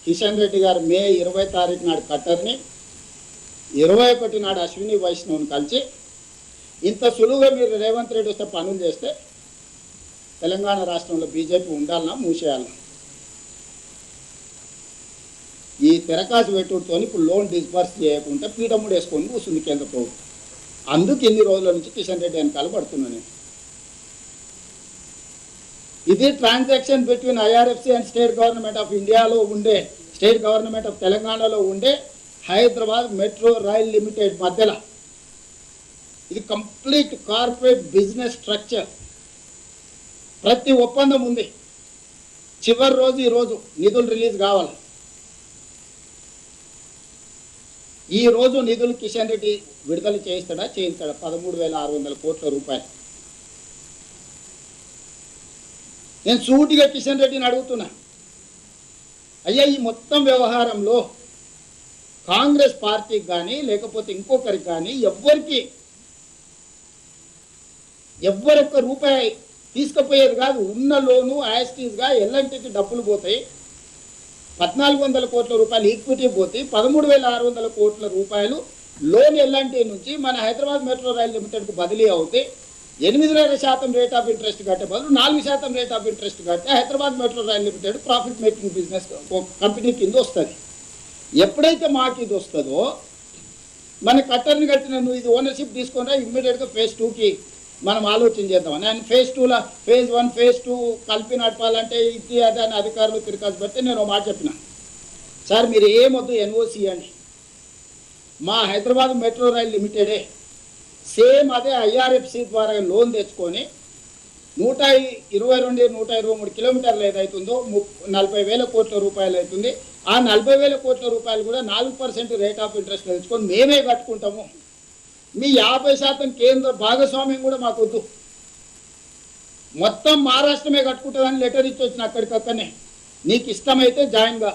కిషన్ రెడ్డి గారు మే 20 తారీఖు నాడు కట్టర్ని, 21 నాడు అశ్విని వైష్ణవ్ని కలిసి ఇంత సులువుగా మీరు రేవంత్ రెడ్డి వస్తే పనులు చేస్తే తెలంగాణ రాష్ట్రంలో బీజేపీ ఉండాలన్నా మూసేయాలన్నా ఈ తెరకాసు పెట్టుడుతో ఇప్పుడు లోన్ డిస్బర్స్ చేయకుండా పీఠముడు వేసుకొని కూర్చుంది కేంద్ర ప్రభుత్వం. అందుకు ఇన్ని రోజుల నుంచి కిషన్ రెడ్డి వెనకాల పడుతున్నా నేను. ఇది transaction between IRFC and state government of ఇండియాలో ఉండే, స్టేట్ గవర్నమెంట్ ఆఫ్ తెలంగాణలో ఉండే హైదరాబాద్ మెట్రో రైల్ లిమిటెడ్ మధ్యలో. ఇది కంప్లీట్ కార్పొరేట్ బిజినెస్ స్ట్రక్చర్. ప్రతి ఒప్పందం ఉంది. చివరి రోజు ఈరోజు నిధులు రిలీజ్ కావాలి. ఈ రోజు నిధులు కిషన్ రెడ్డి విడుదల చేయిస్తాడా చేయిస్తాడా? 13,600 కోట్ల రూపాయలు. నేను సూటిగా కిషన్ రెడ్డిని అడుగుతున్నా, అయ్యా ఈ మొత్తం వ్యవహారంలో కాంగ్రెస్ పార్టీకి కానీ లేకపోతే ఇంకొకరికి కానీ ఎవ్వరొక్క రూపాయి తీసుకుపోయేది కాదు. ఉన్న లోను యాస్టీస్గా ఎల్ఎన్టీకి డబ్బులు పోతాయి. 1,400 కోట్ల రూపాయలు ఈక్విటీ పోతే 13,600 కోట్ల రూపాయలు లోన్ ఎల్ఎన్టీ నుంచి మన హైదరాబాద్ మెట్రో రైల్ లిమిటెడ్కు బదిలీ అవుతే 8.5% రేట్ ఆఫ్ ఇంట్రెస్ట్ కట్టే బదులు 4% రేట్ ఆఫ్ ఇంట్రెస్ట్ కట్టే Hyderabad metro rail limited profit making business company కింద వస్తుంది. ఎప్పుడైతే మాకు ఇది వస్తుందో మన కట్టర్ని కట్టిన నువ్వు ఇది ఓనర్షిప్ తీసుకున్నా ఇమ్మీడియట్గా phase 2కి మనం ఆలోచన చేద్దామని. ఆయన phase 2లా phase 1 phase 2 కలిపి నడపాలంటే ఇది అదే అని అధికారులు తిరగాల్సి పెడితే నేను ఒక మాట చెప్పిన, సార్ మీరు ఏమొద్దు ఎన్ఓసి అండి, మా హైదరాబాద్ మెట్రో రైల్ లిమిటెడే సేమ్ అదే ఐఆర్ఎఫ్సి ద్వారా లోన్ తెచ్చుకొని 122-123 కిలోమీటర్లు ఏదైతుందో 40,000 కోట్ల రూపాయలు అవుతుంది. ఆ 40,000 కోట్ల రూపాయలు కూడా 4% రేట్ ఆఫ్ ఇంట్రెస్ట్ తెచ్చుకొని మేమే కట్టుకుంటాము. మీ 50% కేంద్ర భాగస్వామ్యం కూడా మాకు వద్దు, మొత్తం మహారాష్ట్రమే కట్టుకుంటుందని లెటర్ ఇచ్చి వచ్చిన అక్కడికక్కడనే. నీకు ఇష్టమైతే జాయిన్గా,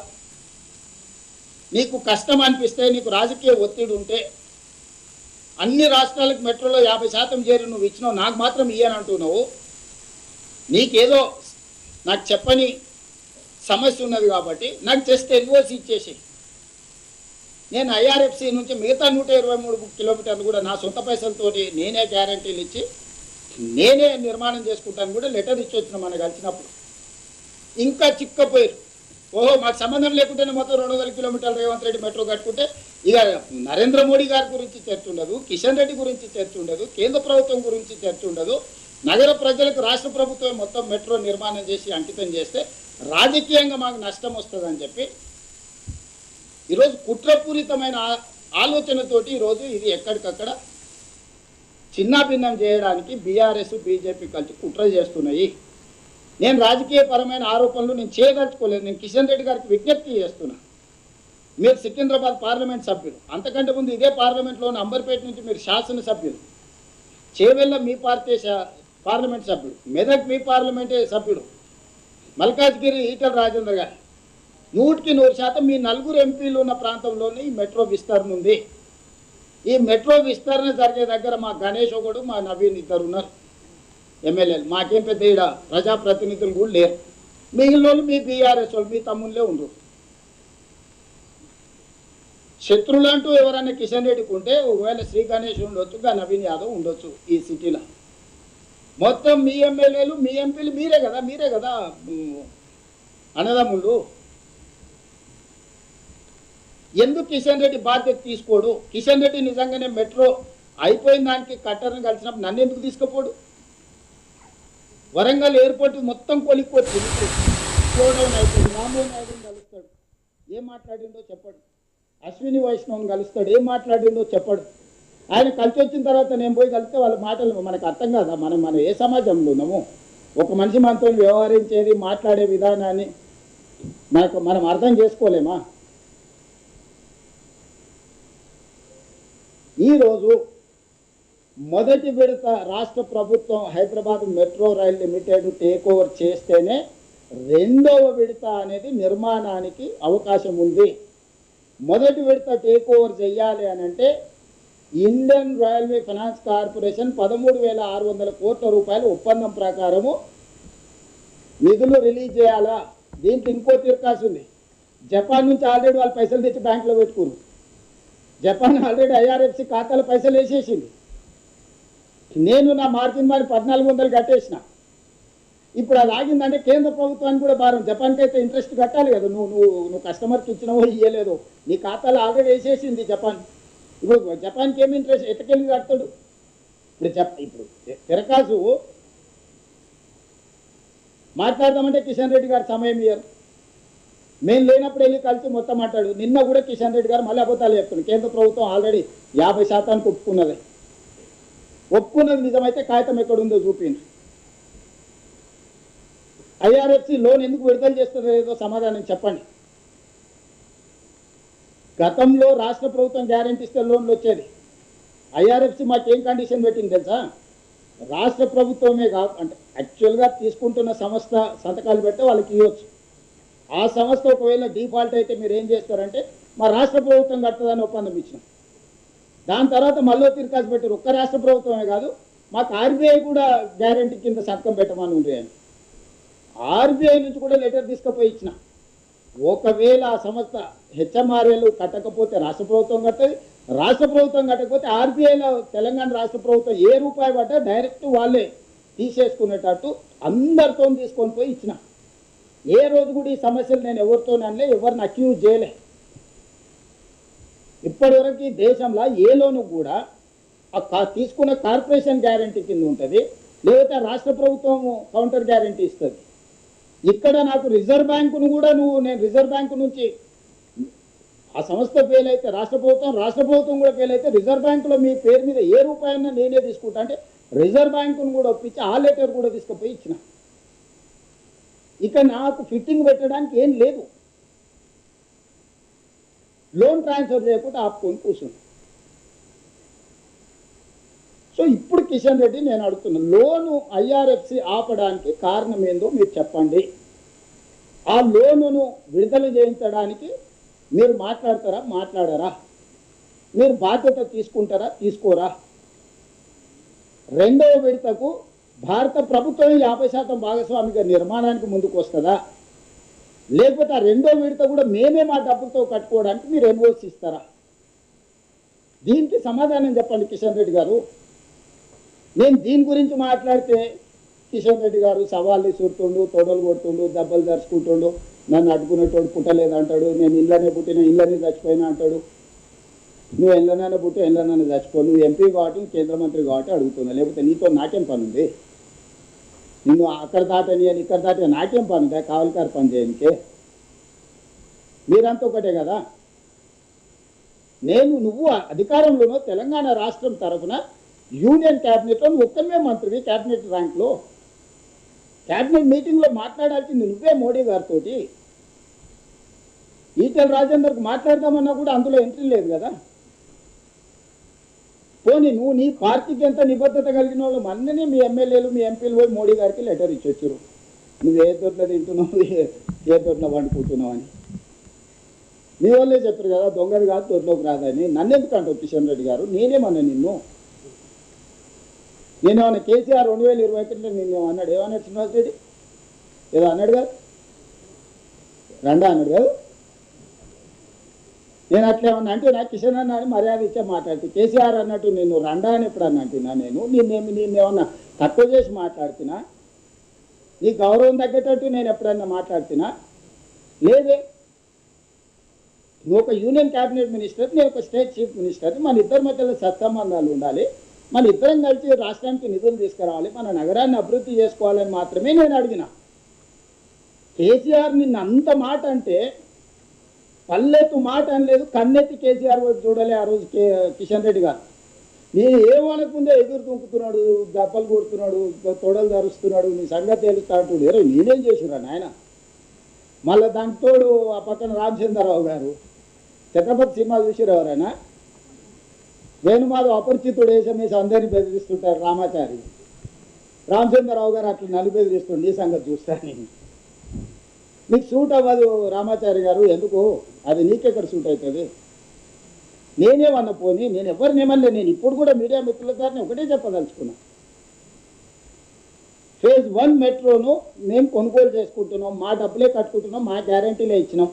నీకు కష్టం అనిపిస్తే, నీకు రాజకీయ ఒత్తిడి ఉంటే అన్ని రాష్ట్రాలకు మెట్రోలో 50% చేరి నువ్వు ఇచ్చినావు, నాకు మాత్రం ఇయ్యని అంటున్నావు. నీకేదో నాకు చెప్పని సమస్య ఉన్నది కాబట్టి నాకు జస్ట్ ఎన్ఓసి ఇచ్చేసి నేను ఐఆర్ఎఫ్సి నుంచి మిగతా 123 కిలోమీటర్లు కూడా నా సొంత పైసలతోటి నేనే గ్యారంటీలు ఇచ్చి నేనే నిర్మాణం చేసుకుంటాను కూడా లెటర్ ఇచ్చి వచ్చిన మనం కలిసినప్పుడు. ఇంకా చిక్కపోయారు, ఓహో మాకు సంబంధం లేకుంటేనే మొత్తం 200 కిలోమీటర్లు రేవంత్ రెడ్డి మెట్రో కట్టుకుంటే ఇక నరేంద్ర మోడీ గారి గురించి చర్చ ఉండదు, కిషన్ రెడ్డి గురించి చర్చ ఉండదు, కేంద్ర ప్రభుత్వం గురించి చర్చ ఉండదు. నగర ప్రజలకు రాష్ట్ర ప్రభుత్వం మొత్తం మెట్రో నిర్మాణం చేసి అంకితం చేస్తే రాజకీయంగా మాకు నష్టం వస్తుందని చెప్పి ఈరోజు కుట్రపూరితమైన ఆలోచనతోటి ఈరోజు ఇది ఎక్కడికక్కడ చిన్నాభిన్నం చేయడానికి బీఆర్ఎస్ బీజేపీ కలిసి కుట్ర చేస్తున్నాయి. నేను రాజకీయపరమైన ఆరోపణలు నేను చేయదలుచుకోలేదు. నేను కిషన్ రెడ్డి గారికి విజ్ఞప్తి చేస్తున్నా, మీరు సికింద్రాబాద్ పార్లమెంట్ సభ్యులు, అంతకంటే ముందు ఇదే పార్లమెంట్లోని అంబర్పేట నుంచి మీరు శాసనసభ్యులు, చేవెళ్ళ మీ పార్టీ పార్లమెంట్ సభ్యుడు, మెదక్ మీ పార్లమెంటే సభ్యుడు, మల్కాజ్గిరి ఈటల రాజేందర్ గారు 100% మీ 4 ఎంపీలు ఉన్న ప్రాంతంలోనే ఈ మెట్రో విస్తరణ ఉంది. ఈ మెట్రో విస్తరణ జరిగే దగ్గర మా గణేష్ ఒకడు, మా నవీన్ ఇద్దరు ఉన్నారు ఎమ్మెల్యేలు. మాకేం పెద్ద ఈడ ప్రజాప్రతినిధులు కూడా లేరు. మిగిలిన వాళ్ళు మీ బీఆర్ఎస్ వాళ్ళు, మీ తమ్ముళ్ళే ఉండరు. శత్రువులు అంటూ ఎవరైనా కిషన్ రెడ్డికి ఉంటే ఒకవేళ శ్రీ గణేష్ ఉండొచ్చు, నవీన్ యాదవ్ ఉండొచ్చు. ఈ సిటీలో మొత్తం మీ ఎమ్మెల్యేలు మీ ఎంపీలు మీరే కదా అన్నదమ్ముళ్ళు. ఎందుకు కిషన్ రెడ్డి బాధ్యత తీసుకోడు? కిషన్ రెడ్డి నిజంగానే మెట్రో అయిపోయిన దానికి కట్టర్ని కలిసినప్పుడు నన్ను ఎందుకు తీసుకుపోడు? వరంగల్ ఎయిర్పోర్ట్ మొత్తం కొలిక్కొచ్చి స్లోడౌన్ అయిపోయింది. రామ్మోహన్ నాయుడుని కలుస్తాడు, ఏం మాట్లాడిండో చెప్పడు. అశ్విని వైష్ణవ్ని కలుస్తాడు, ఏం మాట్లాడిండో చెప్పడు. ఆయన కలిసి వచ్చిన తర్వాత నేను పోయి కలిస్తే వాళ్ళ మాటలు మనకు అర్థం కాదా? మనం ఏ సమాజంలో ఉన్నాము? ఒక మనిషి మనతో వ్యవహరించేది, మాట్లాడే విధానాన్ని మనం అర్థం చేసుకోలేమా? ఈరోజు మొదటి విడత రాష్ట్ర ప్రభుత్వం Hyderabad metro rail limited take over చేస్తేనే రెండవ విడత అనేది నిర్మాణానికి అవకాశం ఉంది. మొదటి విడత టేక్ ఓవర్ చేయాలి అని అంటే ఇండియన్ రైల్వే ఫైనాన్స్ కార్పొరేషన్ 13,600 కోట్ల రూపాయల ఒప్పందం ప్రకారము నిధులు రిలీజ్ చేయాలా? దీంట్లో ఇంకో తిరకాసు ఉంది. జపాన్ నుంచి ఆల్రెడీ వాళ్ళు పైసలు తెచ్చి బ్యాంకులో పెట్టుకున్నారు. జపాన్ ఆల్రెడీ ఐఆర్ఎఫ్సి ఖాతాలో పైసలు వేసేసింది. నేను నా మార్జిన్ మరి 1400 కట్టేసిన. ఇప్పుడు అది ఆగిందంటే కేంద్ర ప్రభుత్వానికి కూడా భారం. జపాన్కి అయితే ఇంట్రెస్ట్ కట్టాలి కదా. నువ్వు కస్టమర్కి ఇచ్చినవో ఇవ్వలేదో నీ ఖాతాలో ఆల్రెడీ వేసేసింది జపాన్. ఇప్పుడు జపాన్కి ఏమి ఇంట్రెస్ట్ ఎట్టకెళ్ళి కడతాడు? ఇప్పుడు తిరకాసు మాట్లాడదామంటే కిషన్ రెడ్డి గారు సమయం ఇయ్యారు. మేము లేనప్పుడు వెళ్ళి కలిసి మొత్తం మాట్లాడు. నిన్న కూడా కిషన్ రెడ్డి గారు మళ్ళీ అబద్ధాలు చెప్తున్నాడు. కేంద్ర ప్రభుత్వం ఆల్రెడీ 50% ఒప్పుకున్నది. ఒప్పుకున్నది నిజమైతే కాగితం ఎక్కడుందో చూపింది. ఐఆర్ఎఫ్సి లోన్ ఎందుకు విడుదల చేస్తుందో ఏదో సమాధానం చెప్పండి. గతంలో రాష్ట్ర ప్రభుత్వం గ్యారెంటీ ఇస్తే లోన్లు వచ్చేది. ఐఆర్ఎఫ్సి మాకేం కండిషన్ పెట్టింది తెలుసా? రాష్ట్ర ప్రభుత్వమే కాదు, అంటే యాక్చువల్గా తీసుకుంటున్న సంస్థ సంతకాలు పెడితే వాళ్ళకి ఇవ్వచ్చు. ఆ సంస్థ ఒకవేళ డిఫాల్ట్ అయితే మీరు ఏం చేస్తారంటే మా రాష్ట్ర ప్రభుత్వం కట్టదని ఒప్పందం ఇచ్చినాం. దాని తర్వాత మళ్ళీ తిరకాసు పెట్టారు. ఒక్క రాష్ట్ర ప్రభుత్వమే కాదు, మాకు ఆర్బీఐ కూడా గ్యారెంటీ కింద సంతకం పెట్టమని ఉంది అని. ఆర్బీఐ నుంచి కూడా లెటర్ తీసుకుపోయి ఇచ్చిన. ఒకవేళ ఆ సంస్థ హెచ్ఎంఆర్ఏలు కట్టకపోతే రాష్ట్ర ప్రభుత్వం కట్టదు, రాష్ట్ర ప్రభుత్వం కట్టకపోతే ఆర్బీఐలో తెలంగాణ రాష్ట్ర ప్రభుత్వం ఏ రూపాయి పడ్డా డైరెక్ట్ వాళ్ళే తీసేసుకునేటట్టు అందరితో తీసుకొని పోయి ఇచ్చిన. ఏ రోజు కూడా ఈ సమస్యలు నేను ఎవరితోనలే, ఎవరిని అక్యూజ్ చేయలే. ఇప్పటివరకు దేశంలో ఏ లోను కూడా తీసుకున్న కార్పొరేషన్ గ్యారంటీ కింద ఉంటుంది, లేకపోతే రాష్ట్ర ప్రభుత్వం కౌంటర్ గ్యారంటీ ఇస్తుంది. ఇక్కడ నాకు రిజర్వ్ బ్యాంకును కూడా నేను రిజర్వ్ బ్యాంకు నుంచి ఆ సంస్థ ఫెయిల్ అయితే రాష్ట్ర ప్రభుత్వం కూడా ఫెయిల్ అయితే రిజర్వ్ బ్యాంకులో మీ పేరు మీద ఏ రూపాయన్నా నేనే తీసుకుంటా అంటే రిజర్వ్ బ్యాంకును కూడా ఒప్పించి ఆ లెటర్ కూడా తీసుకుపోయి ఇచ్చిన. ఇక నాకు ఫిట్టింగ్ పెట్టడానికి ఏం లేదు. లోన్ ట్రాన్స్ఫర్ చేయకుండా ఆపుకొని కూర్చున్నాను. సో ఇప్పుడు కిషన్ రెడ్డి నేను అడుగుతున్నా, లోను ఐఆర్ఎఫ్సి ఆపడానికి కారణం ఏందో మీరు చెప్పండి. ఆ లోనును విడుదల చేయించడానికి మీరు మాట్లాడరా? మీరు బాధ్యత తీసుకుంటారా, తీసుకోరా? రెండవ విడతకు భారత ప్రభుత్వం 50% భాగస్వామిగా నిర్మాణానికి ముందుకు వస్తుందా, లేకపోతే ఆ రెండో విడత కూడా మేమే మా డబ్బులతో కట్టుకోవడానికి మీరు ఎన్ఓసి ఇస్తారా? దీనికి సమాధానం చెప్పండి కిషన్ రెడ్డి గారు. నేను దీని గురించి మాట్లాడితే కిషన్ రెడ్డి గారు సవాళ్ళు చూరుతుండు, తొడలు కొడుతుండు, దెబ్బలు దరుచుకుంటుండు, నన్ను అడ్డుకునేటోడు పుట్టలేదంటాడు, నేను ఇళ్ళనే పుట్టిన ఇళ్ళనే చచ్చిపోయినా అంటాడు. నువ్వు ఇళ్ళనైనా పుట్టి ఇళ్ళనైనా చచ్చిపో, నువ్వు ఎంపీ కాబట్టి కేంద్ర మంత్రి కాబట్టి అడుగుతున్నా, లేకపోతే నీతో నాకేం పని ఉంది? నిన్ను అక్కడ దాటని అని ఇక్కడ దాటని నాకేం పని ఉందా? కావలికారు పని చేయడానికి. మీరంతా ఒకటే కదా. నువ్వు అధికారంలోనో తెలంగాణ రాష్ట్రం తరఫున యూనియన్ క్యాబినెట్లో నువ్వు ఒక్కనే మంత్రివి, క్యాబినెట్ ర్యాంక్లో. క్యాబినెట్ మీటింగ్లో మాట్లాడాల్సింది నువ్వే మోడీ గారితో. ఈటెల రాజేందర్కి మాట్లాడదామన్నా కూడా అందులో ఎంట్రీ లేదు కదా. పోనీ నువ్వు నీ పార్టీకి ఎంత నిబద్ధత కలిగిన వాళ్ళు మొన్ననే మీ ఎమ్మెల్యేలు మీ ఎంపీలు పోయి మోడీ గారికి లెటర్ ఇచ్చొచ్చారు, నువ్వు ఏ దొడ్లో తింటున్నావు, ఏ దొడ్లో వండుకుంటున్నావు అని. మీ వాళ్ళే చెప్పారు కదా దొంగది కాదు దొడ్లోకి రాదని. నన్నెందుకు అంటావు కిషన్ రెడ్డి గారు? నేనేమన్నా నేనేమన్నా కేసీఆర్ 2021 నిన్నేమో అన్నాడు? ఏమన్నాడు శ్రీనివాస్ రెడ్డి? ఏదో అన్నాడు కదా, రండా అన్నాడు కదా. నేను అట్లేమన్నా అంటే నాకు కిషన్ అన్న అని మర్యాద ఇచ్చే మాట్లాడితే, కేసీఆర్ అన్నట్టు నేను రండా అని ఎప్పుడన్నా అంటున్నా? నేనేమన్నా తక్కువ చేసి మాట్లాడుతున్నా? నీ గౌరవం తగ్గేటట్టు నేను ఎప్పుడన్నా మాట్లాడుతున్నా? లేదే. నువ్వు ఒక యూనియన్ క్యాబినెట్ మినిస్టర్, నేను ఒక స్టేట్ చీఫ్ మినిస్టర్. మన ఇద్దరి మధ్యలో సత్సంబంధాలు ఉండాలి, మన ఇద్దరం కలిసి రాష్ట్రానికి నిధులు తీసుకురావాలి, మన నగరాన్ని అభివృద్ధి చేసుకోవాలని మాత్రమే నేను అడిగిన. కేసీఆర్ నిన్న అంత మాట అంటే పల్లెత్తు మాట అనలేదు, కన్నెత్తి కేసీఆర్ వైపు చూడలే ఆ రోజు కిషన్ రెడ్డి గారు. నేను ఏమనకుందే ఎదురు దుంకుతున్నాడు, దెబ్బలు కొడుతున్నాడు, తొడలు ధరుస్తున్నాడు, నీ సంగతి తెలుస్తా అంటుడు. ఎరే నేనేం చేసిరా నాయన? మళ్ళీ దానికి తోడు ఆ పక్కన రామచంద్రరావు గారు, ఛత్రపతి సినిమా చూసిరు ఎవరైనా? వేణుమాధవ్ అపరిచితుడు వేసి అందరినీ బెదిరిస్తుంటారు రామాచారి. రామచంద్రరావు గారు అట్లా నన్ను బెదిరిస్తుండే, నీ సంగతి చూస్తాను. నీకు సూట్ అవ్వదు రామాచారి గారు, ఎందుకు? అది నీకెక్కడ సూట్ అవుతుంది? నేనేమన్నా పోనీ, నేను ఎవరినేమన్నా. నేను ఇప్పుడు కూడా మీడియా మిత్రుల ద్వారా ఒకటే చెప్పదలుచుకున్నా, ఫేజ్ 1 మెట్రోను మేము కొనుగోలు చేసుకుంటున్నాం, మా డబ్బులే కట్టుకుంటున్నాం, మా గ్యారంటీలే ఇచ్చినాం.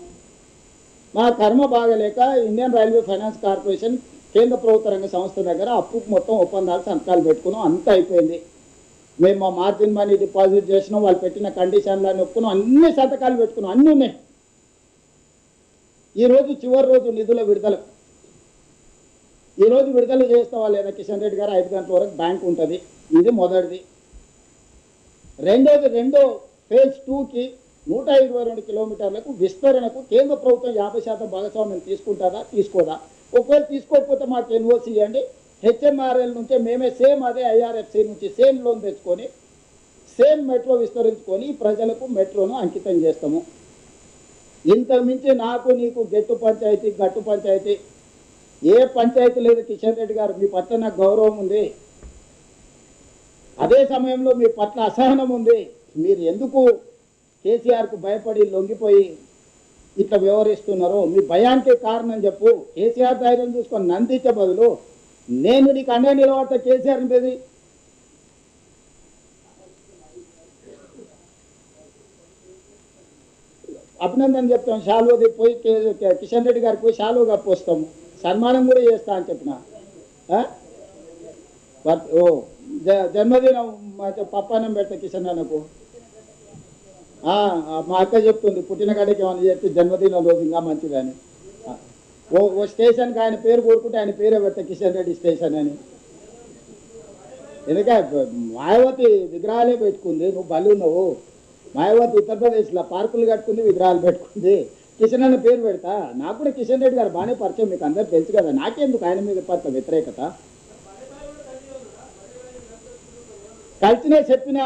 మా కర్మ బాగలేక ఇండియన్ రైల్వే ఫైనాన్స్ కార్పొరేషన్ కేంద్ర ప్రభుత్వ రంగ సంస్థ దగ్గర అప్పు మొత్తం ఒప్పందాలు సంతకాలు పెట్టుకున్నాం, అంతా అయిపోయింది. మేము మా మార్జిన్ మనీ డిపాజిట్ చేసినాం, వాళ్ళు పెట్టిన కండిషన్లను ఒప్పుకున్నాం, అన్ని సంతకాలు పెట్టుకున్నాం, అన్నీ ఉన్నాయి. ఈరోజు చివరి రోజు నిధుల విడుదల. ఈరోజు విడుదల చేస్తావా లేదా కిషన్ రెడ్డి గారు? 5 గంటల వరకు బ్యాంక్ ఉంటుంది. ఇది మొదటిది. రెండో ఫేజ్ 2కి 122 కిలోమీటర్లకు విస్తరణకు కేంద్ర ప్రభుత్వం 50% భాగస్వామ్యం తీసుకుంటుందా తీసుకోదా? ఒకవేళ తీసుకోకపోతే మాకు ఎన్ఓసి ఇవ్వండి. హెచ్ఎంఆర్ఎల్ నుంచే మేమే సేమ్ అదే ఐఆర్ఎఫ్సి నుంచి సేమ్ లోన్ తెచ్చుకొని సేమ్ మెట్రో విస్తరించుకొని ప్రజలకు మెట్రోను అంకితం చేస్తాము. ఇంతకుమించి నాకు నీకు గట్టు పంచాయతీ ఏ పంచాయతీ లేదు కిషన్ రెడ్డి గారు. మీ పట్ల నాకు గౌరవం ఉంది, అదే సమయంలో మీ పట్ల అసహనం ఉంది. మీరు ఎందుకు కేసీఆర్కు భయపడి లొంగిపోయి ఇట్లా వ్యవహరిస్తున్నారో మీ భయానికి కారణం చెప్పు. కేసీఆర్ ధైర్యం చూసుకొని నందించే బదులు నేను నీకు అండ నిలబడతా కేసీఆర్ మీద. అభినందన చెప్తాం, షాలువది పోయి కిషన్ రెడ్డి గారికి పోయి షాలువ కప్పొస్తాము, సన్మానం కూడా చేస్తా అని చెప్పిన. జన్మదినం పప్పానం పెడతా కిషన్ అన్నకు. మా అక్క చెప్తుంది పుట్టిన కాడికి ఏమన్నా చెప్తే జన్మదినం రోజు ఇంకా మంచిదని. ఓ స్టేషన్కి ఆయన పేరు కోరుకుంటే ఆయన పేరే పెడతా కిషన్ రెడ్డి స్టేషన్ అని. ఎందుకంటే మాయావతి విగ్రహాలే పెట్టుకుంది, నువ్వు బలి ఉన్నావు. మాయావతి ఉత్తరప్రదేశ్లో పార్కులు కట్టుకుంది, విగ్రహాలు పెట్టుకుంది. కిషన్ అన్న పేరు పెడతా. నాకు కూడా కిషన్ రెడ్డి గారు బాగానే పరిచయం, మీకు అందరు తెలుసు కదా. నాకెందుకు ఆయన మీద పట్ల వ్యతిరేకత? కలిసినే చెప్పిన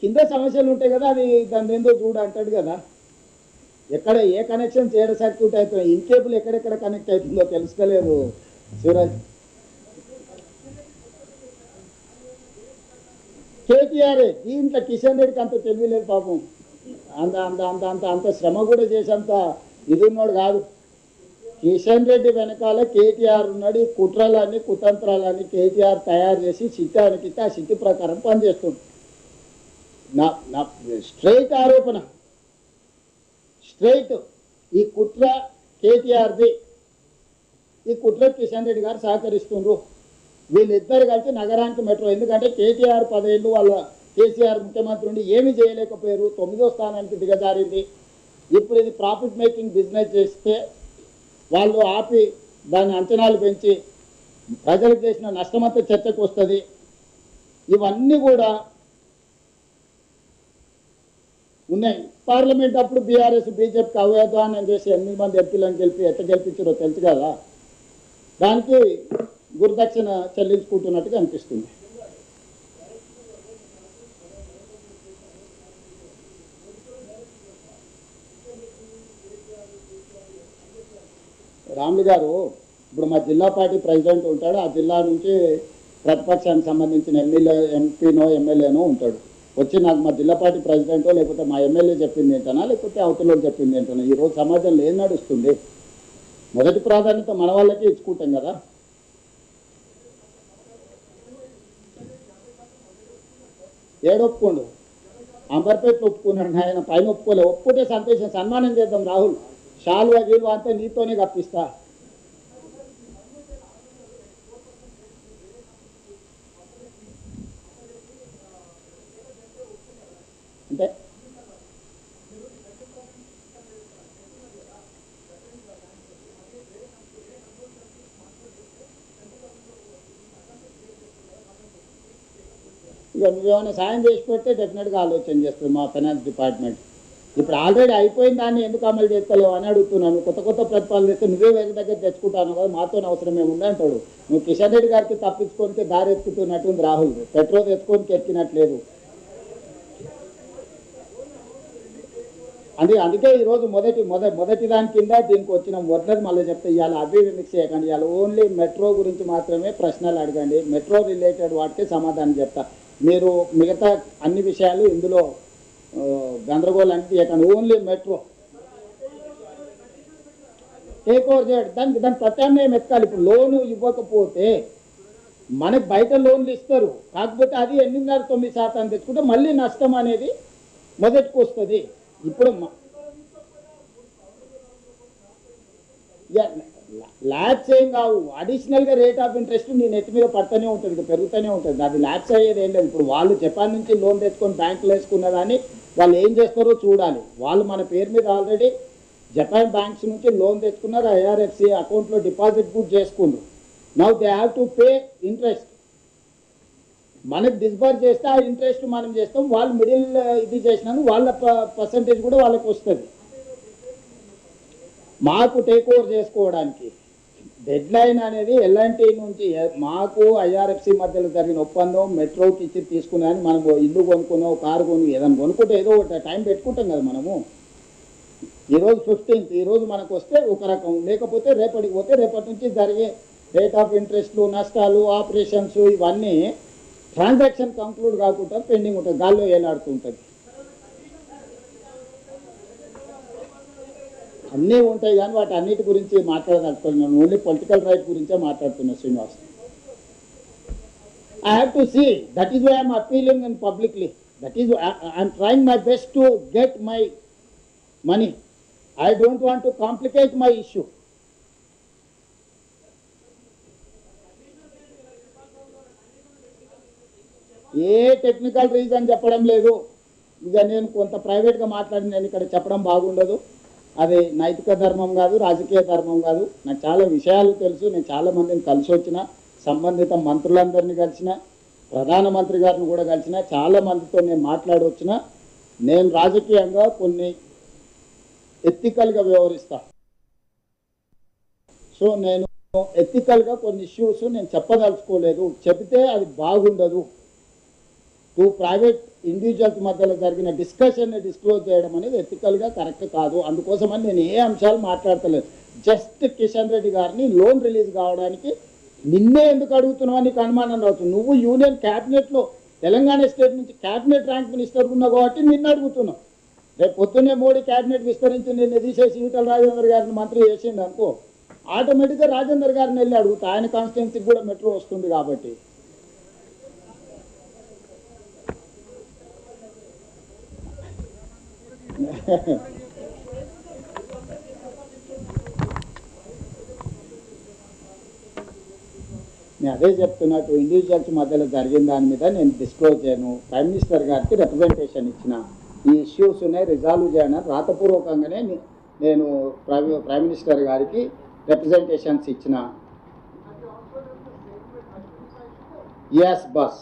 కింద సమస్యలు ఉంటాయి కదా, అది దాని ఏందో చూడు అంటాడు కదా. ఎక్కడ ఏ కనెక్షన్ చేయడం సర్క్యూట్ అవుతుంది, ఇన్కేబుల్ ఎక్కడెక్కడ కనెక్ట్ అవుతుందో తెలుసుకోలేదు శివరాజ్. కేటీఆర్ దీంట్లో కిషన్ రెడ్డికి అంత తెలియలేదు పాపం. అంత అంత అంత అంత అంత శ్రమ కూడా చేసేంత ఇది ఉన్నాడు కాదు. కిషన్ రెడ్డి వెనకాల కేటీఆర్ ఉన్నాడు. ఈ కుట్రలన్నీ కుతంత్రాలన్నీ కేటీఆర్ తయారు చేసి చిట్టానికి ఆ చిట్టి ప్రకారం పనిచేస్తుంది. నా స్ట్రైట్ ఆరోపణ, స్ట్రైట్ ఈ కుట్ర కేటీఆర్ది. ఈ కుట్ర కిషన్ రెడ్డి గారు సహకరిస్తుండ్రు. వీళ్ళిద్దరు కలిసి నగరానికి మెట్రో, ఎందుకంటే కేటీఆర్ 10 ఏళ్ళు వాళ్ళ కేసీఆర్ ముఖ్యమంత్రి ఉండి ఏమీ చేయలేకపోయారు, 9వ స్థానానికి దిగజారింది. ఇప్పుడు ఇది ప్రాఫిట్ మేకింగ్ బిజినెస్ చేస్తే వాళ్ళు ఆపి దాని అంచనాలు పెంచి ప్రజలకు చేసిన నష్టమంతా చర్చకు వస్తుంది. ఇవన్నీ కూడా ఉన్నాయి. పార్లమెంట్ అప్పుడు బీఆర్ఎస్ బీజేపీకి అవ్యాధానం చేసి 8 మంది ఎంపీలను ఎట్లా గెలిపించారో తెలుసు కదా. దానికి గురుదక్షిణ చెల్లించుకుంటున్నట్టుగా అనిపిస్తుంది. రాములు గారు ఇప్పుడు మా జిల్లా పార్టీ ప్రెసిడెంట్ ఉంటాడు. ఆ జిల్లా నుంచి ప్రతిపక్షానికి సంబంధించిన ఎంపీనో ఎమ్మెల్యేనో ఉంటాడు. వచ్చి నాకు మా జిల్లా పార్టీ ప్రెసిడెంటో లేకపోతే మా ఎమ్మెల్యే చెప్పింది ఏంటనా లేకపోతే అవతల చెప్పింది ఏంటనా. ఈరోజు సమాజంలో ఏం నడుస్తుంది? మొదటి ప్రాధాన్యత మన వాళ్ళకే ఇచ్చుకుంటాం కదా. ఏడొప్పుకోండు అంబర్పేట ఒప్పుకున్నాడు, ఆయన పైన ఒప్పుకోలే. ఒప్పుకుంటే సంతోషం, సన్మానం చేద్దాం. రాహుల్ షాల్వా గీల్వా అంతా నీతోనే కప్పిస్తా. అంటే ఇక నువ్వేమైనా సాయం చేసి పెడితే డెఫినెట్గా ఆలోచన చేస్తుంది మా ఫైనాన్స్ డిపార్ట్మెంట్. ఇప్పుడు ఆల్రెడీ అయిపోయిన దాన్ని ఎందుకు అమలు చేస్తలేవు అని అడుగుతున్నాను. కొత్త ప్రతిపాదనలు చేస్తే నువ్వే వేరే దగ్గర తెచ్చుకుంటాను కదా, మాతో అవసరం ఏముంది అంటాడు. నువ్వు కిషన్ రెడ్డి గారికి తప్పించుకోనికి దారి ఎత్తుకుతున్నట్టుంది రాహుల్. పెట్రోల్ ఎత్తుకోనికి ఎక్కినట్లేదు. అందుకే ఈరోజు మొదటి దాని కింద దీనికి వచ్చిన వడ్లది మళ్ళీ చెప్తే ఇవాళ అవి మిక్స్ చేయకండి. ఇవాళ ఓన్లీ మెట్రో గురించి మాత్రమే ప్రశ్నలు అడగండి. మెట్రో రిలేటెడ్ వాటికి సమాధానం చెప్తా. మీరు మిగతా అన్ని విషయాలు ఇందులో గందరగోళానికి చేయకండి. ఓన్లీ మెట్రో టేక్ ఓవర్ చేయడం, దాని ప్రత్యామ్నాయం ఎత్తాలి. ఇప్పుడు లోను ఇవ్వకపోతే మనకు బయట లోన్లు ఇస్తారు, కాకపోతే అది 8.9% తెచ్చుకుంటే మళ్ళీ నష్టం అనేది మొదటికి వస్తుంది. ఇప్పుడు ల్యాబ్స్ ఏం కావు, అడిషనల్గా రేట్ ఆఫ్ ఇంట్రెస్ట్ నీ నెత్తి మీద పడుతూనే ఉంటుంది, పెరుగుతూనే ఉంటుంది. అది ల్యాబ్స్ అయ్యేది ఏం లేదు. ఇప్పుడు వాళ్ళు జపాన్ నుంచి లోన్ తెచ్చుకొని బ్యాంకులో వేసుకున్న దాన్ని వాళ్ళు ఏం చేస్తారో చూడాలి. వాళ్ళు మన పేరు మీద ఆల్రెడీ జపాన్ బ్యాంక్స్ నుంచి లోన్ తెచ్చుకున్నారు, ఐఆర్ఎఫ్సి అకౌంట్లో డిపాజిట్ కూడా చేసుకున్నారు. Now they have to pay interest. మనకు డిస్బర్స్ చేస్తే ఆ ఇంట్రెస్ట్ మనం చేస్తాం, వాళ్ళు మిడిల్ ఇది చేసినాక వాళ్ళ పర్సంటేజ్ కూడా వాళ్ళకి వస్తుంది. మాకు టేక్ ఓవర్ చేసుకోవడానికి డెడ్ లైన్ అనేది ఎల్ఎన్టీ నుంచి మాకు ఐఆర్ఎఫ్సి మధ్యలో జరిగిన ఒప్పందం మెట్రోకి ఇచ్చి తీసుకున్నాను. మనం ఇల్లు కొనుక్కున్నాం, కారు కొను, ఏదైనా కొనుక్కుంటే ఏదో ఒక టైం పెట్టుకుంటాం కదా మనము. ఈరోజు 15th, ఈరోజు మనకు వస్తే ఒక రకం, లేకపోతే రేపటికి పోతే రేపటి నుంచి జరిగే రేట్ ఆఫ్ ఇంట్రెస్ట్లు, నష్టాలు, ఆపరేషన్స్ ఇవన్నీ ట్రాన్సాక్షన్ కంక్లూడ్ కాకుండా పెండింగ్ ఉంటుంది, గాల్లో ఏలాడుతూ ఉంటుంది. అన్నీ ఉంటాయి కానీ వాటి అన్నిటి గురించి మాట్లాడదలుచుకున్నాను. ఓన్లీ పొలిటికల్ రైట్ గురించే మాట్లాడుతున్నా Srinivas. I have to see. That is why I am appealing in publicly. That is why I am trying my best to get my money. I don't want to complicate my issue. A technical reason చెప్పడం లేదు. ఇక నేను కొంత ప్రైవేట్గా మాట్లాడి నేను ఇక్కడ చెప్పడం బాగుండదు. అది నైతిక ధర్మం కాదు, రాజకీయ ధర్మం కాదు. నాకు చాలా విషయాలు తెలుసు. నేను చాలామందిని కలిసి వచ్చిన, సంబంధిత మంత్రులందరినీ కలిసిన, ప్రధానమంత్రి గారిని కూడా కలిసిన, చాలామందితో నేను మాట్లాడి వచ్చిన. నేను రాజకీయంగా కొన్ని ఎథికల్గా వ్యవహరిస్తా. సో నేను ఎథికల్గా కొన్ని ఇష్యూస్ నేను చెప్పదలుచుకోలేదు. చెబితే అది బాగుండదు. టూ ప్రైవేట్ ఇండివిజువల్స్ మధ్యలో జరిగిన డిస్కషన్ని డిస్క్లోజ్ చేయడం అనేది ఎథికల్గా కరెక్ట్ కాదు. అందుకోసమని నేను ఏ అంశాలు మాట్లాడతలేదు. జస్ట్ కిషన్ రెడ్డి గారిని లోన్ రిలీజ్ కావడానికి నిన్నే ఎందుకు అడుగుతున్నావు అని నీకు అనుమానం రావచ్చు. నువ్వు యూనియన్ క్యాబినెట్లో తెలంగాణ స్టేట్ నుంచి క్యాబినెట్ ర్యాంక్ మినిస్టర్ ఉన్నావు కాబట్టి నిన్ను అడుగుతున్నావు. రేపు పొద్దున్నే మోడీ క్యాబినెట్ విస్తరించి నిన్ను తీసేసి ఈటల రాజేందర్ గారిని మంత్రి చేసిండు అనుకో, ఆటోమేటిక్గా రాజేందర్ గారిని వెళ్ళి అడుగుతా. ఆయన కాన్స్టిట్యున్సీకి కూడా మెట్రో వస్తుంది కాబట్టి. నేను అదే చెప్తున్నా, టూ ఇండివిజువల్స్ మధ్యలో జరిగిన దాని మీద నేను డిస్క్లోజ్ చేయను. ప్రైమ్ మినిస్టర్ గారికి రిప్రజెంటేషన్ ఇచ్చిన, ఈ ఇష్యూస్ ఉన్నాయి రిజాల్వ్ చేయను రాతపూర్వకంగానే నేను ప్రైమ్ మినిస్టర్ గారికి రిప్రజెంటేషన్స్ ఇచ్చిన. Yes boss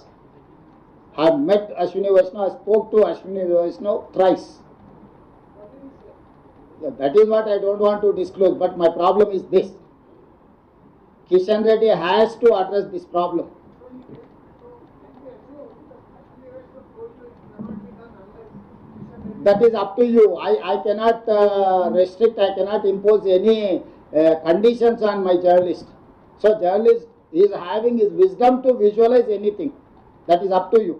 I met Ashwini Vaishnav, I spoke to Ashwini Vaishnav thrice. Yeah, that is what I don't want to disclose, but my problem is this. Kishan Reddy has to address this problem. That is up to you. I cannot restrict, I cannot impose any conditions on my journalist. So journalist is having his wisdom to visualize anything. That is up to you.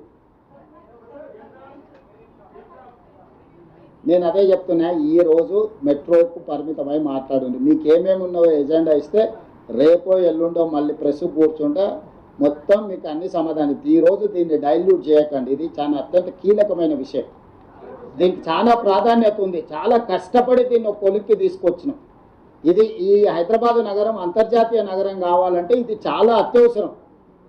నేను అదే చెప్తున్నా, ఈరోజు మెట్రోకు పరిమితమై మాట్లాడండి. మీకు ఏమేమి ఉన్నావో agenda ఇస్తే రేపో ఎల్లుండో మళ్ళీ ప్రెస్ కూర్చుంటే మొత్తం మీకు అన్ని సమాధానం. ఈరోజు దీన్ని డైల్యూట్ చేయకండి. ఇది చాలా అత్యంత కీలకమైన విషయం. దీనికి చాలా ప్రాధాన్యత ఉంది. చాలా కష్టపడి దీన్ని ఒక కొలిక్కి తీసుకొచ్చినాం. ఇది ఈ హైదరాబాద్ నగరం అంతర్జాతీయ నగరం కావాలంటే ఇది చాలా అత్యవసరం.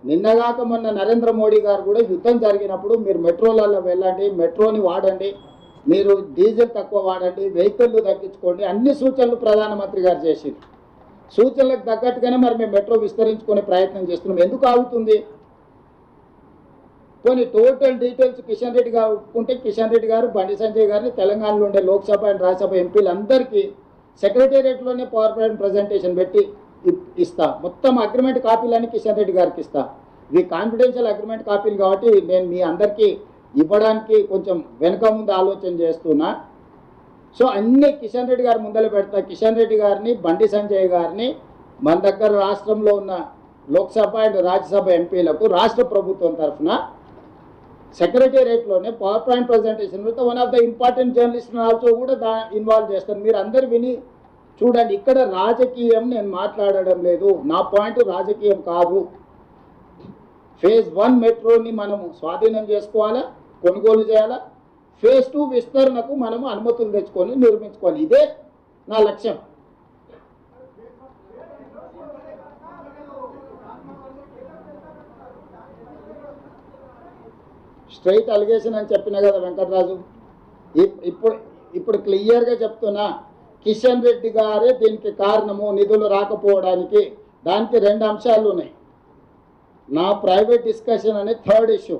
నిన్నగాక మొన్న నరేంద్ర మోడీ గారు కూడా యుద్ధం జరిగినప్పుడు మీరు మెట్రోలలో వెళ్ళండి, మెట్రోని వాడండి, మీరు డీజిల్ తక్కువ వాడండి, వెహికల్లు తగ్గించుకోండి, అన్ని సూచనలు ప్రధానమంత్రి గారు చేసింది. సూచనలకు తగ్గట్టుగానే మరి మేము మెట్రో విస్తరించుకునే ప్రయత్నం చేస్తున్నాం. ఎందుకు ఆగుతుంది? కొన్ని టోటల్ డీటెయిల్స్ కిషన్ రెడ్డి గారు ఒప్పుకుంటే కిషన్ రెడ్డి గారు, బండి సంజయ్ గారిని తెలంగాణలో ఉండే లోక్సభ అండ్ రాజ్యసభ ఎంపీలందరికీ సెక్రటేరియట్లోనే పవర్ పాయింట్ ప్రజెంటేషన్ పెట్టి ఇస్తా. మొత్తం అగ్రిమెంట్ కాపీలన్నీ కిషన్ రెడ్డి గారికి ఇస్తా. ఇవి కాన్ఫిడెన్షియల్ అగ్రిమెంట్ కాపీలు కాబట్టి నేను మీ అందరికీ ఇవ్వడానికి కొంచెం వెనుక ముందు ఆలోచన చేస్తున్నా. సో అన్నీ కిషన్ రెడ్డి గారి ముందర పెడతా. కిషన్ రెడ్డి గారిని, బండి సంజయ్ గారిని మన దగ్గర రాష్ట్రంలో ఉన్న లోక్సభ అండ్ రాజ్యసభ ఎంపీలకు రాష్ట్ర ప్రభుత్వం తరఫున సెక్రటేరియట్లోనే పవర్ పాయింట్ ప్రజెంటేషన్ పెడితే one of the important journalist also కూడా ఇన్వాల్వ్ చేస్తాను. మీరు అందరు విని చూడండి. ఇక్కడ రాజకీయం నేను మాట్లాడడం లేదు. నా పాయింట్ రాజకీయం కాదు. ఫేజ్ 1 మెట్రోని మనము స్వాధీనం చేసుకోవాలా, కొనుగోలు చేయాలా. ఫేజ్ 2 విస్తరణకు మనము అనుమతులు తెచ్చుకొని నిర్మించుకోవాలి. ఇదే నా లక్ష్యం. స్ట్రైట్ అలిగేషన్ అని చెప్పిన కదా వెంకటరాజు. ఇప్పుడు ఇప్పుడు క్లియర్గా చెప్తున్నా, కిషన్ రెడ్డి గారే దీనికి కారణము, నిధులు రాకపోవడానికి. దానికి 2 అంశాలు ఉన్నాయి. నా ప్రైవేట్ డిస్కషన్ అనే థర్డ్ ఇష్యూ.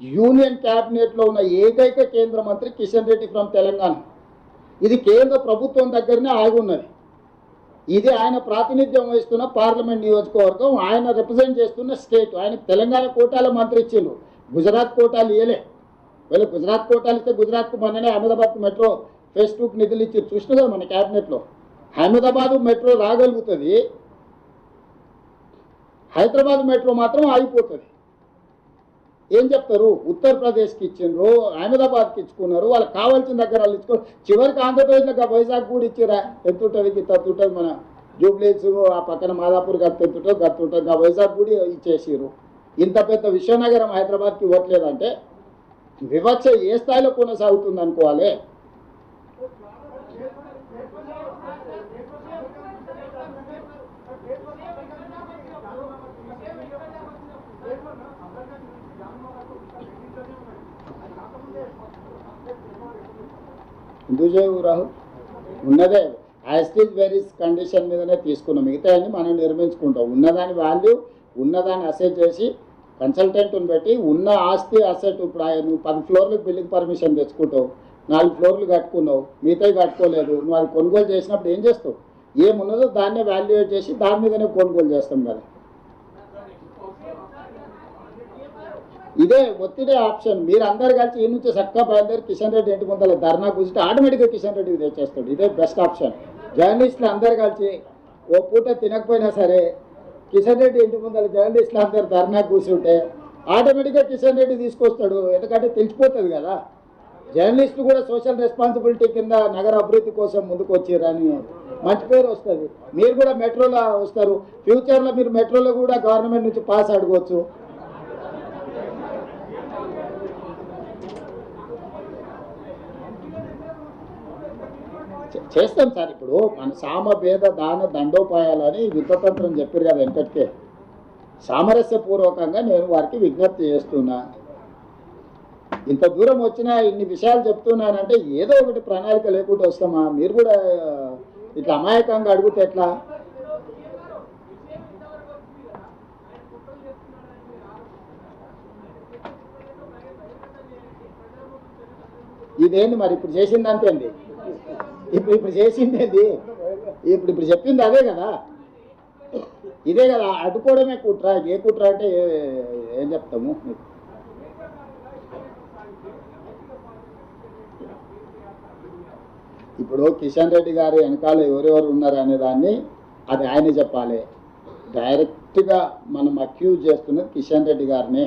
యూనియన్ క్యాబినెట్లో ఉన్న ఏకైక కేంద్ర మంత్రి కిషన్ రెడ్డి ఫ్రమ్ తెలంగాణ. ఇది కేంద్ర ప్రభుత్వం దగ్గరనే ఆగి ఉన్నది. ఇది ఆయన ప్రాతినిధ్యం వహిస్తున్న పార్లమెంట్ నియోజకవర్గం, ఆయన రిప్రజెంట్ చేస్తున్న స్టేట్. ఆయన తెలంగాణ కోటాల మంత్రి ఇచ్చిండు, గుజరాత్ కోటాలు ఇవ్వలే. వీళ్ళు గుజరాత్ కోటాలు ఇస్తే గుజరాత్కు మొన్ననే అహ్మదాబాద్ మెట్రో ఫేజ్ 2కి నిధులు ఇచ్చి చూసిన కదా మన క్యాబినెట్లో. అహ్మదాబాద్ మెట్రో రాగలుగుతుంది, హైదరాబాద్ మెట్రో మాత్రం ఆగిపోతుంది. ఏం చెప్తారు? ఉత్తరప్రదేశ్కి ఇచ్చిండ్రు, అహ్మదాబాద్కి ఇచ్చుకున్నారు, వాళ్ళకి కావాల్సిన దగ్గర వాళ్ళు ఇచ్చుకోరు. చివరికి ఆంధ్రప్రదేశ్లో వైజాగ్ కూడా ఇచ్చిరా. ఎంత ఉంటుంది ఇంత ఉంటుంది, మన జూబ్లీస్ ఆ పక్కన మాదాపూర్ గత ఎంత ఉంటుంది గత ఉంటుంది, వైజాగ్ కూడా ఇచ్చేసారు. ఇంత పెద్ద విశ్వనగరం హైదరాబాద్కి ఇవ్వట్లేదంటే వివక్ష ఏ స్థాయిలో కొనసాగుతుంది అనుకోవాలి. ఎందుకు చేయవు రాహుల్? ఉన్నదే యాస్టీజ్ వెరీస్ కండిషన్ మీదనే తీసుకున్నాం. మిగతా అన్ని మనం నిర్మించుకుంటాం. ఉన్నదాని వాల్యూ, ఉన్నదాన్ని అసెట్ చేసి కన్సల్టెంట్ని పెట్టి ఉన్న ఆస్తి అసెట్. ఇప్పుడు నువ్వు 10 ఫ్లోర్లకు బిల్డింగ్ పర్మిషన్ తెచ్చుకుంటావు, 4 ఫ్లోర్లు కట్టుకున్నావు, మిగతాయి కట్టుకోలేదు. నువ్వు అది కొనుగోలు చేసినప్పుడు ఏం చేస్తావు? ఏమున్నదో దాన్నే వాల్యుయేట్ చేసి దాని మీదనే కొనుగోలు చేస్తాం కదా. ఇదే ఒత్తిడే ఆప్షన్. మీరు అందరు కలిసి ఈ నుంచి చక్కగా బయలుదేరి కిషన్ రెడ్డి ఇంటి ముందర ధర్నా కూర్చుంటే ఆటోమేటిక్గా కిషన్ రెడ్డికి తెచ్చేస్తాడు. ఇదే బెస్ట్ ఆప్షన్. జర్నలిస్టులు అందరు కలిసి ఓ పూట తినకపోయినా సరే కిషన్ రెడ్డి ఇంటి ముందర జర్నలిస్టులు అందరు ధర్నా కూర్చుంటే ఆటోమేటిక్గా కిషన్ రెడ్డి తీసుకొస్తాడు. ఎందుకంటే తెలిసిపోతుంది కదా, జర్నలిస్టులు కూడా సోషల్ రెస్పాన్సిబిలిటీ కింద నగర అభివృద్ధి కోసం ముందుకు వచ్చారని మంచి పేరు వస్తుంది. మీరు కూడా మెట్రోలో వస్తారు. ఫ్యూచర్లో మీరు మెట్రోలో కూడా గవర్నమెంట్ నుంచి పాస్ అడగవచ్చు. చేస్తాం సార్. ఇప్పుడు మన సామభేద దాన దండోపాయాలని యుద్ధతంత్రం చెప్పారు కదా వెంకట్కే. సామరస్యపూర్వకంగా నేను వారికి విజ్ఞప్తి చేస్తున్నా. ఇంత దూరం వచ్చినా ఇన్ని విషయాలు చెప్తున్నానంటే ఏదో ఒకటి ప్రణాళిక లేకుండా వస్తామా? మీరు కూడా ఇట్లా అమాయకంగా అడిగితే ఎట్లా? ఇదేంది మరి ఇప్పుడు చేసింది అంతేంది? ఇప్పుడు చేసింది ఏంది? ఇప్పుడు చెప్పింది అదే కదా, ఇదే కదా. అడ్డుకోవడమే కుట్ర. ఏ కుట్ర అంటే ఏం చెప్తాము? ఇప్పుడు కిషన్ రెడ్డి గారు వెనకాల ఎవరెవరు ఉన్నారు అనే దాన్ని అది ఆయన చెప్పాలి. డైరెక్ట్గా మనం అక్యూజ్ చేస్తున్నది కిషన్ రెడ్డి గారిని.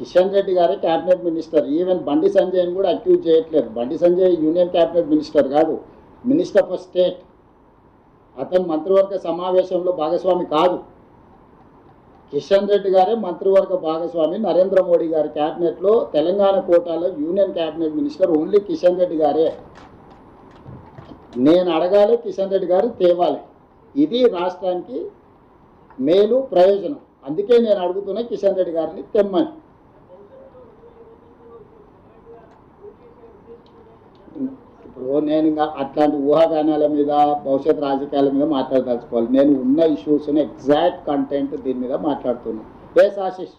కిషన్ రెడ్డి గారే క్యాబినెట్ మినిస్టర్. ఈవెన్ బండి సంజయ్ని కూడా అక్యూజ్ చేయట్లేదు. Bandi Sanjay union cabinet minister కాదు, మినిస్టర్ ఫర్ స్టేట్. అతను మంత్రివర్గ సమావేశంలో భాగస్వామి కాదు. కిషన్ రెడ్డి గారే మంత్రివర్గ భాగస్వామి. నరేంద్ర మోడీ గారి క్యాబినెట్లో తెలంగాణ కోటాలో union cabinet minister only Kishan Reddy గారే. నేను అడగాలి, కిషన్ రెడ్డి గారు తేవాలి. ఇది రాష్ట్రానికి మేలు, ప్రయోజనం. అందుకే నేను అడుగుతున్నా కిషన్ రెడ్డి గారిని తెమ్మని. ఇప్పుడు నేను ఇంకా అట్లాంటి ఊహాగానాల మీద, భవిష్యత్ రాజకీయాల మీద మాట్లాడదలుచుకోవాలి. నేను ఉన్న ఇష్యూస్ని ఎగ్జాక్ట్ కంటెంట్ దీని మీద మాట్లాడుతున్నాను. Yes Ashish.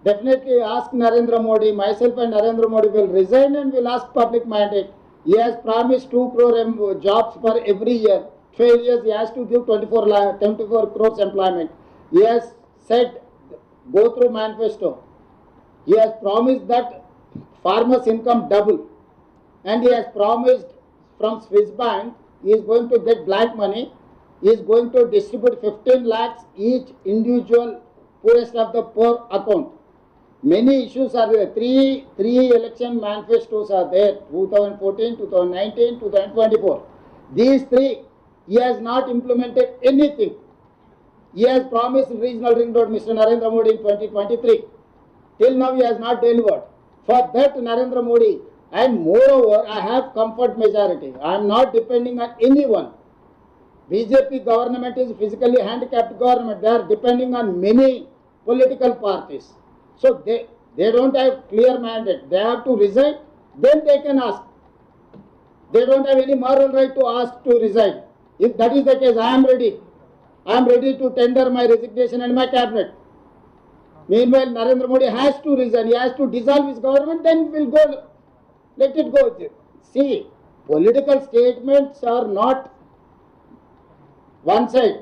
Definitely ask Narendra Modi. Myself and Narendra Modi will resign and will ask public mandate. He has promised 2 crore jobs for every year. 12 years he has to give 24 crores employment. He has said, go through manifesto. He has promised that farmers' income double. And he has promised from Swiss Bank, he is going to get black money. He is going to distribute 15 lakhs each individual poorest of the poor account. Many issues are there. Three election manifestos are there, 2014, 2019, 2024. These 3, he has not implemented anything. He has promised regional ring road, Mr. Narendra Modi, in 2023. Till now he has not delivered. For that Narendra Modi, and moreover I have comfort majority. I am not depending on anyone. BJP government is physically handicapped government. They are depending on many political parties. So they don't have clear mandate. They have to resign, then they can ask. They don't have any moral right to ask to resign. If that is the case, I am ready. I am ready to tender my resignation and my cabinet. Meanwhile, Narendra Modi has to resign. He has to dissolve his government, then we'll go. Let it go. See, political statements are not one side.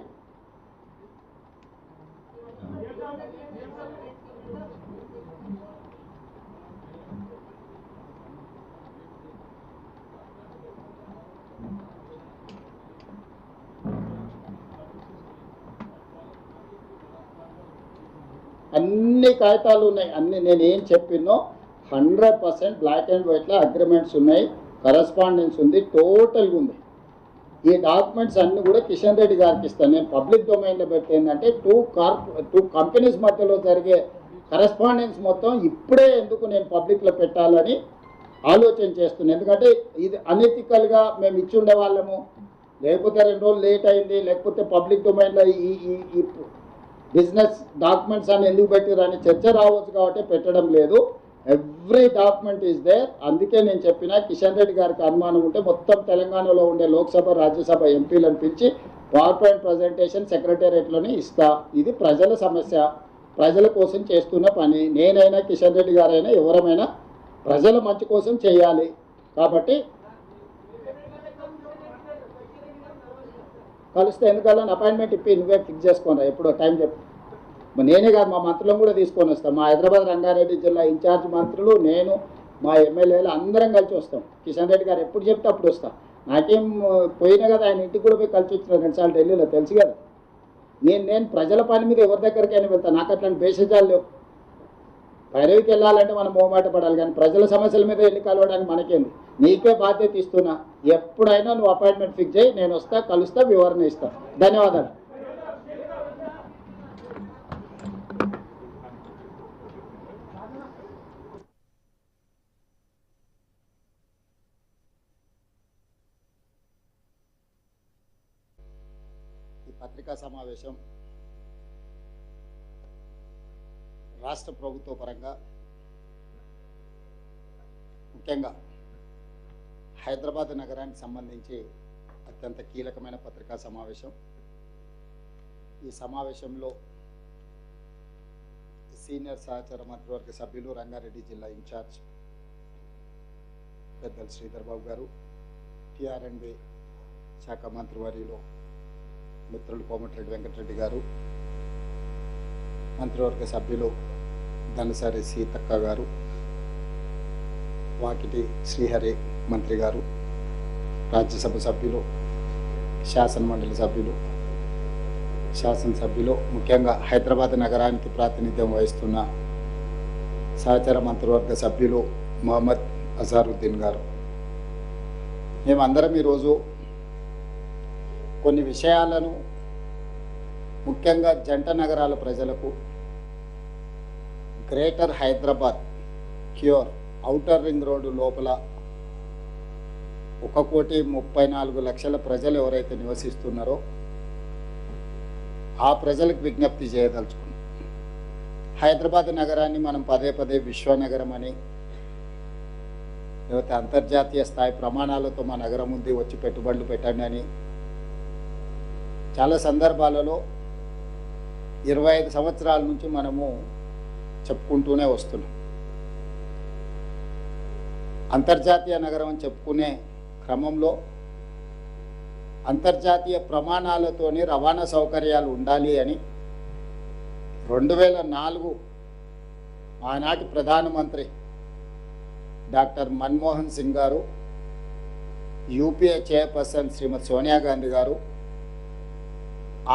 అన్ని కాగితాలు ఉన్నాయి. అన్ని నేను ఏం చెప్పినో 100% black and వైట్లో agreements ఉన్నాయి, correspondence ఉంది, టోటల్గా ఉంది. ఈ డాక్యుమెంట్స్ అన్నీ కూడా కిషన్ రెడ్డి గారికి ఇస్తాను. నేను పబ్లిక్ డొమైన్లో పెడితే ఏంటంటే టూ కంపెనీస్ మధ్యలో జరిగే కరస్పాండెన్స్ మొత్తం ఇప్పుడే ఎందుకు నేను పబ్లిక్లో పెట్టాలని ఆలోచన చేస్తున్నాను. ఎందుకంటే ఇది అనెథికల్గా మేము ఇచ్చి ఉండే వాళ్ళము, లేకపోతే 2 రోజులు లేట్ అయింది, లేకపోతే పబ్లిక్ డొమైన్లో ఈ బిజినెస్ డాక్యుమెంట్స్ అని ఎందుకు పెట్టారని చర్చ రావచ్చు కాబట్టి పెట్టడం లేదు. Every document is there. అందుకే నేను చెప్పిన కిషన్ రెడ్డి గారికి అనుమానం ఉంటే మొత్తం తెలంగాణలో ఉండే లోక్సభ రాజ్యసభ ఎంపీలను పిలిచి పవర్ పాయింట్ ప్రజెంటేషన్ సెక్రటేరియట్లోనే ఇస్తా. ఇది ప్రజల సమస్య, ప్రజల కోసం చేస్తున్న పని. నేనైనా కిషన్ రెడ్డి గారైనా ఎవరమైనా ప్రజల మంచి కోసం చేయాలి. కాబట్టి కలిస్తే ఎందుకల్లా అపాయింట్మెంట్ ఇప్పి నువ్వే ఫిక్స్ చేసుకోరా, ఎప్పుడో టైం చెప్పు. నేనే కాదు, మా మంత్రులను కూడా తీసుకొని వస్తాం. మా హైదరాబాద్ రంగారెడ్డి జిల్లా ఇన్ఛార్జ్ మంత్రులు, నేను, మా ఎమ్మెల్యేలు అందరం కలిసి వస్తాం. కిషన్ రెడ్డి గారు ఎప్పుడు చెప్తే అప్పుడు వస్తాం. నాకేం పోయినా కదా, ఆయన ఇంటికి కూడా పోయి కలిసి వచ్చిన 2 సార్లు ఢిల్లీలో, తెలుసు కదా. నేను ప్రజల పని మీద ఎవరి దగ్గరికైనా వెళ్తాను. నాకు అట్లాంటి భేషజాలు లేవు. పైరవికి వెళ్ళాలంటే మనం మోమాట పడాలి, కానీ ప్రజల సమస్యల మీద వెళ్ళి కలవడానికి మనకేంది. నీకే బాధ్యత ఇస్తున్నా. ఎప్పుడైనా నువ్వు అపాయింట్మెంట్ ఫిక్స్ చేయి, నేను వస్తా, కలుస్తా, వివరణ ఇస్తా. ధన్యవాదాలు. ఈ పత్రికా సమావేశం రాష్ట్ర ప్రభుత్వ పరంగా ముఖ్యంగా హైదరాబాద్ నగరానికి సంబంధించి అత్యంత కీలకమైన పత్రికా సమావేశం. ఈ సమావేశంలో సీనియర్ సహచార మంత్రివర్గ సభ్యులు, రంగారెడ్డి జిల్లా ఇన్ఛార్జ్ పెద్దలు శ్రీధర్ బాబు గారు, టీఆర్ఎండ్బి శాఖ మంత్రివర్యులు మిత్రులు కోమటిరెడ్డి వెంకటరెడ్డి గారు, మంత్రివర్గ సభ్యులు ధనసరి సీతక్క గారు, వాకిటి శ్రీహరి మంత్రి గారు, రాజ్యసభ సభ్యులు, శాసనమండలి సభ్యులు, శాసనసభ్యులు, ముఖ్యంగా హైదరాబాద్ నగరానికి ప్రాతినిధ్యం వహిస్తున్న సహచర మంత్రివర్గ సభ్యులు మొహమ్మద్ అజారుద్దీన్ గారు, మేమందరం ఈరోజు కొన్ని విషయాలను ముఖ్యంగా జంట నగరాల ప్రజలకు, greater Hyderabad cure outer ring road లోపల 1,34,00,000 ప్రజలు ఎవరైతే నివసిస్తున్నారో ఆ ప్రజలకు విజ్ఞప్తి చేయదలుచుకున్నాం. హైదరాబాద్ నగరాన్ని మనం పదే పదే విశ్వనగరం అని, లేకపోతే అంతర్జాతీయ స్థాయి ప్రమాణాలతో మా నగరం ఉంది, వచ్చి పెట్టుబడులు పెట్టండి అని చాలా సందర్భాలలో 25 సంవత్సరాల నుంచి మనము చెప్పుకుంటూనే వస్తున్నాం. అంతర్జాతీయ నగరం అని చెప్పుకునే క్రమంలో అంతర్జాతీయ ప్రమాణాలతోని రవాణా సౌకర్యాలు ఉండాలి అని 2004 ఆనాటి ప్రధానమంత్రి డాక్టర్ మన్మోహన్ సింగ్ గారు, యూపీఏ చైర్పర్సన్ శ్రీమతి సోనియా గాంధీ గారు,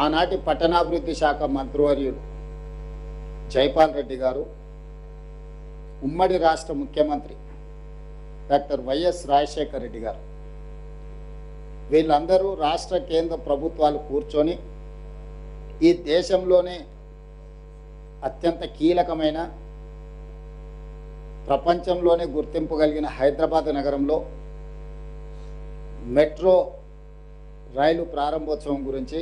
ఆనాటి పట్టణాభివృద్ధి శాఖ మంత్రివర్యులు జైపాల్ రెడ్డి గారు, ఉమ్మడి రాష్ట్ర ముఖ్యమంత్రి డాక్టర్ వైఎస్ రాజశేఖర్ రెడ్డి గారు, వీళ్ళందరూ రాష్ట్ర కేంద్ర ప్రభుత్వాలు కూర్చొని ఈ దేశంలోనే అత్యంత కీలకమైన ప్రపంచంలోనే గుర్తింపు కలిగిన హైదరాబాద్ నగరంలో మెట్రో రైలు ప్రారంభోత్సవం గురించి,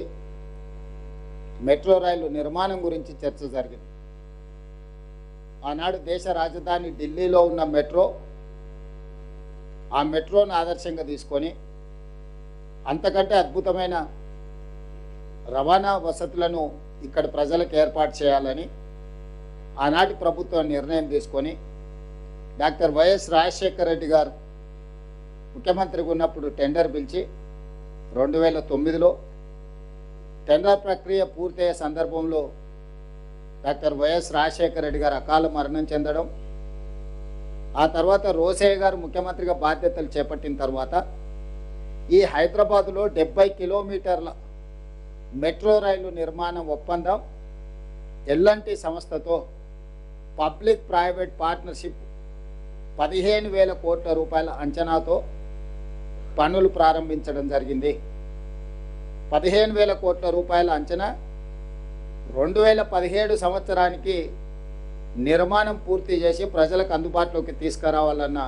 మెట్రో రైలు నిర్మాణం గురించి చర్చ జరిగింది. ఆనాడు దేశ రాజధాని ఢిల్లీలో ఉన్న మెట్రో, ఆ మెట్రోను ఆదర్శంగా తీసుకొని అంతకంటే అద్భుతమైన రవాణా వసతులను ఇక్కడ ప్రజలకు ఏర్పాటు చేయాలని ఆనాటి ప్రభుత్వం నిర్ణయం తీసుకొని డాక్టర్ వైఎస్ రాజశేఖర రెడ్డి గారు ముఖ్యమంత్రిగా ఉన్నప్పుడు టెండర్ పిలిచి 2009లో టెండర్ ప్రక్రియ పూర్తయ్యే సందర్భంలో డాక్టర్ వైఎస్ రాజశేఖర రెడ్డి గారు అకాల మరణం చెందడం, ఆ తర్వాత రోసయ్య గారు ముఖ్యమంత్రిగా బాధ్యతలు చేపట్టిన తర్వాత ఈ హైదరాబాదులో 70 కిలోమీటర్ల మెట్రో రైలు నిర్మాణం ఒప్పందం ఎల్ఎన్టీ సంస్థతో పబ్లిక్ ప్రైవేట్ పార్ట్నర్షిప్ 15,000 కోట్ల రూపాయల అంచనాతో పనులు ప్రారంభించడం జరిగింది. 15,000 కోట్ల రూపాయల అంచనా 2017 సంవత్సరానికి నిర్మాణం పూర్తి చేసి ప్రజలకు అందుబాటులోకి తీసుకురావాలన్న